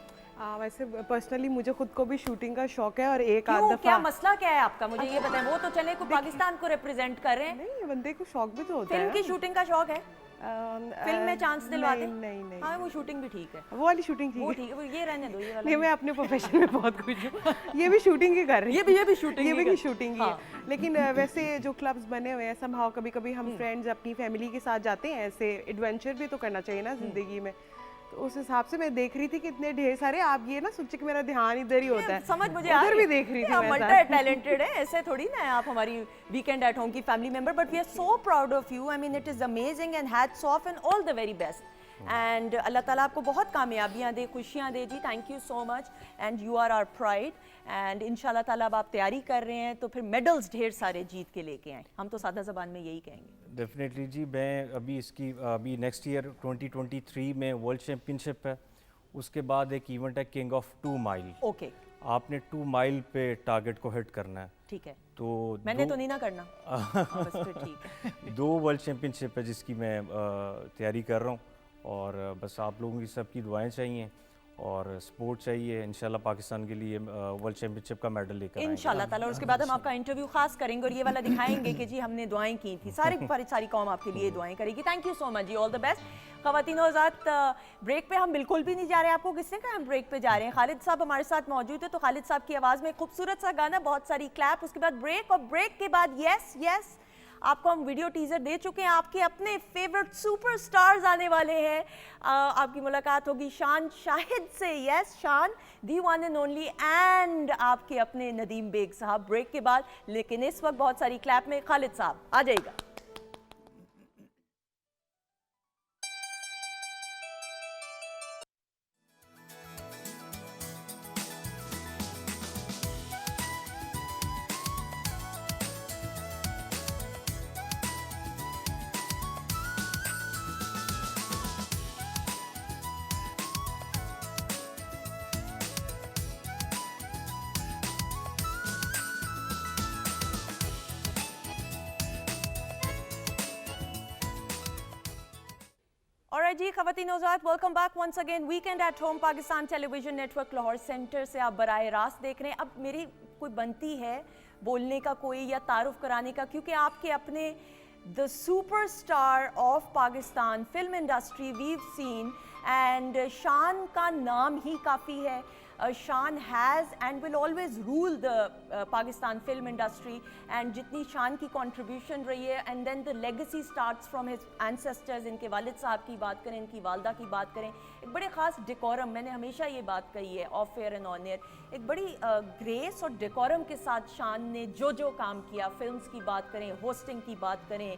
B: वैसे पर्सनली मुझे खुद को भी शूटिंग का शौक है, और एक आध दफा।
A: क्या मसला क्या है आपका, मुझे ये बताएं। वो तो चले को पाकिस्तान को रिप्रेजेंट कर रहे हैं।
B: नहीं, बंदे को शौक भी तो होता है।
A: फिल्म की शूटिंग का शौक है? फिल्म में चांस दिलवाते?
B: नहीं।
A: हाँ, वो शूटिंग भी ठीक है,
B: वो वाली शूटिंग ठीक है।
A: वो ठीक है, ये रहने दो, ये वाला।
B: नहीं, मैं अपने प्रोफेशन में बहुत खुश हूँ। ये भी शूटिंग ही कर रही है।
A: ये भी शूटिंग,
B: ये भी शूटिंग ही है। लेकिन वैसे जो क्लब्स बने हुए हैं, समहाउ कभी कभी हम फ्रेंड्स अपनी फैमिली के साथ जाते हैं, ऐसे एडवेंचर भी तो करना चाहिए ना जिंदगी में। तो उस हिसाब से मैं देख रही थी कि इतने ढेर सारे, आप ये ना सोचिए कि मेरा ध्यान इधर ही होता है।
A: समझ मुझे
B: उधर भी देख रही थी मैं।
A: मल्टी टैलेंटेड है, ऐसे थोड़ी ना है आप हमारी वीकेंड एट होम की family member, but we are so proud of you. I mean it is amazing and hats off and all the very best. And अल्लाह ताला आपको बहुत कामयाबियाँ दे, खुशियाँ दे जी। Thank you so much, and you are our pride. And इंशाल्लाह ताला अब आप तैयारी कर रहे हैं तो फिर मेडल्स ढेर सारे जीत के लेके आए, हम तो सादा ज़बान में यही कहेंगे।
I: डेफिनेटली जी। मैं अभी नेक्स्ट ईयर 2023 में वर्ल्ड चैम्पियनशिप है, उसके बाद एक इवेंट है किंग ऑफ 2 माइल।
A: ओके,
I: आपने 2 माइल पे टारगेट को हिट करना है।
A: ठीक है,
I: तो
A: मैंने तो नहीं ना करना। बस फिर ठीक है।
I: 2 वर्ल्ड चैम्पियनशिप है जिसकी मैं तैयारी कर रहा हूँ, और बस आप लोगों की सबकी दुआएं चाहिए। और सपोर्ट चाहिए। इंशाल्लाह पाकिस्तान के लिए वर्ल्ड चैम्पियनशिप का मेडल लेकर आएंगे।
A: इंशाल्लाह ताला। और उसके बाद हम आपका इंटरव्यू खास करेंगे और ये वाला दिखाएंगे कि जी हमने दुआएं की थी। सारी कौम आपके लिए दुआएं करेगी। थैंक यू सो मच जी, ऑल द बेस्ट। ख़वातीन हज़रात, ब्रेक पे हम बिल्कुल भी नहीं जा रहे हैं। आपको किसने कहा हम ब्रेक पे जा रहे हैं? खालिद साहब हमारे साथ मौजूद है, तो खालिद साहब की आवाज़ में खूबसूरत सा गाना, बहुत सारी क्लैप, उसके बाद ब्रेक, और ब्रेक के बाद यस आपको हम वीडियो टीजर दे चुके हैं। आपके अपने फेवरेट सुपरस्टार्स आने वाले हैं। आपकी मुलाकात होगी शान शाहिद से। यस, शान दी वन एंड ओनली, एंड आपके अपने नदीम बेग साहब ब्रेक के बाद। लेकिन इस वक्त बहुत सारी क्लैप में खालिद साहब आ जाएगा। ऑलराइट जी, ख़वातीन हज़रात, welcome back once again. Weekend at home Pakistan television network Lahore centre से आप बराह रास्त देख रहे हैं। अब मेरी कोई बनती है बोलने का कोई या तारुफ कराने का, क्योंकि आपके अपने the superstar of Pakistan film industry we've seen, and Shaan का नाम ही काफ़ी है। Shaan has and will always rule the Pakistan film industry, and जितनी शान की कंट्रीब्यूशन रही है, and then the legacy starts from his ancestors. इनके वालिद साहब की बात करें, इनकी वालदा की बात करें, एक बड़े ख़ास डेकोरम, मैंने हमेशा ये बात कही है of air and on air, एक बड़ी ग्रेस और डेकोरम के साथ शान ने जो काम किया, फिल्म्स की बात करें, होस्टिंग की बात करें,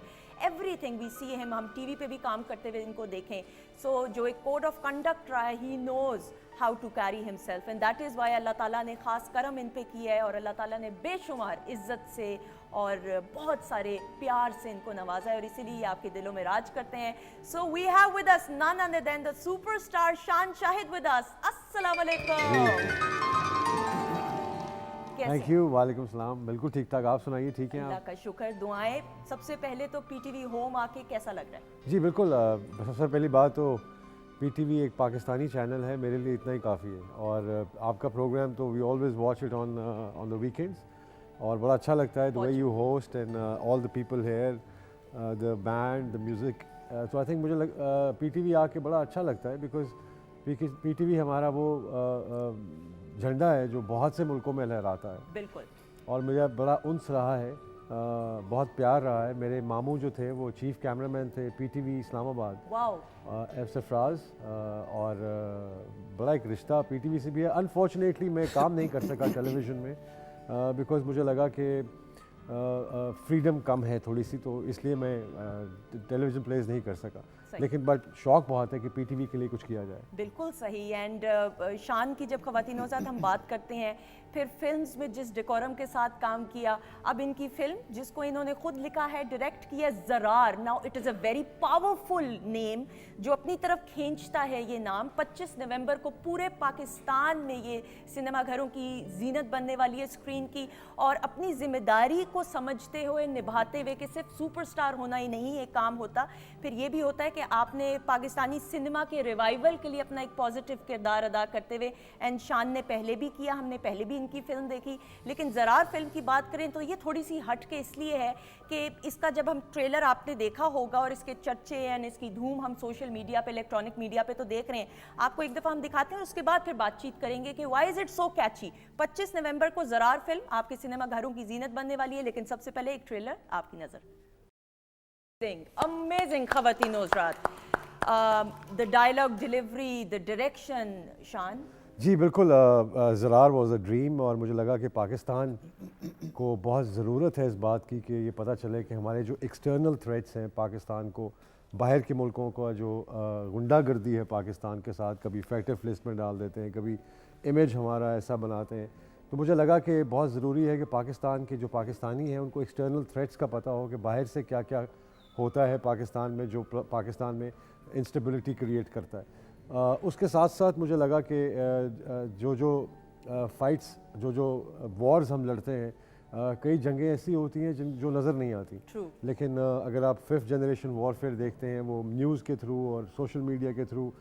A: एवरीथिंग वी सी हिम, हम टीवी पे भी काम करते हुए इनको देखें। सो जो एक कोड ऑफ कंडक्ट रहा है, he knows how to carry himself, and that is why अल्लाह ताला ने ख़ास करम इन पे किया है, और अल्लाह ताला ने बेशुमार इज़्ज़त से और बहुत सारे प्यार से इनको नवाजा है, और इसीलिए आपके दिलों में राज करते हैं। So we have with us none other than the superstar Shaan Shahid with us. अस्सलाम वालेकुम।
J: Thank you. वालेकुम सलाम। बिल्कुल ठीक ठाक, आप सुनाइए? ठीक है
A: अल्लाह
J: आप?
A: का शुक्र, दुआएं। सबसे पहले तो पीटीवी होम आके कैसा लग रहा है?
J: जी बिल्कुल। सबसे पहली बात तो पीटीवी एक पाकिस्तानी चैनल है, मेरे लिए इतना ही काफ़ी है, और आपका प्रोग्राम तो we always watch it on the weekends, और बड़ा अच्छा लगता है the way you host and all the people here, the band, the music. तो आई थिंक मुझे पीटीवी आके बड़ा अच्छा लगता है, बिकॉज पीटीवी हमारा वो झंडा है जो बहुत से मुल्कों में लहराता है।
A: बिल्कुल।
J: और मुझे बड़ा उन्स रहा है, बहुत प्यार रहा है। मेरे मामू जो थे वो चीफ कैमरामैन थे पीटीवी इस्लामाबाद, एफ सरफराज, और बड़ा एक रिश्ता पीटीवी से भी है। अनफॉर्चुनेटली मैं काम नहीं कर सका टेलीविज़न में, बिकॉज मुझे लगा कि फ्रीडम कम है थोड़ी सी, तो इसलिए मैं टेलीविज़न प्लेस नहीं कर सका। लेकिन बट शौक बहुत है कि पीटीवी के लिए कुछ किया जाए।
A: बिल्कुल सही। एंड शान की जब ख़वातीनों के साथ हम बात करते हैं, फिर फिल्म्स में जिस डेकोरम के साथ काम किया, अब इनकी फिल्म जिसको इन्होंने खुद लिखा है, डायरेक्ट किया, Zarrar. Now it is a very powerful name जो अपनी तरफ खींचता है ये नाम। 25 नवंबर को पूरे पाकिस्तान में ये सिनेमा घरों की जीनत बनने वाली है स्क्रीन की, और अपनी जिम्मेदारी को समझते हुए, निभाते हुए कि सिर्फ सुपरस्टार होना ही नहीं एक काम होता, फिर ये भी होता है कि आपने पाकिस्तानी सिनेमा के रिवाइवल के लिए अपना एक पॉजिटिव किरदार अदा करते हुए, एंड शान ने पहले भी किया, हमने पहले भी इनकी फिल्म देखी। लेकिन ज़रार फिल्म की बात करें तो ये थोड़ी सी हट के इसलिए है कि इसका जब हम ट्रेलर आपने देखा होगा, और इसके चर्चे एंड इसकी धूम हम सोशल मीडिया पे, इलेक्ट्रॉनिक मीडिया पे तो देख रहे हैं, आपको एक दफ़ा हम दिखाते हैं, उसके बाद फिर बातचीत करेंगे कि वाई इज़ इट सो कैची। 25 नवंबर को ज़रार फिल्म आपके सिनेमा घरों की जीनत बनने वाली है, लेकिन सबसे पहले एक ट्रेलर आपकी नज़र। अमेजिंग ख़वातीनो हज़रात, the dialogue delivery, the direction. Shaan
J: ji बिल्कुल। ज़रार वॉज अ ड्रीम, और मुझे लगा कि पाकिस्तान को बहुत ज़रूरत है इस बात की कि ये पता चले कि हमारे जो एक्सटर्नल थ्रेट्स हैं पाकिस्तान को, बाहर के मुल्कों का जो गुंडागर्दी है पाकिस्तान के साथ, कभी फैक्टिव लिस्ट में डाल देते हैं, कभी इमेज हमारा ऐसा बनाते हैं। तो मुझे लगा कि बहुत ज़रूरी है कि पाकिस्तान के जो पाकिस्तानी हैं उनको एक्सटर्नल थ्रेट्स का पता हो कि बाहर से क्या क्या होता है पाकिस्तान में, जो पाकिस्तान में इंस्टेबिलिटी क्रिएट करता है। उसके साथ साथ मुझे लगा कि जो फाइट्स, जो वॉर्स हम लड़ते हैं, कई जंगें ऐसी होती हैं जो नज़र नहीं आती। लेकिन अगर आप 5th जनरेशन वॉरफेयर देखते हैं, वो न्यूज़ के थ्रू और सोशल मीडिया के थ्रू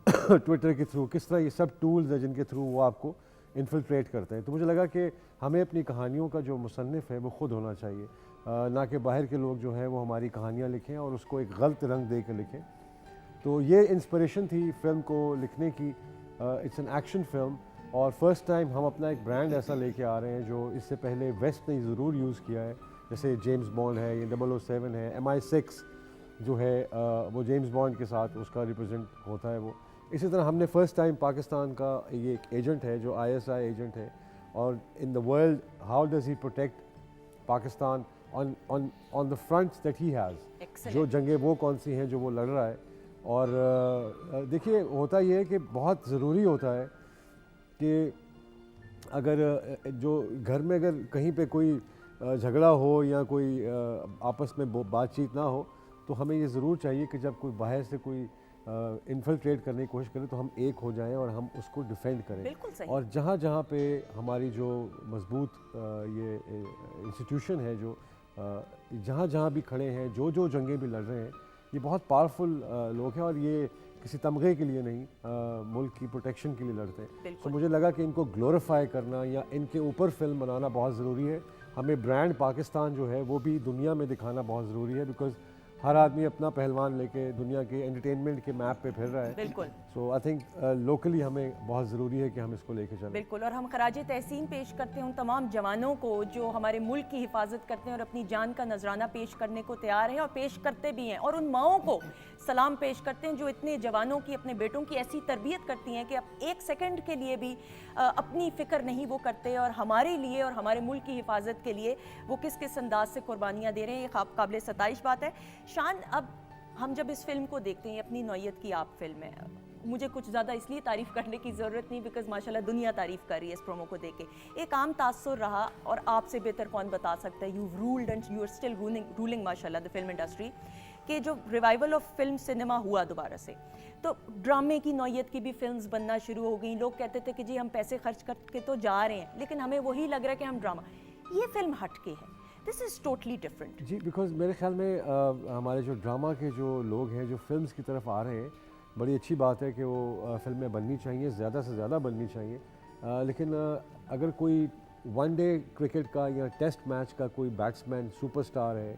J: ट्विटर के थ्रू, किस तरह ये सब टूल्स हैं जिनके थ्रू वो आपको इन्फिल्ट्रेट करते हैं। तो मुझे लगा कि हमें अपनी कहानियों का जो मुसन्निफ़ है वो ख़ुद होना चाहिए, ना कि बाहर के लोग जो हैं वो हमारी कहानियाँ लिखें और उसको एक गलत रंग दे कर लिखें। तो ये इंस्पिरेशन थी फ़िल्म को लिखने की। इट्स एन एक्शन फ़िल्म और फर्स्ट टाइम हम अपना एक ब्रांड ऐसा लेके आ रहे हैं जो इससे पहले वेस्ट ने ज़रूर यूज़ किया है, जैसे जेम्स बॉन्ड है, ये 007 है, MI6 जो है वो जेम्स बॉन्ड के साथ उसका रिप्रेजेंट होता है वो। इसी तरह हमने फ़र्स्ट टाइम पाकिस्तान का ये एक एजेंट है जो ISI एजेंट है, और इन the world how does he protect Pakistan on the fronts that he has, जो जंगें वो कौन सी हैं जो वो लड़ रहा है। और देखिए होता ये है कि बहुत ज़रूरी होता है कि अगर जो घर में अगर कहीं पे कोई झगड़ा हो या कोई आपस में बातचीत ना हो, तो हमें ये ज़रूर चाहिए कि जब कोई बाहर से कोई इन्फिल्ट्रेट करने की कोशिश करे तो हम एक हो जाएं और हम उसको डिफेंड करें। और जहाँ जहाँ पे हमारी जो मजबूत ये इंस्टीट्यूशन है, जो जहाँ जहाँ भी खड़े हैं, जो जो जंगें भी लड़ रहे हैं, ये बहुत पावरफुल लोग हैं और ये किसी तमगे के लिए नहीं, मुल्क की प्रोटेक्शन के लिए लड़ते हैं। तो मुझे लगा कि इनको ग्लोरीफाई करना या इनके ऊपर फिल्म बनाना बहुत ज़रूरी है। हमें ब्रांड पाकिस्तान जो है वो भी दुनिया में दिखाना बहुत ज़रूरी है, बिकॉज हर आदमी अपना पहलवान लेके दुनिया के एंटरटेनमेंट के मैप पे फिर रहा है।
A: बिल्कुल।
J: सो आई थिंक लोकली हमें बहुत ज़रूरी है कि हम इसको लेके चलें।
A: बिल्कुल, और हम खराज तहसीन पेश करते हैं उन तमाम जवानों को जो हमारे मुल्क की हिफाजत करते हैं और अपनी जान का नजराना पेश करने को तैयार हैं और पेश करते भी हैं, और उन माओं को सलाम पेश करते हैं जो इतने जवानों की, अपने बेटों की ऐसी तरबियत करती हैं कि अब एक सेकंड के लिए भी अपनी फ़िक्र नहीं वो करते, और हमारे लिए और हमारे मुल्क की हिफाजत के लिए वो किस किस अंदाज से कुर्बानियाँ दे रहे हैं। ये काबिल सताइश बात है। शान, अब हम जब इस फिल्म को देखते हैं, अपनी नौयत की आप फिल्म है, मुझे कुछ ज़्यादा इसलिए तारीफ़ करने की ज़रूरत नहीं बिकॉज माशाल्लाह दुनिया तारीफ़ कर रही है इस प्रोमो को देख के। एक आम तासुर रहा, और आपसे बेहतर कौन बता सकता है, you ruled and you are still ruling माशाल्लाह द फिल्म इंडस्ट्री, कि जो रिवाइवल ऑफ फिल्म सिनेमा हुआ दोबारा से, तो ड्रामे की नौयत की भी फिल्म्स बनना शुरू हो गई। लोग कहते थे कि जी हम पैसे खर्च करके तो जा रहे हैं, लेकिन हमें वही लग रहा है कि हम ड्रामा, ये फिल्म हटके है, दिस इज़ टोटली डिफरेंट।
J: जी, बिकॉज मेरे ख्याल में हमारे जो ड्रामा के जो लोग हैं जो फिल्म्स की तरफ आ रहे हैं, बड़ी अच्छी बात है कि वो फिल्में बननी चाहिए, ज़्यादा से ज़्यादा बननी चाहिए। लेकिन अगर कोई वनडे क्रिकेट का या टेस्ट मैच का कोई बैट्समैन सुपरस्टार है,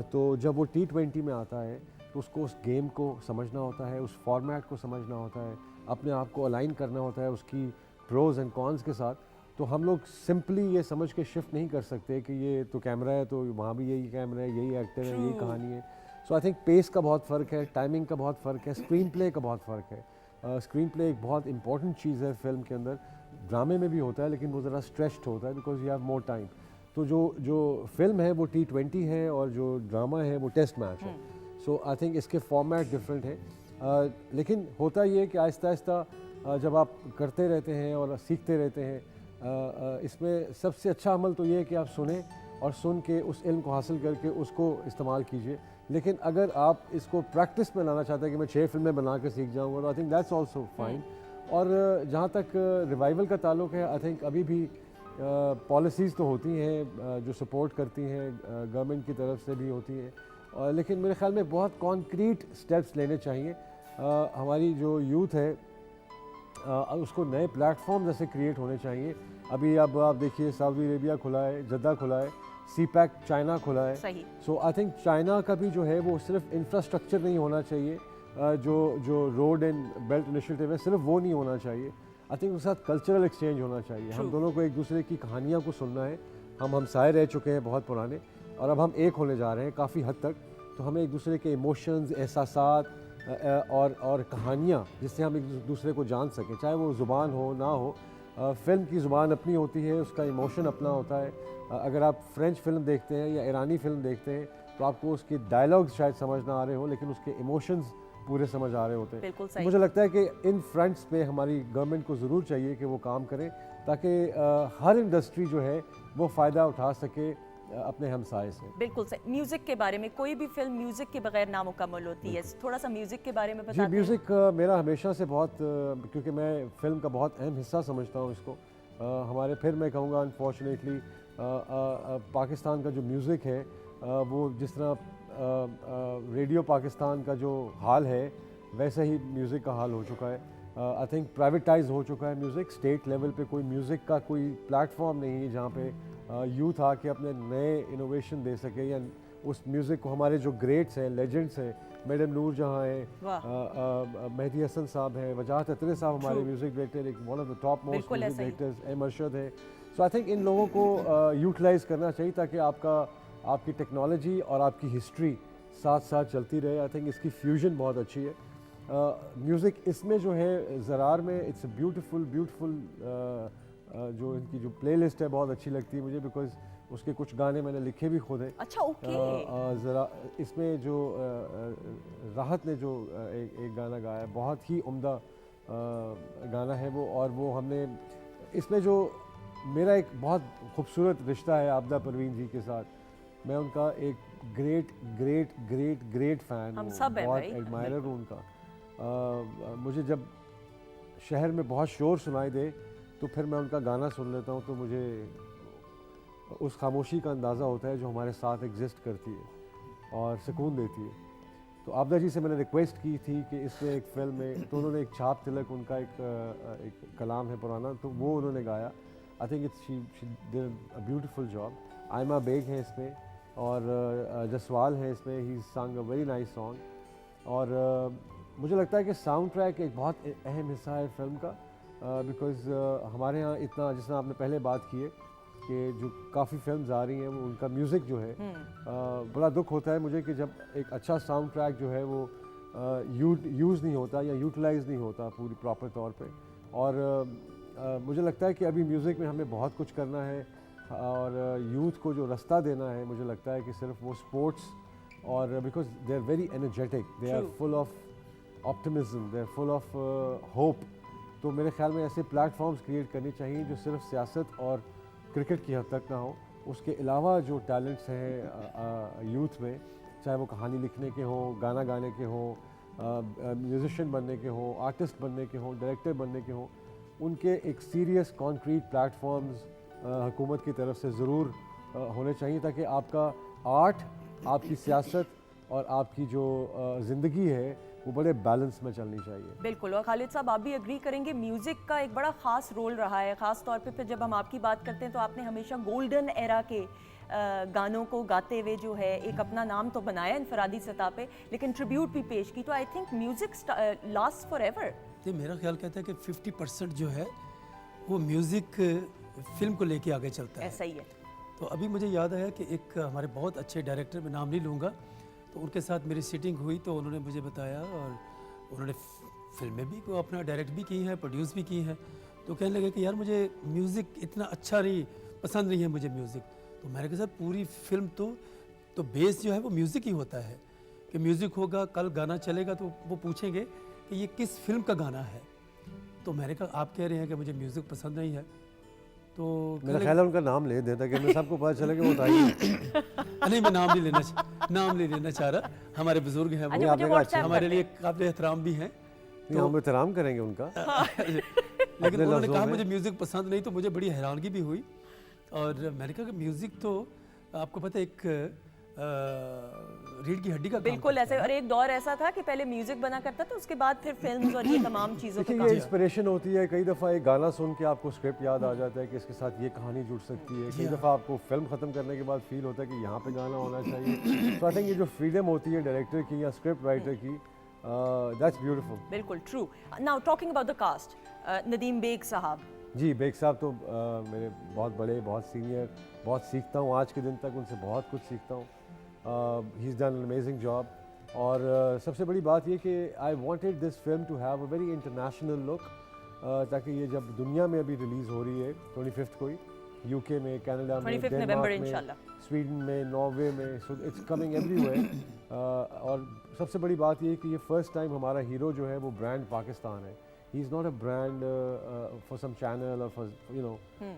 J: तो जब वो T20 में आता है तो उसको उस गेम को समझना होता है, उस फॉर्मेट को समझना होता है, अपने आप को अलाइन करना होता है उसकी प्रोज एंड कॉन्स के साथ। तो हम लोग सिंपली ये समझ के शिफ्ट नहीं कर सकते कि ये तो कैमरा है तो वहाँ भी यही कैमरा है, यही एक्टर है, यही कहानी है। सो आई थिंक पेस का बहुत फ़र्क है, टाइमिंग का बहुत फ़र्क है, स्क्रीन प्ले का बहुत फ़र्क है। स्क्रीन प्ले एक बहुत इंपॉर्टेंट चीज़ है फिल्म के अंदर। ड्रामे में भी होता है लेकिन वो ज़रा स्ट्रेच्ड होता है because you have more time. तो जो फिल्म है वो T20 है और जो ड्रामा है वो टेस्ट मैच है। सो आई थिंक इसके फॉर्मेट डिफरेंट है। लेकिन होता ये है कि आहिस्ता आहिस्ता जब आप करते रहते हैं और सीखते रहते हैं, इसमें सबसे अच्छा अमल तो ये है कि आप सुने और सुन के उस इल्म को हासिल करके उसको इस्तेमाल कीजिए। लेकिन अगर आप इसको प्रैक्टिस में लाना चाहते हैं कि मैं 6 फिल्में बना के सीख जाऊँगा, तो I think that's also fine. और जहाँ तक रिवाइवल का ताल्लुक है, आई थिंक अभी भी पॉलिसीज़ तो होती हैं जो सपोर्ट करती हैं, गवर्नमेंट की तरफ से भी होती हैं, लेकिन मेरे ख्याल में बहुत कॉन्क्रीट स्टेप्स लेने चाहिए। हमारी जो यूथ है उसको नए प्लेटफॉर्म जैसे क्रिएट होने चाहिए। अभी अब आप देखिए सऊदी अरेबिया खुला है, जद्दा खुला है, CPAC चाइना खुला है। सो आई थिंक चाइना का भी जो है वो सिर्फ इंफ्रास्ट्रक्चर नहीं होना चाहिए, जो रोड एंड बेल्ट इनिशिएटिव है सिर्फ वो नहीं होना चाहिए। आई थिंक उसके साथ कल्चरल एक्सचेंज होना चाहिए। हम दोनों को एक दूसरे की कहानियों को सुनना है। हम हमसाए रह चुके हैं बहुत पुराने, और अब हम एक होने जा रहे हैं काफ़ी हद तक। तो हमें एक दूसरे के इमोशंस, एहसासात और कहानियाँ जिससे हम एक दूसरे को जान सकें, चाहे वो ज़ुबान हो ना हो। फ़िल्म की ज़ुबान अपनी होती है, उसका इमोशन अपना होता है। अगर आप फ्रेंच फ़िल्म देखते हैं या ईरानी फ़िल्म देखते हैं तो आपको उसके डायलॉग्स शायद समझ ना आ रहे हो, लेकिन उसके इमोशंस पूरे समझ आ रहे होते हैं। तो मुझे लगता है कि इन फ्रंट्स पे हमारी गवर्नमेंट को ज़रूर चाहिए कि वो काम करें, ताकि हर इंडस्ट्री जो है वो फ़ायदा उठा सके अपने हमसाये से।
A: बिल्कुल सही। म्यूज़िक के बारे में, कोई भी फिल्म म्यूज़िक के बगैर नामुकम्मल होती है, थोड़ा सा म्यूज़िक के बारे में बता
J: जी, म्यूज़िक मेरा हमेशा से बहुत, क्योंकि मैं फ़िल्म का बहुत अहम हिस्सा समझता हूँ इसको। हमारे, फिर मैं कहूँगा अनफॉर्चुनेटली पाकिस्तान का जो म्यूज़िक है वो जिस तरह रेडियो पाकिस्तान का जो हाल है वैसा ही म्यूज़िक का हाल हो चुका है। आई थिंक प्राइवेटाइज हो चुका है म्यूज़िक। स्टेट लेवल पे कोई म्यूज़िक का कोई प्लेटफॉर्म नहीं है जहाँ पे यूथ आके अपने नए इनोवेशन दे सके, या उस म्यूज़िक को हमारे जो ग्रेट्स हैं, लेजेंड्स हैं, मैडम नूर जहाँ हैं, मेहदी हसन साहब हैं, वजाहत अतरे साहब हमारे म्यूज़िक डायरेक्टर, एक one of the top most music directors, M Arshad है। सो आई थिंक इन लोगों को यूटिलाइज़ करना चाहिए ताकि आपकी टेक्नोलॉजी और आपकी हिस्ट्री साथ साथ चलती रहे। आई थिंक इसकी फ्यूजन बहुत अच्छी है। म्यूज़िक इसमें जो है ज़रार में, इट्स अ ब्यूटीफुल जो इनकी जो प्लेलिस्ट है बहुत अच्छी लगती है मुझे, बिकॉज उसके कुछ गाने मैंने लिखे भी खुद हैं।
A: अच्छा, ओके।
J: ज़रा इसमें जो राहत ने जो एक गाना गाया है, बहुत ही उम्दा गाना है वो, और वो हमने इसमें जो मेरा एक बहुत खूबसूरत रिश्ता है आबदा परवीन जी के साथ। मैं उनका एक ग्रेट फ़ैन हूँ, बहुत एडमायरर हूँ उनका। मुझे जब शहर में बहुत शोर सुनाई दे तो फिर मैं उनका गाना सुन लेता हूँ, तो मुझे उस खामोशी का अंदाज़ा होता है जो हमारे साथ एग्जिस्ट करती है और सुकून देती है। तो आबदा जी से मैंने रिक्वेस्ट की थी कि इसमें एक फ़िल्म में, तो उन्होंने एक छाप तिलक उनका एक कलाम है पुराना, तो वो उन्होंने गाया। I think it's she did a beautiful job. Aima Baig है इसमें और जसवाल है इसमें, he sang a very nice song. और मुझे लगता है कि साउंड ट्रैक एक बहुत अहम हिस्सा है फिल्म का, बिकॉज़ हमारे यहाँ इतना, जिसने आपने पहले बात की है कि जो काफ़ी फिल्म्स आ रही हैं वो उनका म्यूज़िक जो है, बड़ा दुख होता है मुझे कि जब एक अच्छा साउंड ट्रैक जो है वो यूज़ नहीं होता या यूटिलाइज़ नहीं होता पूरी प्रॉपर तौर पे। और मुझे लगता है कि अभी म्यूज़िक में हमें बहुत कुछ करना है, और यूथ को जो रास्ता देना है, मुझे लगता है कि सिर्फ वो स्पोर्ट्स, और because they are very energetic, they are full of optimism, they are full of hope. तो मेरे ख्याल में ऐसे प्लेटफॉर्म्स क्रिएट करनी चाहिए जो सिर्फ सियासत और क्रिकेट की हद तक ना हो, उसके अलावा जो टैलेंट्स हैं यूथ में, चाहे वो कहानी लिखने के हों, गाना गाने के हों, म्यूजिशियन बनने के हों, आर्टिस्ट बनने के हों, डायरेक्टर बनने के हों, उनके एक सीरियस कॉन्क्रीट प्लेटफॉर्म्स हुकूमत की तरफ से ज़रूर होने चाहिए, ताकि आपका आर्ट, आपकी सियासत और आपकी जो ज़िंदगी है वो बड़े बैलेंस में चलनी चाहिए।
A: बिल्कुल। और खालिद साहब, आप भी एग्री करेंगे, म्यूज़िक का एक बड़ा ख़ास रोल रहा है, ख़ास तौर पे फिर जब हम आपकी बात करते हैं तो आपने हमेशा गोल्डन एरा के गानों को गाते हुए जो है एक अपना नाम तो बनाया इनफरादी सतह पे, लेकिन ट्रिब्यूट भी पेश की। तो I think music last for ever.
D: तो मेरा ख्याल कहता है कि 50% जो है वो म्यूज़िक फिल्म को लेके आगे चलता है।
A: ऐसा ही है।
D: तो अभी मुझे याद आया कि एक हमारे बहुत अच्छे डायरेक्टर, मैं नाम नहीं लूँगा, तो उनके साथ मेरी सीटिंग हुई तो उन्होंने मुझे बताया, और उन्होंने फिल्में भी को अपना डायरेक्ट भी की हैं, प्रोड्यूस भी की हैं। तो कहने लगे कि यार मुझे म्यूज़िक इतना अच्छा नहीं, पसंद नहीं है मुझे म्यूज़िक। तो मैंने कहा सर पूरी फिल्म तो बेस जो है वो म्यूज़िक ही होता है, कि म्यूज़िक होगा, कल गाना चलेगा तो वो पूछेंगे कि ये किस फिल्म का गाना है। तो मैंने कहा आप कह रहे हैं कि मुझे म्यूज़िक पसंद नहीं है, तो
J: मेरा ख्याल है उनका नाम ले देता कि मैं सबको पता चले कि वो था ही
D: नहीं, मैं नाम नहीं लेना चाह रहा। हमारे बुजुर्ग हैं वो, हमारे लिए काबिल एहतराम भी हैं,
J: तो हम एहतराम करेंगे उनका।
D: लेकिन उन्होंने कहा मुझे म्यूज़िक पसंद नहीं, तो मुझे बड़ी हैरानगी भी हुई। और मैंने कहा कि म्यूज़िक तो आपको पता है एक रीढ़ की हड्डी का
A: बिल्कुल ऐसे। और एक दौर ऐसा था कि पहले म्यूजिक बना करता था, उसके बाद फिर फिल्म्स और ये तमाम चीज़ों पे
J: ये इंस्पिरेशन होती है। कई दफ़ा एक गाना सुन के आपको स्क्रिप्ट याद आ जाता है कि इसके साथ ये कहानी जुड़ सकती है। कई दफ़ा आपको फिल्म ख़त्म करने के बाद फील होता है कि यहाँ पे गाना होना चाहिए। तो आई थिंक ये जो फ्रीडम होती है डायरेक्टर की या स्क्रिप्ट राइटर की, दैट्स ब्यूटीफुल।
A: बिल्कुल true. Now talking about the cast, Nadeem Baig sahab.
J: जी, बेग साहब तो मेरे बहुत बड़े, बहुत सीनियर, बहुत सीखता हूँ आज के दिन तक उनसे, बहुत कुछ सीखता हूँ। He is done an amazing job. और सबसे बड़ी बात ये कि I wanted this film to have a very international look, ताकि ये जब दुनिया में अभी रिलीज़ हो रही है 25 को ही, यूके में, कनाडा में, डेनमार्क में, स्वीडन में, नॉर्वे में, सो इट्स कमिंग एवरीवेयर। और सबसे बड़ी बात ये है कि ये फर्स्ट टाइम हमारा हीरो जो है वो ब्रांड पाकिस्तान है। He is not a brand for some channel और for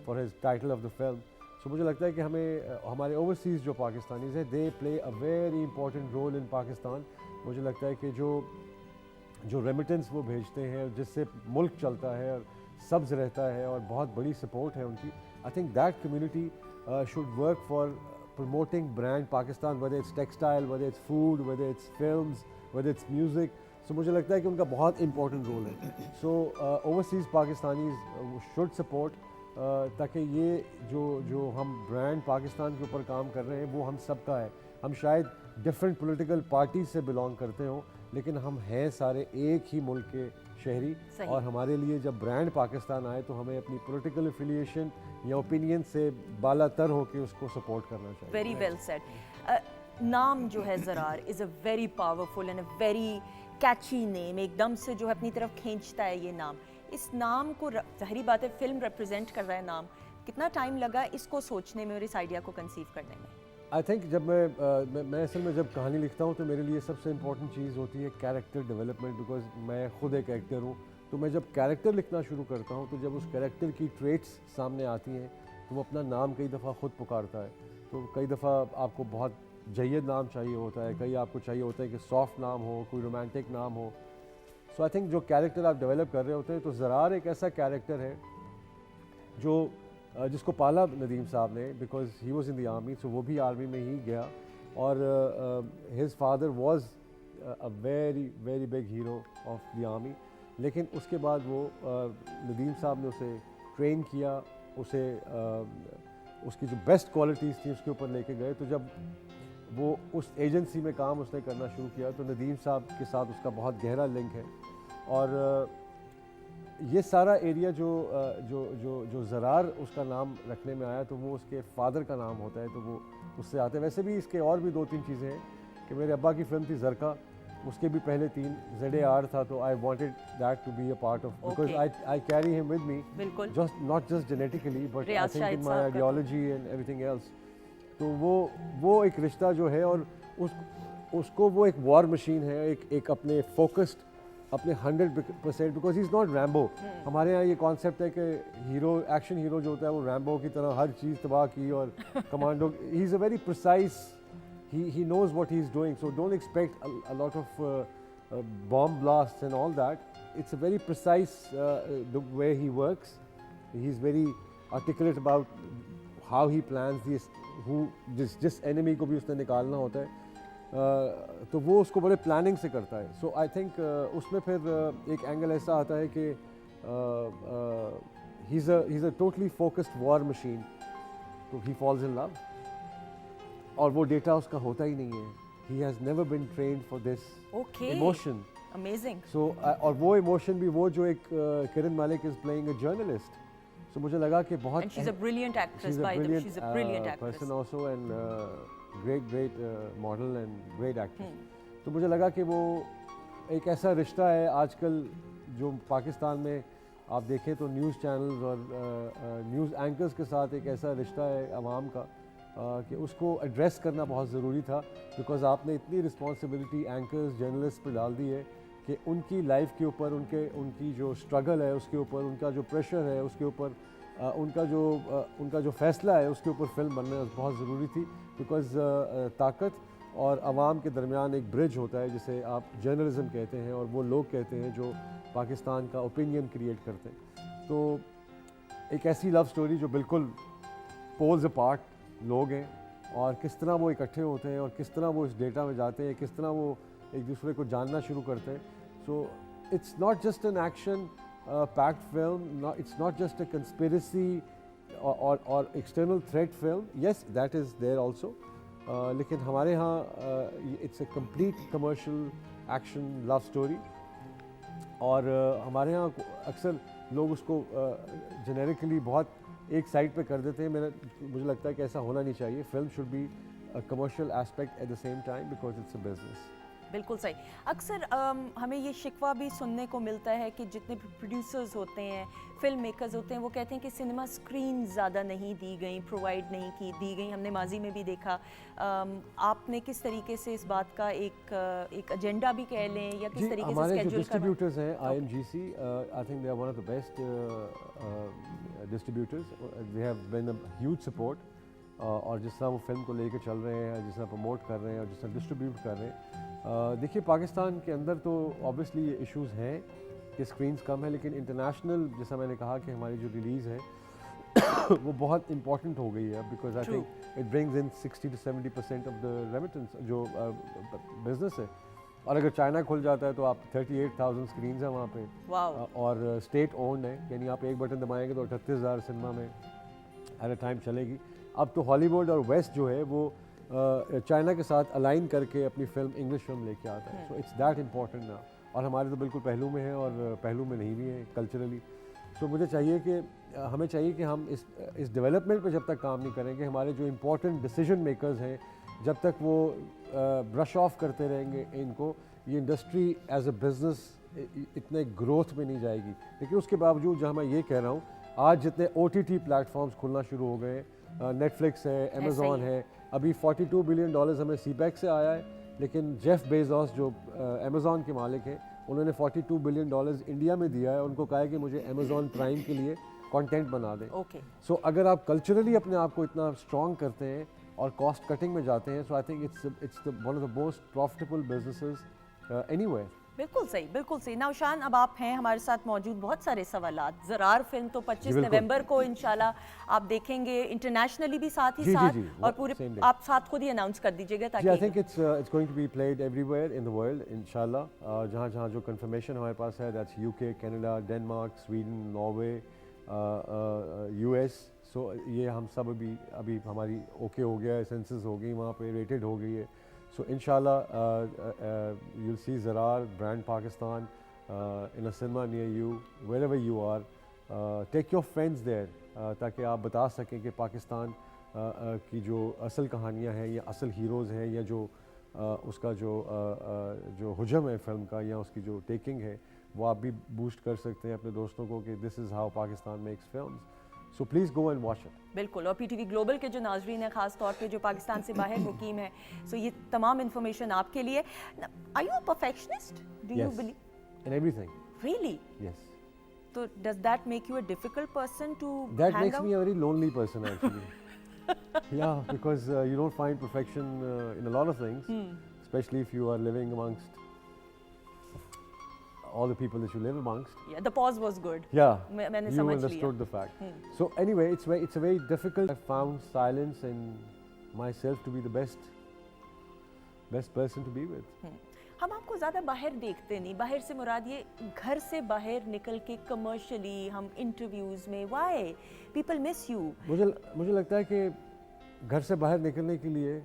J: for his title of the film. So मुझे लगता है कि हमें हमारे ओवरसीज़ जो पाकिस्तानीज़ हैं, they play a very important role in Pakistan. मुझे लगता है कि जो रेमिटेंस वो भेजते हैं, जिससे मुल्क चलता है और सब्ज़ रहता है और बहुत बड़ी सपोर्ट है उनकी, आई think that community should work for promoting brand Pakistan, whether it's textile, whether it's food, whether it's films, whether it's music. सो मुझे लगता है कि उनका बहुत इंपॉर्टेंट रोल है. सो ओवरसीज़ पाकिस्तानीज़ शुड सपोर्ट, ताकि ये जो हम ब्रांड पाकिस्तान के ऊपर काम कर रहे हैं वो हम सबका है. हम शायद डिफरेंट पॉलिटिकल पार्टी से बिलोंग करते हो, लेकिन हम हैं सारे एक ही मुल्क के शहरी. और हमारे लिए जब ब्रांड पाकिस्तान आए तो हमें अपनी पॉलिटिकल एफिलिएशन या ओपिनियन से बालातर होकर उसको सपोर्ट करना चाहिए.
A: Very well said. नाम जो है Zarrar is a very powerful and a very catchy name. एकदम से जो है अपनी तरफ खींचता है ये नाम. इस नाम को ज़ाहिरी बात है फिल्म रिप्रेजेंट कर रहा है नाम. कितना टाइम लगा इसको सोचने में और इस आइडिया को कंसीव करने में?
J: आई थिंक जब मैं असल में जब कहानी लिखता हूँ तो मेरे लिए सबसे इम्पोर्टेंट चीज़ होती है कैरेक्टर डेवलपमेंट, बिकॉज मैं खुद एक एक्टर हूँ. तो मैं जब कैरेक्टर लिखना शुरू करता हूँ तो जब उस कैरेक्टर की ट्रेट्स सामने आती हैं तो वो अपना नाम कई दफ़ा खुद पुकारता है. तो कई दफ़ा आपको बहुत जय्यद नाम चाहिए होता है, कई आपको चाहिए होता है कि सॉफ्ट नाम हो, कोई रोमांटिक नाम हो. सो आई थिंक जो कैरेक्टर आप डेवलप कर रहे होते हैं, तो ज़रार एक ऐसा कैरेक्टर है जो जिसको पाला नदीम साहब ने, because he was in the army. So वो भी आर्मी में ही गया और his father was a very very big hero of the army. लेकिन उसके बाद वो नदीम साहब ने उसे ट्रेन किया, उसे उसकी जो बेस्ट क्वालिटीज़ थी उसके ऊपर लेके गए. तो जब वो उस एजेंसी में काम उसने करना शुरू किया तो नदीम साहब के साथ उसका बहुत गहरा लिंक है. और ये सारा एरिया जो ज़रार उसका नाम रखने में आया तो वो उसके फादर का नाम होता है, तो वो उससे आते हैं. वैसे भी इसके और भी 2-3 चीज़ें हैं कि मेरे अब्बा की फिल्म थी ज़रका, उसके भी पहले 3 ZAR था. तो I wanted that to be a part of, because I carry him with me, just not just genetically but I think in my ideology and everything else. तो वो एक रिश्ता जो है, और उसको वो एक वॉर मशीन है, एक अपने फोकस्ड, अपने 100%, because he is not Rambo. हमारे यहाँ ये कॉन्सेप्ट है कि हीरो, एक्शन हीरो जो होता है वो रैम्बो की तरह हर चीज़ तबाह की, और commando, he is a very precise, he knows what he's doing. So don't expect a lot of bomb blasts and all that. It's a very precise the way he works. He's very articulate about how he plans this, जिस enemy को भी उसने निकालना होता है, तो वो उसको बड़े प्लानिंग से करता है. So I think उसमें फिर एक एंगल ऐसा आता है कि he's a totally focused war machine. तो he falls in love. और वो डेटा उसका होता ही नहीं है. He has never been trained for this emotion.
A: Amazing.
J: So और वो emotion भी वो जो एक किरण मालिक is playing a journalist. So मुझे लगा कि बहुत.
A: And she's a brilliant actress by the way. She's a brilliant actress.
J: Person also and great model and great actress. तो मुझे लगा कि वो एक ऐसा रिश्ता है आजकल जो पाकिस्तान में आप देखें तो न्यूज़ चैनल्स और न्यूज़ एंकर्स के साथ एक ऐसा रिश्ता है आवाम का कि उसको एड्रेस करना बहुत ज़रूरी था. बिकॉज आपने इतनी रिस्पॉन्सिबिलिटी एंकर्स जर्नलिस्ट पर डाल दी है कि उनकी लाइफ के ऊपर, उनकी जो स्ट्रगल है उसके ऊपर, उनका जो प्रेशर है उसके ऊपर, उनका जो फ़ैसला है उसके ऊपर फिल्म बनना बहुत ज़रूरी थी. बिकॉज ताकत और आवाम के दरमियान एक ब्रिज होता है जिसे आप जर्नलिज़म कहते हैं, और वो लोग कहते हैं जो पाकिस्तान का ओपिनियन क्रिएट करते हैं. तो एक ऐसी लव स्टोरी जो बिल्कुल पोल्स अपार्ट लोग हैं, और किस तरह वो इकट्ठे होते हैं और किस तरह वो इस डेटा में जाते हैं, किस तरह वो एक दूसरे को जानना शुरू करते हैं. So it's not just an action packed film, it's not just a conspiracy और external threat film. Yes that is there also, लेकिन हमारे यहाँ it's a complete commercial action love story. और हमारे यहाँ अक्सर लोग उसको जेनेरिकली बहुत एक साइड पे कर देते हैं. मुझे लगता है कि ऐसा होना नहीं चाहिए. Film should be a commercial aspect at the same time because it's a business.
A: बिल्कुल सही. अक्सर हमें ये शिकवा भी सुनने को मिलता है कि जितने भी प्रोड्यूसर्स होते हैं, फिल्म मेकर्स होते हैं, वो कहते हैं कि सिनेमा स्क्रीन ज़्यादा नहीं दी गई, प्रोवाइड नहीं दी गई. हमने माजी में भी देखा. आपने किस तरीके से इस बात का एक एजेंडा भी कह लें या किस तरीके से
J: हमारे जो
A: स्केड्यूल
J: डिस्ट्रीब्यूटर्स हैं IMGC, I think they are one of the best distributors. They have been a huge support. और जिस तरह वो फिल्म को लेके चल रहे हैं, जिस तरह प्रमोट कर रहे हैं और जिस तरह डिस्ट्रीब्यूट कर रहे हैं. देखिए पाकिस्तान के अंदर तो ऑब्वियसली ये इश्यूज़ हैं कि स्क्रीन्स कम है, लेकिन इंटरनेशनल जैसा मैंने कहा कि हमारी जो रिलीज़ है वो बहुत इंपॉर्टेंट हो गई है. Because I think it brings in 60 to 70% of the remittance जो बिजनेस है. और अगर चाइना खुल जाता है तो आप 38,000 स्क्रीन्स हैं वहाँ पे।
A: वाओ।
J: और स्टेट ओन्ड है, यानी आप एक बटन दबाएंगे तो 38,000 सिनेमा में एट अ टाइम चलेगी। अब तो हॉलीवुड और वेस्ट जो है वो चाइना के साथ अलाइन करके अपनी फिल्म इंग्लिश फिल्म लेके आता है। सो इट्स दैट इम्पॉर्टेंट ना, और हमारे तो बिल्कुल पहलू में है और पहलू में नहीं भी है कल्चरली। सो मुझे चाहिए कि हमें चाहिए कि हम इस डेवलपमेंट पे जब तक काम नहीं करेंगे, हमारे जो इम्पोर्टेंट डिसीजन मेकर्स हैं जब तक वो ब्रश ऑफ करते रहेंगे इनको, ये इंडस्ट्री एज अ बिज़नेस इतने ग्रोथ में नहीं जाएगी। लेकिन उसके बावजूद जहाँ मैं ये कह रहा हूँ, आज जितने OTT प्लेटफॉर्म्स खुलना शुरू हो गए हैं, नेटफ्लिक्स है, अमेज़ॉन है, अभी $42 बिलियन हमें सीपैक से आया है, लेकिन जेफ बेजोस जो अमेज़ॉन के मालिक हैं उन्होंने $42 बिलियन इंडिया में दिया है। उनको कहा है कि मुझे अमेज़ॉन प्राइम के लिए कंटेंट बना दें।
A: ओके।
J: सो अगर आप कल्चरली अपने आप को इतना स्ट्रॉन्ग करते हैं और कॉस्ट कटिंग में जाते हैं, so I think it's one of the most profitable businesses anywhere.
A: बिल्कुल सही, बिल्कुल सही। नौशान, अब आप हैं हमारे साथ मौजूद, बहुत सारे सवालात। ज़रार फिल्म तो 25 नवंबर को इंशाल्लाह आप देखेंगे, इंटरनेशनली भी साथ ही साथ, और पूरे आप साथ खुद ही अनाउंस कर दीजिएगा ताकि।
J: I think it's going to be played everywhere in the world इंशाल्लाह। जहाँ जहाँ जो कंफर्मेशन हमारे पास है, that's UK, Canada, Denmark, Sweden, Norway, US। So ये हम सब अभी हमारी ओके हो गया है, सेंसस हो गई, वहाँ पे रेटेड हो गई है। So inshallah, you'll see Zarar, brand Pakistan, in a cinema near you, wherever you are. Take your friends there, ताकि आप बता सकें कि पाकिस्तान की जो असल कहानियाँ हैं या असल हीरोज़ हैं, या जो उसका जो हुजम है फिल्म का, या उसकी जो टेकिंग है, वो आप भी बूस्ट कर सकते हैं अपने दोस्तों को कि this is how Pakistan makes films. So please go and watch it.
A: बिल्कुल। और PTV ग्लोबल के जो नाजरीन हैं, ख़ास तौर पे जो पाकिस्तान से बाहर मुकीम है, सो ये तमाम इन्फॉर्मेशन आपके लिए। Are you a perfectionist? Do you believe
J: in everything?
A: Really?
J: Yes.
A: तो does that make you a difficult person to
J: That
A: hang
J: makes me a very lonely person actually. Yeah, because you don't find perfection in a lot of things, especially if you are living amongst all the people that you live amongst.
A: Yeah, the pause was good.
J: Yeah,
A: मैंने
J: you
A: समझ
J: understood
A: लिया।
J: the fact. So anyway, it's a very difficult. I found silence in myself to be the best person to be with.
A: हम आपको ज़्यादा बाहर देखते नहीं। बाहर से मुराद ये घर से बाहर निकल के कमर्शियली हम इंटरव्यूज़ में, व्हाई पीपल मिस यू?
J: मुझे लगता है कि घर से बाहर निकलने के लिए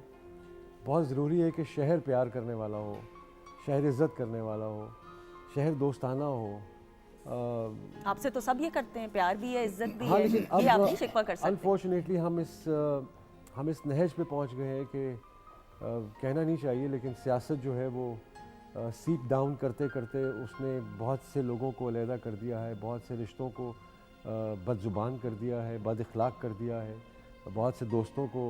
J: बहुत ज़रूरी है कि शहर प्यार करने वाला हो, शहर इज़्ज़त करने वाला हो, शहर दोस्ताना हो।
A: आपसे तो सब ये करते हैं, प्यार भी है, इज्जत भी
J: हाँ,
A: है,
J: लेकिन
A: ये आप नहीं शिकवा कर सकते।
J: अनफॉर्चुनेटली हम इस नहज पे पहुंच गए हैं कि कहना नहीं चाहिए, लेकिन सियासत जो है वो सीप डाउन करते करते उसने बहुत से लोगों को अलहदा कर दिया है, बहुत से रिश्तों को बदजुबान कर दिया है, बद इखलाक कर दिया है, बहुत से दोस्तों को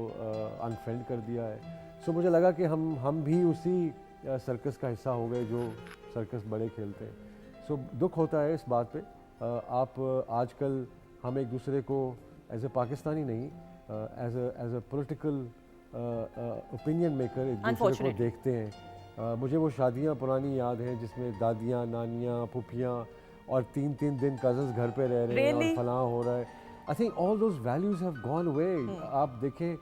J: अनफ्रेंड कर दिया है। सो मुझे लगा कि हम भी उसी सर्कस का हिस्सा हो गए जो सर्कस बड़े खेलते हैं। सो दुख होता है इस बात पे। आप आजकल हम एक दूसरे को एज ए पाकिस्तानी नहीं, as a political opinion maker एक दूसरे को देखते हैं। मुझे वो शादियाँ पुरानी याद हैं जिसमें दादियाँ, नानियाँ, फूफियाँ और 3-3 दिन कज़न्स घर पे रह रहे हैं और फलां हो रहा है। I think all those values have gone away. आप देखें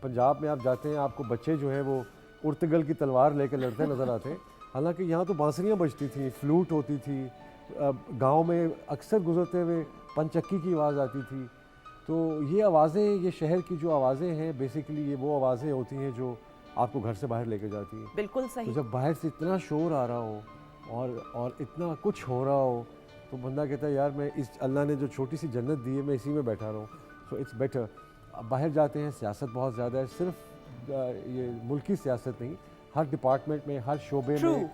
J: पंजाब में आप जाते हैं, आपको बच्चे जो हैं वो उर्तगल की तलवार लेकर लड़ते नज़र आते हैं। हालांकि यहाँ तो बांसुरियाँ बजती थी, फ्लूट होती थी, गांव में अक्सर गुजरते हुए पंचक्की की आवाज़ आती थी। तो ये आवाज़ें, ये शहर की जो आवाज़ें हैं, बेसिकली ये वो आवाज़ें होती हैं जो आपको घर से बाहर लेकर जाती हैं।
A: बिल्कुल सही।
J: तो जब बाहर से इतना शोर आ रहा हो और इतना कुछ हो रहा हो, तो बंदा कहता है यार मैं इस अल्लाह ने जो छोटी सी जन्नत दी है मैं इसी में बैठा रहूँ। So it's better. बाहर जाते हैं, सियासत बहुत ज़्यादा है, सिर्फ ये मुल्की सियासत नहीं, हर डिपार्टमेंट में, हर शोबे में,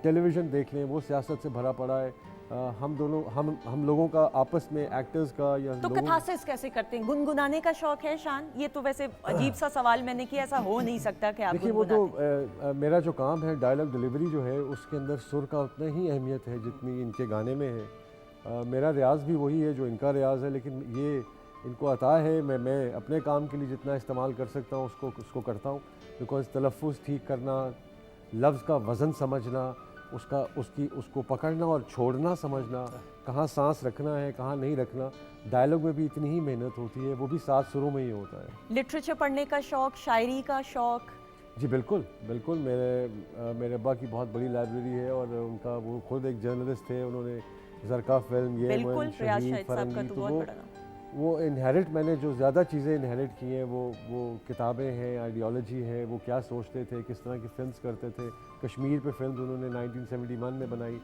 J: टेलीविज़न देख लें वो सियासत से भरा पड़ा है। हम लोगों का आपस में एक्टर्स का या
A: तो कथासिस कैसे करते हैं? गुनगुनाने का शौक है शान? ये तो वैसे अजीब सा सवाल मैंने किया, ऐसा हो नहीं सकता कि आप
J: देखिए वो तो मेरा जो काम है डायलॉग डिलीवरी जो है उसके अंदर सुर का उतना ही अहमियत है जितनी इनके गाने में है। मेरा रियाज भी वही है जो इनका रियाज है, लेकिन ये इनको अता है। मैं अपने काम के लिए जितना इस्तेमाल कर सकता हूँ उसको करता हूँ। बिकॉज तलफ़ुज़ ठीक करना, लफ्ज़ का वज़न समझना, उसको पकड़ना और छोड़ना समझना, कहाँ सांस रखना है कहाँ नहीं रखना, डायलॉग में भी इतनी ही मेहनत होती है, वो भी 7 सुरों में ही होता है।
A: लिटरेचर पढ़ने का शौक, शायरी का शौक?
J: जी बिल्कुल बिल्कुल, मेरे अब्बा की बहुत बड़ी लाइब्रेरी है और उनका वो खुद एक जर्नलिस्ट थे, उन्होंने ज़रका फिल्म ये
A: बिल्कुल
J: मन
A: रियाज
J: शहीद
A: शाहिद साहब का
J: फरंगी,
A: तो
J: तो
A: बहुत बड़ा नाम।
J: वो इनहेरिट मैंने जो ज़्यादा चीज़ें इनहेरिट की हैं वो किताबें हैं, आइडियोलॉजी है, वो क्या सोचते थे, किस तरह की फ़िल्म्स करते थे। कश्मीर पे फिल्म उन्होंने 1971 में बनाई,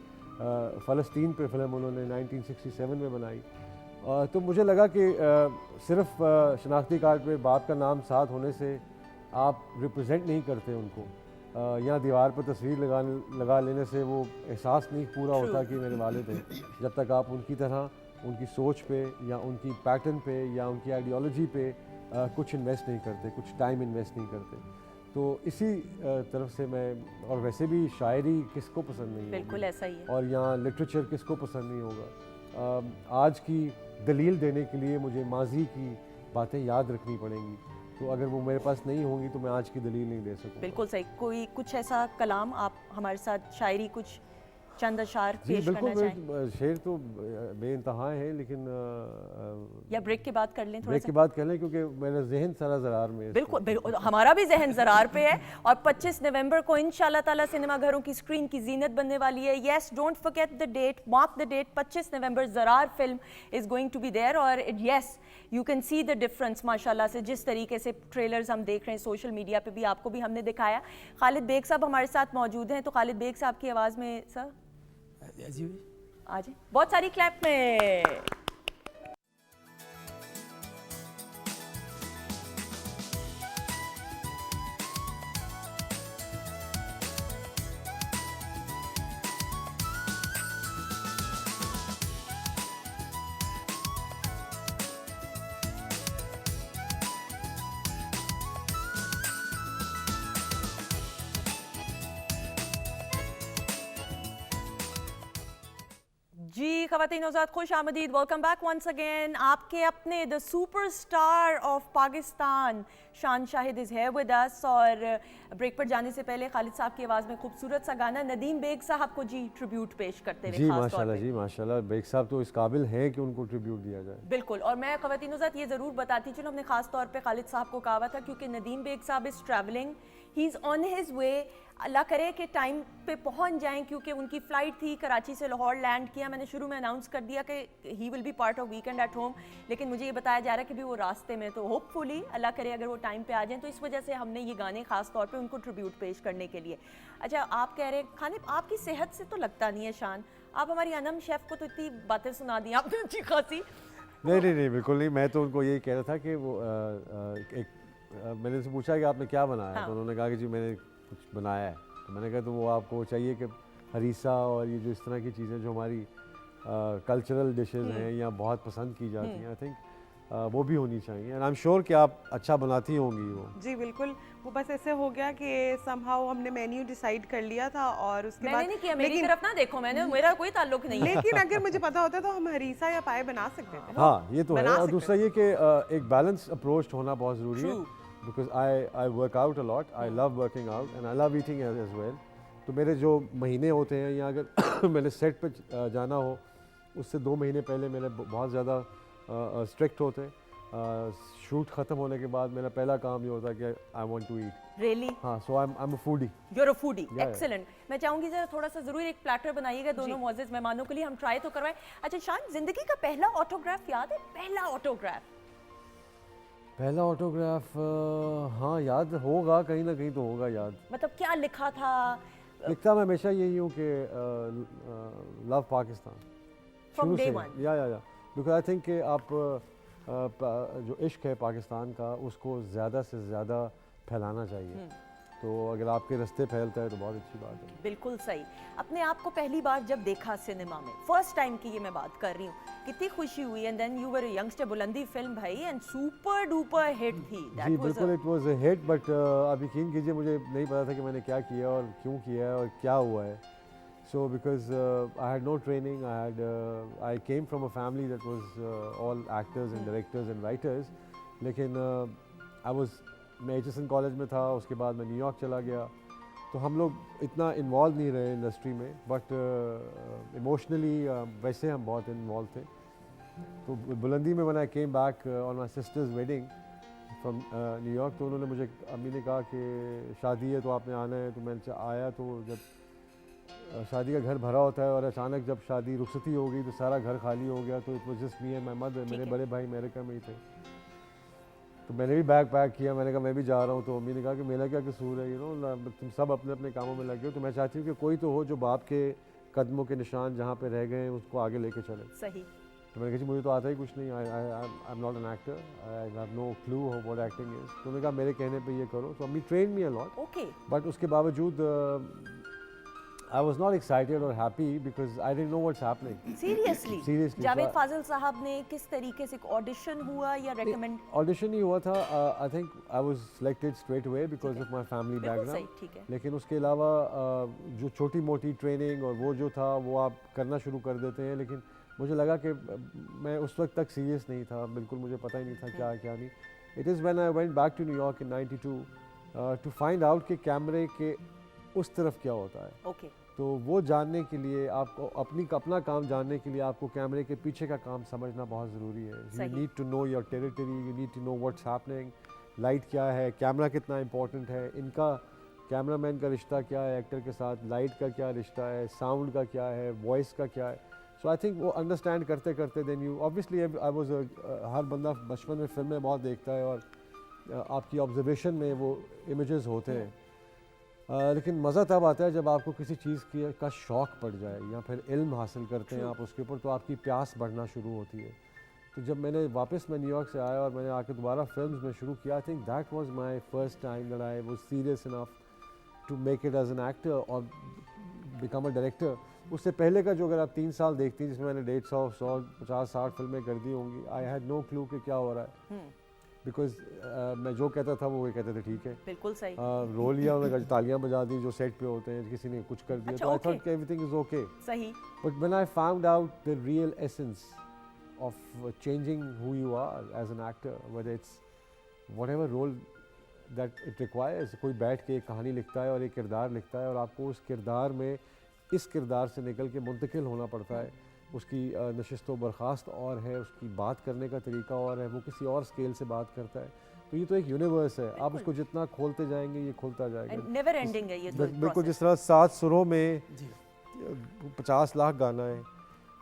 J: फ़लस्तीन पे फिल्म उन्होंने 1967 में बनाई। तो मुझे लगा कि सिर्फ शनाख्ती कार्ड पे बाप का नाम साथ होने से आप रिप्रेजेंट नहीं करते उनको। यहाँ दीवार पर तस्वीर लगा लेने से वो एहसास नहीं पूरा होता कि मेरे वालिद हैं, जब तक आप उनकी तरह उनकी सोच पे या उनकी पैटर्न पे या उनकी आइडियोलॉजी पे कुछ इन्वेस्ट नहीं करते, कुछ टाइम इन्वेस्ट नहीं करते। तो इसी तरफ से मैं, और वैसे भी शायरी किसको पसंद नहीं
A: बिल्कुल
J: होगी,
A: ऐसा ही है।
J: और यहाँ लिटरेचर किसको पसंद नहीं होगा। आज की दलील देने के लिए मुझे माजी की बातें याद रखनी पड़ेंगी, तो अगर वो मेरे पास नहीं होंगी तो मैं आज की दलील नहीं दे सकूँगा।
A: बिल्कुल सही। कोई कुछ ऐसा कलाम आप हमारे साथ शायरी कुछ चंद अशार
J: जी
A: पेश करना
J: बिल्कुल,
A: चाहें?
J: शेर तो बेइंतहा हैं, लेकिन
A: या ब्रेक के बाद कर लें थोड़ा
J: ब्रेक
A: सा?
J: के बाद कह लें, क्योंकि मेरा जहन सारा ज़रार में है इस
A: बिल्कुल बिल्कुल, हमारा भी जहन ज़रार पे है। और 25 नवंबर को इंशाल्लाह ताला सिनेमा घरों की स्क्रीन की जीनत बनने वाली है। Yes, don't forget the date, mark the date, 25 November Zarrar film is going to be there. और yes, you can see the difference माशाल्लाह से, जिस तरीके से ट्रेलर्स हम देख रहे हैं सोशल मीडिया पे भी, आपको भी हमने दिखाया। खालिद बेग साहब हमारे साथ मौजूद हैं, तो खालिद बेग साहब की आवाज़ में सर आ जाए, बहुत सारी क्लैप में। जी ख़वातीन हज़रात, खुश आमदीद, वेलकम बैक वंस अगेन। आपके अपने द सुपरस्टार ऑफ पाकिस्तान शान शाहिद इज़ है विद अस। और ब्रेक पर जाने से पहले खालिद साहब की आवाज़ में खूबसूरत सा गाना नदीम बेग साहब को जी ट्रिब्यूट पेश करते हुए
J: जी
A: खास तौर
J: माशाल्लाह,
A: पे।
J: जी माशाल्लाह, बेग साहब तो इस काबिल हैं कि उनको ट्रिब्यूट दिया जाए।
A: बिल्कुल। और मैं ख़वातीन हज़रात ये ज़रूर बताती चलो, हमने खास तौर पे खालिद साहब को कहा हुआ था, क्योंकि Nadeem Baig sahab is travelling, he is on his way. अल्लाह करे कि टाइम पे पहुंच जाएं, क्योंकि उनकी फ़्लाइट थी, कराची से लाहौर लैंड किया। मैंने शुरू में अनाउंस कर दिया कि he will be part of weekend at home, लेकिन मुझे ये बताया जा रहा है कि भी वो रास्ते में, तो होपफुली अल्लाह करे अगर वो टाइम पे आ जाएं। तो इस वजह से हमने ये गाने खास तौर पे उनको ट्रिब्यूट पेश करने के लिए। अच्छा, आप कह रहे हैं खानिब, आपकी सेहत से तो लगता नहीं है शान, आप हमारी अनम शेफ़ को तो इतनी बातें सुना दी आपने अच्छी खासी।
J: नहीं, बिल्कुल नहीं। मैं तो उनको यही कह रहा था कि वो मैंने उनसे पूछा कि आपने क्या बनाया,
A: हाँ।
J: तो उन्होंने कहा कि जी मैंने कुछ बनाया है। तो मैंने कहा तो वो आपको चाहिए कि हरीसा और ये जो इस तरह की चीज़ें जो हमारी कल्चरल डिशेस हैं या बहुत पसंद की जाती हैं, आई थिंक वो भी होनी चाहिए। एंड आई एम श्योर कि आप अच्छा बनाती होंगी वो।
B: जी बिल्कुल, वो बस ऐसे हो गया कि समहाउ हमने मेन्यू डिसाइड कर लिया था और उसके बाद
A: मैंने नहीं किया, मेरी तरफ ना देखो, मैंने, मेरा कोई ताल्लुक नहीं है।
B: लेकिन अगर मुझे पता होता तो हम हरीसा या पाए बना सकते थे।
J: हाँ, ये तो है।
B: बना
J: और
B: सकते
J: दूसरा ये कि एक बैलेंस अप्रोच होना बहुत ज़रूरी है, because I work out a lot, I love working out and I love eating as well. तो मेरे जो महीने होते हैं, या अगर मैंने सेट पे जाना हो, उससे 2 महीने पहले मेरे बहुत ज़्यादा स्ट्रिक्ट होते हैं। शूट ख़त्म होने के बाद मेरा पहला काम ये होता है कि I want to eat.
A: Really?
J: हाँ, so I am a foodie.
A: You're a foodie,
J: Yeah.
A: excellent. मैं चाहूंगी जरा थोड़ा सा जरूर एक प्लेटर बनाइएगा दोनों मुअज़्ज़िज़ मेहमानों के लिए, हम ट्राई तो करवाएं। अच्छा शान, जिंदगी का पहला ऑटोग्राफ याद है? पहला ऑटोग्राफ?
J: पहला ऑटोग्राफ हाँ याद होगा, कहीं ना कहीं तो होगा याद।
A: मतलब क्या लिखा था?
J: लिखता मैं हमेशा यही हूँ कि लव पाकिस्तान
A: From day
J: से।
A: one.
J: या बिकॉज आई थिंक कि आप जो इश्क है पाकिस्तान का, उसको ज़्यादा से ज़्यादा फैलाना चाहिए। तो अगर आपके रास्ते फैलता है तो बहुत अच्छी बात है।
A: बिल्कुल सही। अपने आप को पहली बार जब देखा सिनेमा में, फर्स्ट टाइम की ये मैं बात कर रही हूँ, कितनी खुशी हुई? And then you were a youngster, Bulandi film भाई एंड सुपर डुपर हिट थी।
J: जी बिल्कुल, it was a hit, but आप यकीन कीजिए मुझे नहीं पता था कि मैंने क्या किया और क्यों किया है और क्या हुआ है। So because I had no training, I came from a family that was all actors and directors and writers. लेकिन मैं HSN कॉलेज में था, उसके बाद मैं न्यूयॉर्क चला गया, तो हम लोग इतना इन्वॉल्व नहीं रहे इंडस्ट्री में, बट इमोशनली वैसे हम बहुत इन्वॉल्व थे। तो बुलंदी में when I came back on my sister's wedding, from New York. तो उन्होंने मुझे, अम्मी ने कहा कि शादी है तो आपने आना है। तो मैं आया, तो जब शादी का घर भरा होता है और अचानक जब शादी रुखसती हो गई तो सारा घर खाली हो गया। तो it was just me and my mother. मेरे बड़े भाई अमेरिका में ही थे, तो मैंने भी बैग पैक किया। मैंने कहा मैं भी जा रहा हूँ। तो अम्मी ने कहा कि मेरा क्या कसूर है, तुम सब अपने अपने कामों में लगे हो। तो मैं चाहती हूँ कि कोई तो हो जो बाप के कदमों के निशान जहाँ पे रह गए हैं उसको आगे लेके चले।
A: सही।
J: तो मैंने कहा जी मुझे तो आता ही कुछ नहीं, I am not an actor, I have no clue what acting is. तो उन्होंने कहा मेरे कहने पे ये करो। तो अम्मी train me a lot,
A: okay.
J: But उसके बावजूद आई वाज नॉट एक्साइटेड और happy because I didn't know what's happening.
A: Seriously Javed Fazil sahab ने किस तरीके से, ऑडिशन हुआ या रेकमेंड?
J: ऑडिशन ही हुआ था। I think I was selected straight away because of my family background.
A: ठीक है।
J: लेकिन उसके अलावा जो छोटी मोटी ट्रेनिंग और वो जो था वो आप करना शुरू कर देते हैं। लेकिन मुझे लगा कि मैं उस वक्त तक सीरियस नहीं था, बिल्कुल मुझे पता ही नहीं था क्या क्या नहीं। It is when I went back to New York in 92 to find out कि कैमरे के उस तरफ क्या होता है।
A: ओके।
J: तो वो जानने के लिए आपको अपना काम जानने के लिए आपको कैमरे के पीछे का काम समझना बहुत ज़रूरी है। You need to know your territory, you need to know what's happening, light क्या है, कैमरा कितना इंपॉर्टेंट है, इनका कैमरामैन का रिश्ता क्या है एक्टर के साथ, लाइट का क्या रिश्ता है, साउंड का क्या है, वॉइस का क्या है। सो आई थिंक वो अंडरस्टैंड करते करते then you obviously I was हर बंदा बचपन में फिल्में बहुत देखता है और आपकी ऑब्जर्वेशन में वो इमेजेस होते हैं। लेकिन मज़ा तब आता है जब आपको किसी चीज़ का शौक़ पड़ जाए या फिर इल्म हासिल करते हैं आप उसके ऊपर, तो आपकी प्यास बढ़ना शुरू होती है। तो जब मैंने वापस मैं न्यूयॉर्क से आया और मैंने आके दोबारा फिल्म्स में शुरू किया, I think that was my first time that I was serious enough to make it as an actor और बिकम अ डायरेक्टर। उससे पहले का जो अगर आप 3 साल देखती हैं जिसमें मैंने 150, 100, 50, 60 फिल्में कर दी होंगी, आई हैड नो क्लू कि क्या हो रहा है। बिकॉज मैं जो कहता था वो कहते थे ठीक है,
A: बिल्कुल सही।
J: रोल लिया उन्होंने, तालियां बजा दी जो सेट पे होते हैं, किसी ने कुछ कर दिया।
A: अच्छा,
J: तो I thought everything is okay.
A: सही।
J: But when I found out the real essence of changing who you are as an actor, whether it's whatever role that it requires. कोई बैठ के एक कहानी लिखता है और एक किरदार लिखता है और आपको उस किरदार में इस किरदार से निकल के मुंतकिल होना पड़ता है। उसकी नशिस्त व बर्खास्त और है, उसकी बात करने का तरीका और है, वो किसी और स्केल से बात करता है। तो ये तो एक यूनिवर्स है, आप उसको जितना खोलते जाएंगे ये खोलता जाएगा,
A: नेवर एंडिंग है ये तो
J: बिल्कुल। जिस तरह 7 सुरों में 50 लाख गाना है,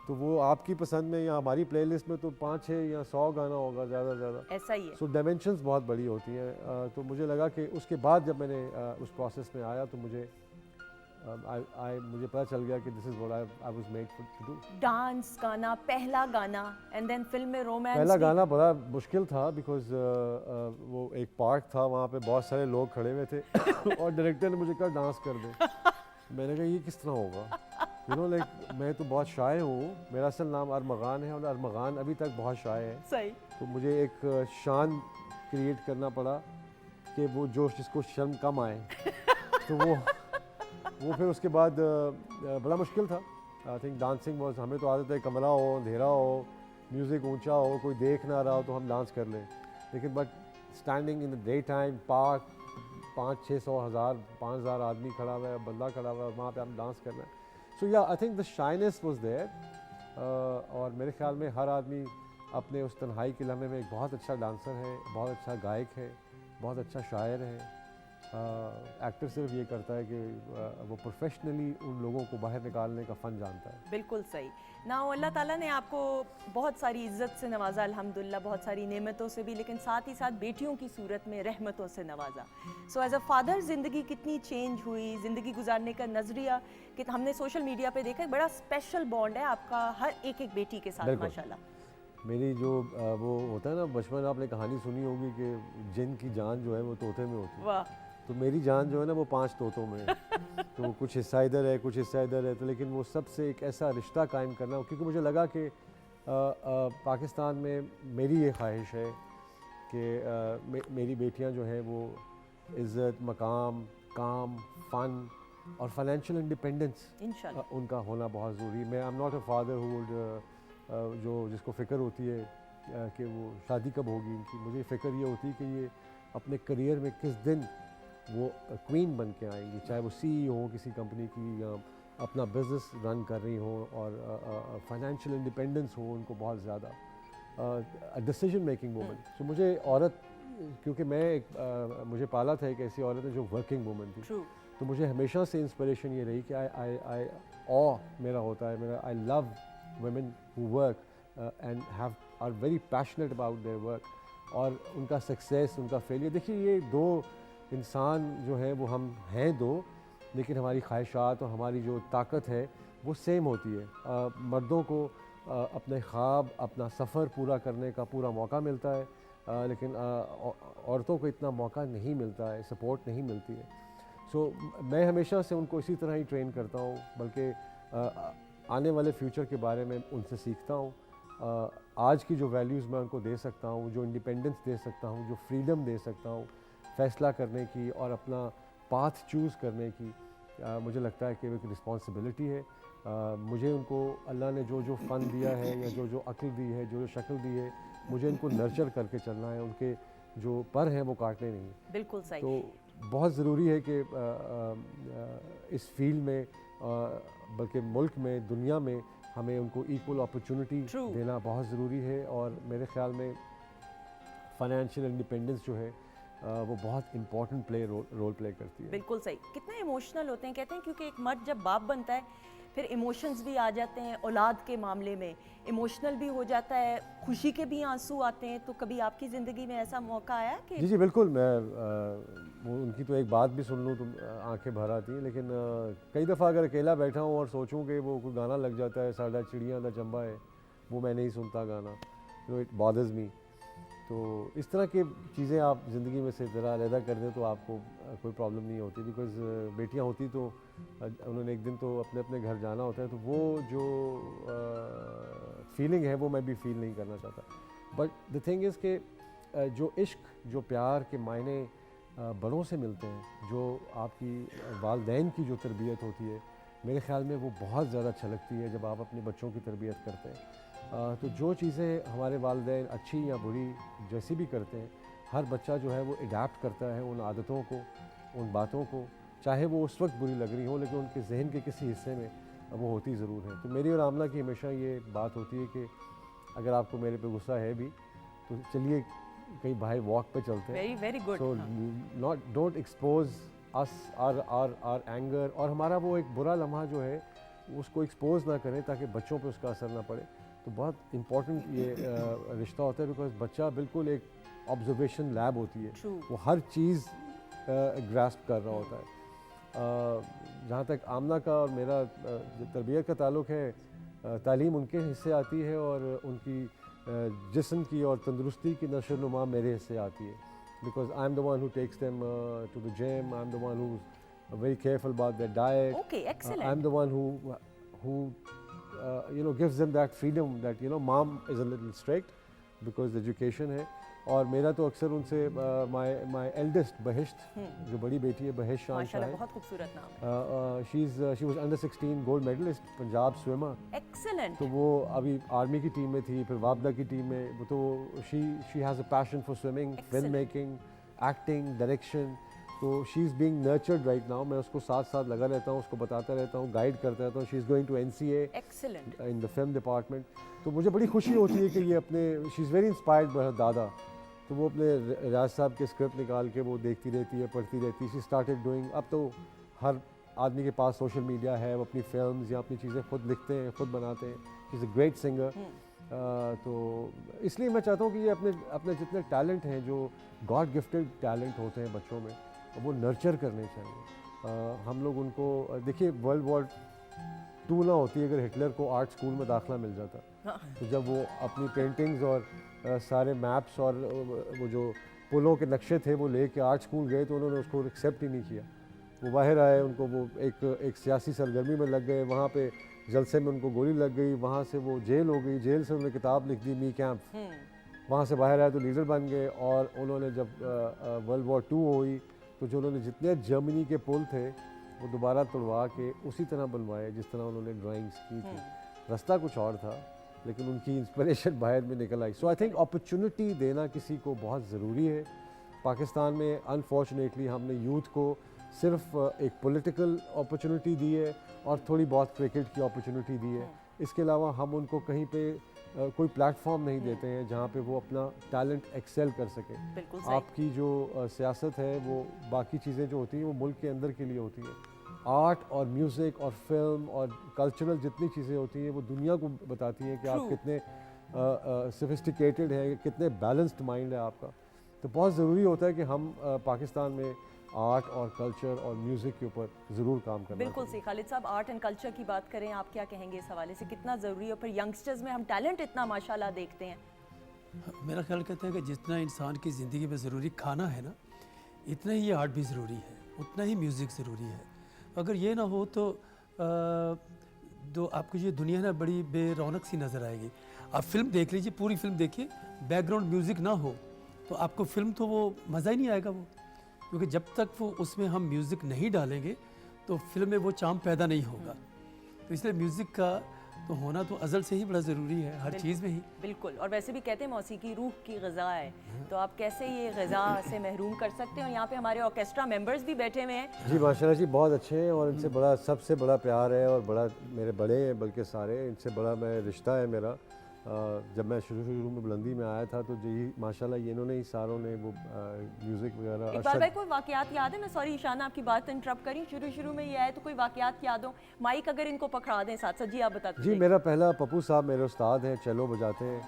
J: तो वो आपकी पसंद में या हमारी प्लेलिस्ट में तो 5, 6 या 100 गाना होगा ज़्यादा ज़्यादा,
A: ऐसा ही है।
J: सो डायमेंशंस बहुत बड़ी होती हैं। तो मुझे लगा कि उसके बाद जब मैंने उस प्रोसेस में आया तो मुझे पता चल गया कि this is what I was made to do.
A: Dance गाना, पहला गाना एंड देन फिल्म में रोमांस।
J: पहला गाना बड़ा मुश्किल था बिकॉज वो एक पार्क था, वहाँ पे बहुत सारे लोग खड़े हुए थे और डायरेक्टर ने मुझे कहा डांस कर दे। मैंने कहा ये किस तरह होगा, यू नो लाइक मैं तो बहुत शाय हूँ, मेरा असल नाम अरमगान है और अरमगान अभी तक बहुत शाय है।
A: सही। तो
J: मुझे एक शान क्रिएट करना पड़ा कि वो जोश जिसको शर्म कम आए। तो वो फिर उसके बाद बड़ा मुश्किल था। आई थिंक डांसिंग वॉज, हमें तो आदत है कमरा हो, अंधेरा हो, म्यूज़िक ऊंचा हो, कोई देख ना रहा हो तो हम डांस कर लें। लेकिन but standing in the day time, park 500-600 हज़ार 5,000 आदमी खड़ा हुआ है, बंदा खड़ा हुआ है, वहाँ पे हम डांस करना है। So yeah I think the shyness was there. और मेरे ख्याल में हर आदमी अपने उस तन्हाई के लम्हे में एक बहुत अच्छा डांसर है, बहुत अच्छा गायक है, बहुत अच्छा शायर है। एक्टर सिर्फ ये करता है कि वो प्रोफेशनली उन लोगों को बाहर निकालने का फ़न जानता है।
A: बिल्कुल सही ना। अल्लाह ताला ने आपको बहुत सारी इज्जत से नवाजा अल्हम्दुलिल्लाह, बहुत सारी नेमतों से भी, लेकिन साथ ही साथ बेटियों की सूरत में रहमतों से नवाजा। सो एज अ फादर ज़िंदगी कितनी चेंज हुई, ज़िंदगी गुजारने का नज़रिया कि हमने सोशल मीडिया पे देखा, बड़ा स्पेशल बॉन्ड है आपका हर एक बेटी के साथ माशाल्लाह।
J: मेरी जो वो होता है ना, बचपन आपने कहानी सुनी होगी कि जिन की जान जो है वो तोते में होती है।
A: वाह।
J: तो मेरी जान जो है ना वो 5 तोतों में है। तो कुछ हिस्सा इधर है, कुछ हिस्सा इधर है। तो लेकिन वो सबसे एक ऐसा रिश्ता कायम करना, क्योंकि मुझे लगा कि पाकिस्तान में मेरी ये ख्वाहिश है कि मेरी बेटियां जो हैं वो इज़्ज़त, मकाम, काम, फ़न और फाइनेंशियल इंडिपेंडेंस
A: इंशाल्लाह
J: उनका होना बहुत ज़रूरी। मैं आई am not a father who would जिसको फ़िक्र होती है कि वो शादी कब होगी इनकी। मुझे फ़िक्र ये होती है कि ये अपने करियर में किस दिन वो क्वीन बन के आएंगी, चाहे वो CEO हो किसी कंपनी की या अपना बिजनेस रन कर रही हो, और फाइनेंशियल इंडिपेंडेंस हो उनको बहुत ज़्यादा, डिसीजन मेकिंग वूमन। सो मुझे औरत क्योंकि मैं मुझे पाला था एक ऐसी औरत है जो वर्किंग वूमन थी,
A: ट्रू,
J: तो मुझे हमेशा से इंस्पिरेशन ये रही कि आई मेरा होता है, मेरा I love women who work and have are very passionate about their work, और उनका सक्सेस, उनका फेलियर। देखिए, ये दो इंसान जो है वो हम हैं दो, लेकिन हमारी ख्वाहिशात और हमारी जो ताकत है वो सेम होती है। मर्दों को अपने ख्वाब, अपना सफ़र पूरा करने का पूरा मौका मिलता है, लेकिन औरतों को इतना मौका नहीं मिलता है, सपोर्ट नहीं मिलती है। सो मैं हमेशा से उनको इसी तरह ही ट्रेन करता हूँ, बल्कि आने वाले फ्यूचर के बारे में उनसे सीखता हूँ। आज की जो वैल्यूज़ मैं उनको दे सकता हूँ, जो इंडिपेंडेंस दे सकता हूँ, जो फ्रीडम दे सकता हूँ फ़ैसला करने की और अपना पाथ चूज़ करने की, मुझे लगता है कि वो एक रिस्पॉन्सिबिलिटी है। मुझे उनको अल्लाह ने जो जो फ़न दिया है या जो जो अक्ल दी है, जो जो शक्ल दी है, मुझे इनको नर्चर करके चलना है, उनके जो पर हैं वो काटने नहीं।
A: बिल्कुल सही।
J: तो बहुत ज़रूरी है कि इस फील्ड में, बल्कि मुल्क में, दुनिया में, हमें उनको इक्वल अपॉर्चुनिटी देना बहुत ज़रूरी है। और मेरे ख़्याल में फाइनेंशियल इंडिपेंडेंस जो है वो बहुत इंपॉर्टेंट रोल प्ले करती है।
A: बिल्कुल सही। कितना इमोशनल होते हैं, कहते हैं क्योंकि एक मर्द जब बाप बनता है फिर इमोशंस भी आ जाते हैं, औलाद के मामले में इमोशनल भी हो जाता है, खुशी के भी आंसू आते हैं। तो कभी आपकी ज़िंदगी में ऐसा मौका आया कि
J: जी बिल्कुल, मैं वो उनकी तो एक बात भी सुन लूँ तो आंखें भर आती हैं, लेकिन कई दफ़ा अगर अकेला बैठा हूँ और सोचूं कि वो कोई गाना लग जाता है, साडा चिड़ियाँ दा चंबा है, वो मैं नहीं सुनता गाना, तो इट बॉदर्स मी। तो इस तरह की चीज़ें आप ज़िंदगी में से ज़रा अलहदा कर दें तो आपको कोई प्रॉब्लम नहीं होती। बिकॉज़ बेटियां होती तो उन्होंने एक दिन तो अपने अपने घर जाना होता है, तो वो जो फीलिंग है वो मैं भी फील नहीं करना चाहता। बट द थिंग इज़ कि जो इश्क, जो प्यार के मायने बड़ों से मिलते हैं, जो आपकी वालदैन की जो तरबियत होती है, मेरे ख़्याल में वो बहुत ज़्यादा छलकती है जब आप अपने बच्चों की तरबियत करते हैं। तो जो चीज़ें हमारे वालिदैन अच्छी या बुरी जैसी भी करते हैं, हर बच्चा जो है वो अडैप्ट करता है उन आदतों को, उन बातों को, चाहे वो उस वक्त बुरी लग रही हो, लेकिन उनके जहन के किसी हिस्से में वो होती ज़रूर है। तो मेरी और आमना की हमेशा ये बात होती है कि अगर आपको मेरे पे गुस्सा है भी तो चलिए कहीं बाहर वॉक पे चलते हैं।
A: Very good.
J: So don't expose us our anger, और हमारा वो एक बुरा लम्हा जो है उसको एक्सपोज ना करें ताकि बच्चों पे उसका असर ना पड़े। तो बहुत इम्पॉर्टेंट ये रिश्ता होता है, बिकॉज बच्चा बिल्कुल एक ऑब्जर्वेशन लैब होती है। वो हर चीज़ ग्रास्प कर रहा होता है। जहाँ तक आमना का और मेरा जो तरबियत का ताल्लुक़ है, तालीम उनके हिस्से आती है और उनकी जिस्म की और तंदुरुस्ती की नशो नुमा मेरे हिस्से आती है। Because I am the one who takes them to the gym, I am the one who very careful about their diet,
A: Okay, excellent.
J: I am the one who gives them that freedom that mom is a little strict because education है। और मेरा तो अक्सर उनसे my eldest बहिश्त, जो बड़ी बेटी है बहिश्त शान शाह
A: माशाल्लाह,
J: है,
A: बहुत खूबसूरत नाम है।
J: she was under 16 gold medalist, Punjab swimmer.
A: Excellent.
J: तो वो अभी आर्मी की टीम में थी, फिर वापदा की टीम में। वो तो she has a passion for swimming, film making, acting, direction। तो she is being nurtured right now. मैं उसको साथ साथ लगा रहता हूँ, उसको बताता रहता हूँ, गाइड करता रहता हूँ। She is going to NCA
A: excellent.
J: In the film department. तो मुझे बड़ी खुशी होती है कि ये अपने, she is very inspired by दादा। तो वो अपने रियाज साहब के स्क्रिप्ट निकाल के वो देखती रहती है, पढ़ती रहती है। शी स्टार्टेड डूइंग, अब तो हर आदमी के पास सोशल मीडिया है, वो अपनी फिल्म्स या अपनी चीज़ें खुद लिखते हैं, खुद बनाते हैं। She is a great singer. तो इसलिए मैं चाहता हूँ कि ये अपने जितने टैलेंट हैं, जो गॉड गिफ्टेड टैलेंट होते हैं बच्चों में, वो नर्चर करने चाहिए। हम लोग उनको, देखिए वर्ल्ड वॉर 2 ना होती अगर हिटलर को आर्ट स्कूल में दाखिला मिल जाता। तो जब वो अपनी पेंटिंग्स और सारे मैप्स और वो जो पुलों के नक्शे थे वो लेके आर्ट स्कूल गए, तो उन्होंने उसको एक्सेप्ट ही नहीं किया। वो बाहर आए, उनको वो एक सियासी सरगर्मी में लग गए, वहाँ पे जलसे में उनको गोली लग गई, वहाँ से वो जेल हो गई, जेल से उन्होंने किताब लिख दी मी कैंप, वहाँ से बाहर आए तो लीडर बन गए। और उन्होंने जब वर्ल्ड वॉर 2 हुई तो जो उन्होंने जितने जर्मनी के पुल थे वो दोबारा तुड़वा के उसी तरह बनवाए जिस तरह उन्होंने ड्राइंग्स की थी। रास्ता कुछ और था, लेकिन उनकी इंस्पिरेशन बाहर में निकल आई। सो आई थिंक अपॉर्चुनिटी देना किसी को बहुत ज़रूरी है। पाकिस्तान में अनफॉर्चुनेटली हमने यूथ को सिर्फ एक पॉलिटिकल अपॉर्चुनिटी दी है और थोड़ी बहुत क्रिकेट की अपॉर्चुनिटी दी है। इसके अलावा हम उनको कहीं पे कोई प्लेटफॉर्म नहीं देते हैं जहाँ पे वो अपना टैलेंट एक्सेल कर सके।
A: बिल्कुल सही।
J: आपकी जो सियासत है वो बाकी चीज़ें जो होती हैं वो मुल्क के अंदर के लिए होती हैं। आर्ट और म्यूज़िक और फिल्म और कल्चरल जितनी चीज़ें होती हैं वो दुनिया को बताती हैं कि आप कितने सोफिस्टिकेटेड हैं, कितने बैलेंस्ड माइंड है आपका। तो बहुत ज़रूरी होता है कि हम पाकिस्तान में आर्ट और कल्चर और म्यूज़िक के ऊपर ज़रूर काम करना
A: बिल्कुल सही। खालिद साहब, आर्ट एंड कल्चर की बात करें, आप क्या कहेंगे इस हवाले से, कितना ज़रूरी है? फिर यंगस्टर्स में हम टैलेंट इतना माशाल्लाह देखते हैं।
D: मेरा ख्याल कहते हैं कि जितना इंसान की ज़िंदगी में ज़रूरी खाना है ना, इतना ही ये आर्ट भी ज़रूरी है, उतना ही म्यूज़िक ज़रूरी है। अगर ये ना हो तो आपको ये दुनिया ना बड़ी बेरौनक सी नज़र आएगी। आप फिल्म देख लीजिए, पूरी फिल्म देखिए, बैकग्राउंड म्यूज़िक ना हो तो आपको फिल्म तो वो मज़ा ही नहीं आएगा वो, क्योंकि जब तक वो उसमें हम म्यूज़िक नहीं डालेंगे तो फिल्म में वो चार्म पैदा नहीं होगा। तो इसलिए म्यूज़िक का तो होना तो अज़ल से ही बड़ा ज़रूरी है, हर चीज़ में ही।
A: बिल्कुल। और वैसे भी कहते हैं मौसीकी रूह की ग़िज़ा है, तो आप कैसे ये ग़िज़ा से महरूम कर सकते हैं? और यहाँ पे हमारे ऑर्केस्ट्रा मेंबर्स भी बैठे हुए हैं।
J: जी माशाल्लाह जी, बहुत अच्छे हैं और इनसे बड़ा, सबसे बड़ा प्यार है और बड़ा मेरे बड़े हैं, बल्कि सारे इनसे बड़ा मैं रिश्ता है मेरा। जब मैं शुरू में बुलंदी में आया था तो जी माशाल्लाह ये इन्होंने ही सारों ने वो म्यूज़िक वगैरह।
A: इकबाल भाई, कोई वाक़यात याद है? मैं सॉरी ईशान आपकी बात इंटरप्ट करी, शुरू में ये आए तो कोई वाक़यात याद हो? माइक अगर इनको पकड़ा दें साथ साथ। जी आप बताते।
J: जी मेरा पहला, पप्पू साहब मेरे उस्ताद हैं, चेलो बजाते हैं।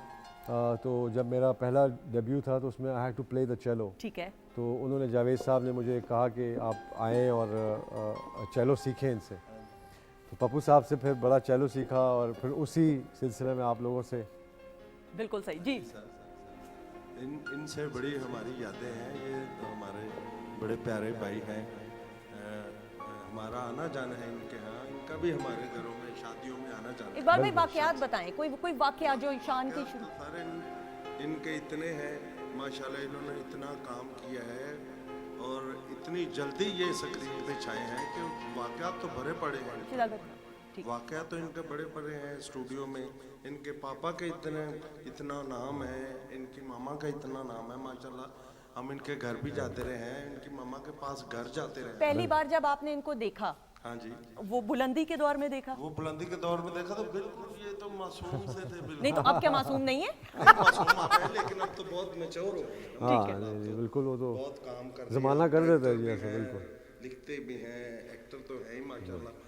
J: तो जब मेरा पहला डेब्यू था तो उसमें I had to play the cello.
A: ठीक है।
J: तो उन्होंने, जावेद साहब ने मुझे कहा कि आप आएँ और चेलो सीखें इनसे। तो पप्पू साहब से फिर बड़ा चेलो सीखा और फिर उसी सिलसिले में आप लोगों से।
A: बिल्कुल सही जी।
K: इनसे बड़ी हमारी यादें हैं। ये तो हमारे बड़े प्यारे भाई हैं। हमारा आना जाना है इनके यहाँ, इनका भी हमारे घरों में शादियों में आना जाना।
A: इकबाल भाई वाक़यात बताएं, कोई वाक़या जो ईशान की शुरू।
K: सारे इनके इतने हैं माशाल्लाह, इन्होंने इतना काम किया है और इतनी जल्दी ये सक्रिय पे छाए हैं कि वाक़यात तो भरे पड़े हैं। वाक़यात तो इनके बड़े पड़े हैं स्टूडियो में। इनके पापा के इतना नाम है, इनकी मामा का इतना नाम है माशाल्लाह। हम इनके घर भी जाते रहे हैं, इनकी मामा के पास घर जाते रहे।
A: पहली बार जब आपने इनको देखा,
K: हाँ जी,
A: वो बुलंदी के दौर में देखा?
K: वो बुलंदी के दौर में देखा तो बिल्कुल ये तो मासूम से थे बिल्कुल।
A: नहीं तो अब क्या मासूम नहीं है?
K: मासूम आ गए, लेकिन अब तो बहुत मैच्योर हो गए।
J: हाँ बिल्कुल, वो तो
K: बहुत काम करते
J: ज़माना कर देता है जी ऐसा। बिल्कुल
K: लिखते भी हैं, एक्टर तो है ही माशाल्लाह।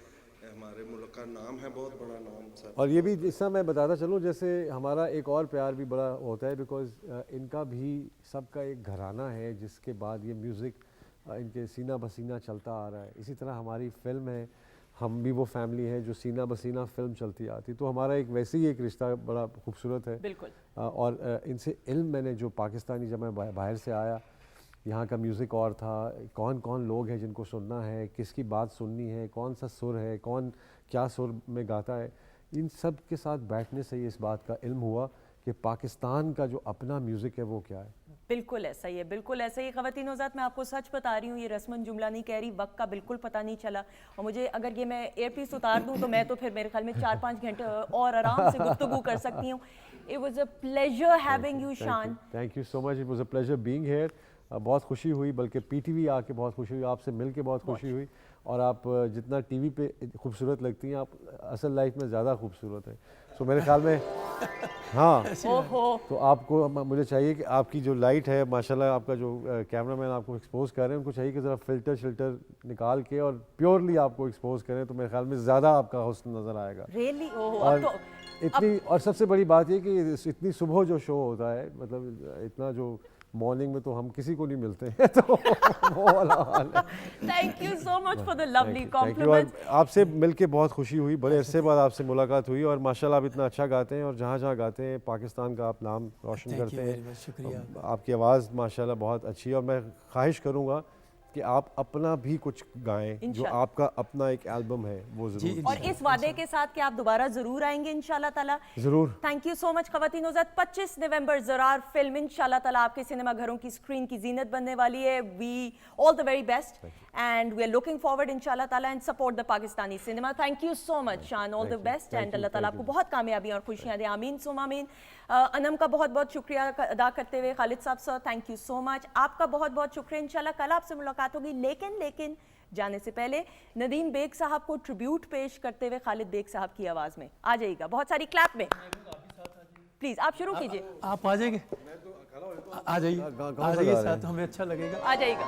K: हमारे मुल्क का नाम है, बहुत बड़ा नाम सर।
J: और ये भी जिसका मैं बताता चलूँ, जैसे हमारा एक और प्यार भी बड़ा होता है बिकॉज इनका भी सबका एक घराना है जिसके बाद ये म्यूज़िक इनके सीना बसीना चलता आ रहा है। इसी तरह हमारी फिल्म है, हम भी वो फैमिली है जो सीना बसीना फिल्म चलती आती। तो हमारा एक वैसे ही एक रिश्ता बड़ा खूबसूरत है।
A: बिल्कुल।
J: और इनसे इल्म मैंने, जो पाकिस्तानी, जब मैं बाहर से आया, यहाँ का म्यूज़िक और था, कौन कौन लोग हैं जिनको सुनना है, किसकी बात सुननी है, कौन सा सुर है, कौन क्या सुर में गाता है, इन सब के साथ बैठने से ही इस बात का इल्म हुआ कि पाकिस्तान का जो अपना म्यूज़िक है वो क्या है।
A: बिल्कुल ऐसा ही है, बिल्कुल ऐसा ही। ख़वातीन हज़रात, मैं आपको सच बता रही हूँ, ये रस्मन जुमला नहीं कह रही, वक्त का बिल्कुल पता नहीं चला। और मुझे अगर ये मैं एयरपीस उतार दूँ तो मैं तो फिर मेरे ख्याल में 4-5 घंटे और आराम से गुफ्तगू कर सकती हूँ। It was a pleasure having you Shaan.
J: Thank you so much, it was a pleasure being here. बहुत खुशी हुई, बल्कि पीटीवी आके बहुत खुशी हुई, आपसे मिल के बहुत खुशी हुई। और आप जितना टीवी पे खूबसूरत लगती हैं, आप असल लाइफ में ज़्यादा खूबसूरत हैं। सो मेरे ख्याल में हाँ, तो आपको, मुझे चाहिए कि आपकी जो लाइट है माशाल्लाह, आपका जो कैमरामैन आपको एक्सपोज कर रहे हैं, उनको चाहिए कि ज़रा फ़िल्टर शिल्टर निकाल के और प्योरली आपको एक्सपोज करें, तो मेरे ख्याल में ज़्यादा आपका हुस्न नज़र आएगा।
A: रियली?
J: और इतनी, और सबसे बड़ी बात ये कि इतनी सुबह जो शो होता है, मतलब इतना जो मॉर्निंग में तो हम किसी को नहीं मिलते हैं, तो वो वाला हाल है।
A: Thank you so much for the lovely compliments.
J: आपसे मिलके बहुत खुशी हुई, बड़े अरसे बाद आपसे मुलाकात हुई। और माशाल्लाह आप इतना अच्छा गाते हैं और जहाँ जहाँ गाते हैं पाकिस्तान का आप नाम रोशन करते हैं।
D: शुक्रिया।
J: आपकी आवाज़ माशाल्लाह बहुत अच्छी है और मैं ख्वाहिश करूँगा कि आप अपना भी कुछ गाएं, जो आपका अपना एक एल्बम है वो जरूर।
A: और इस वादे के साथ कि आप दोबारा जरूर आएंगे इंशाल्लाह ताला।
J: जरूर।
A: थैंक यू सो मच ख़वातीन हज़रात। 25 नवंबर ज़रार फिल्म इंशाल्लाह ताला आपके सिनेमा घरों की स्क्रीन की जीनत बनने वाली है। We all the very best and we are looking forward इंशाल्लाह ताला and support the Pakistani cinema. Thank you so much Shaan, all the best and अल्लाह ताला आपको बहुत कामयाबी और खुशियां दे, आमीन सुम आमीन। अनम का बहुत बहुत शुक्रिया अदा करते हुए खालिद साहब sir, thank you so much. आपका बहुत बहुत शुक्रिया। इंशाल्लाह कल आपसे मुलाकात होगी, लेकिन जाने से पहले नदीम बेग साहब को ट्रिब्यूट पेश करते हुए खालिद बेग साहब की आवाज़ में आ जाइएगा। बहुत सारी क्लैप में प्लीज आप शुरू कीजिए।
D: आप आ जाएंगे? आ जाइए,
J: कहाँ
D: आ
J: से
D: जाइए
J: गा रहे हैं?
D: साथ, हमें अच्छा लगेगा।
A: आ जाइएगा।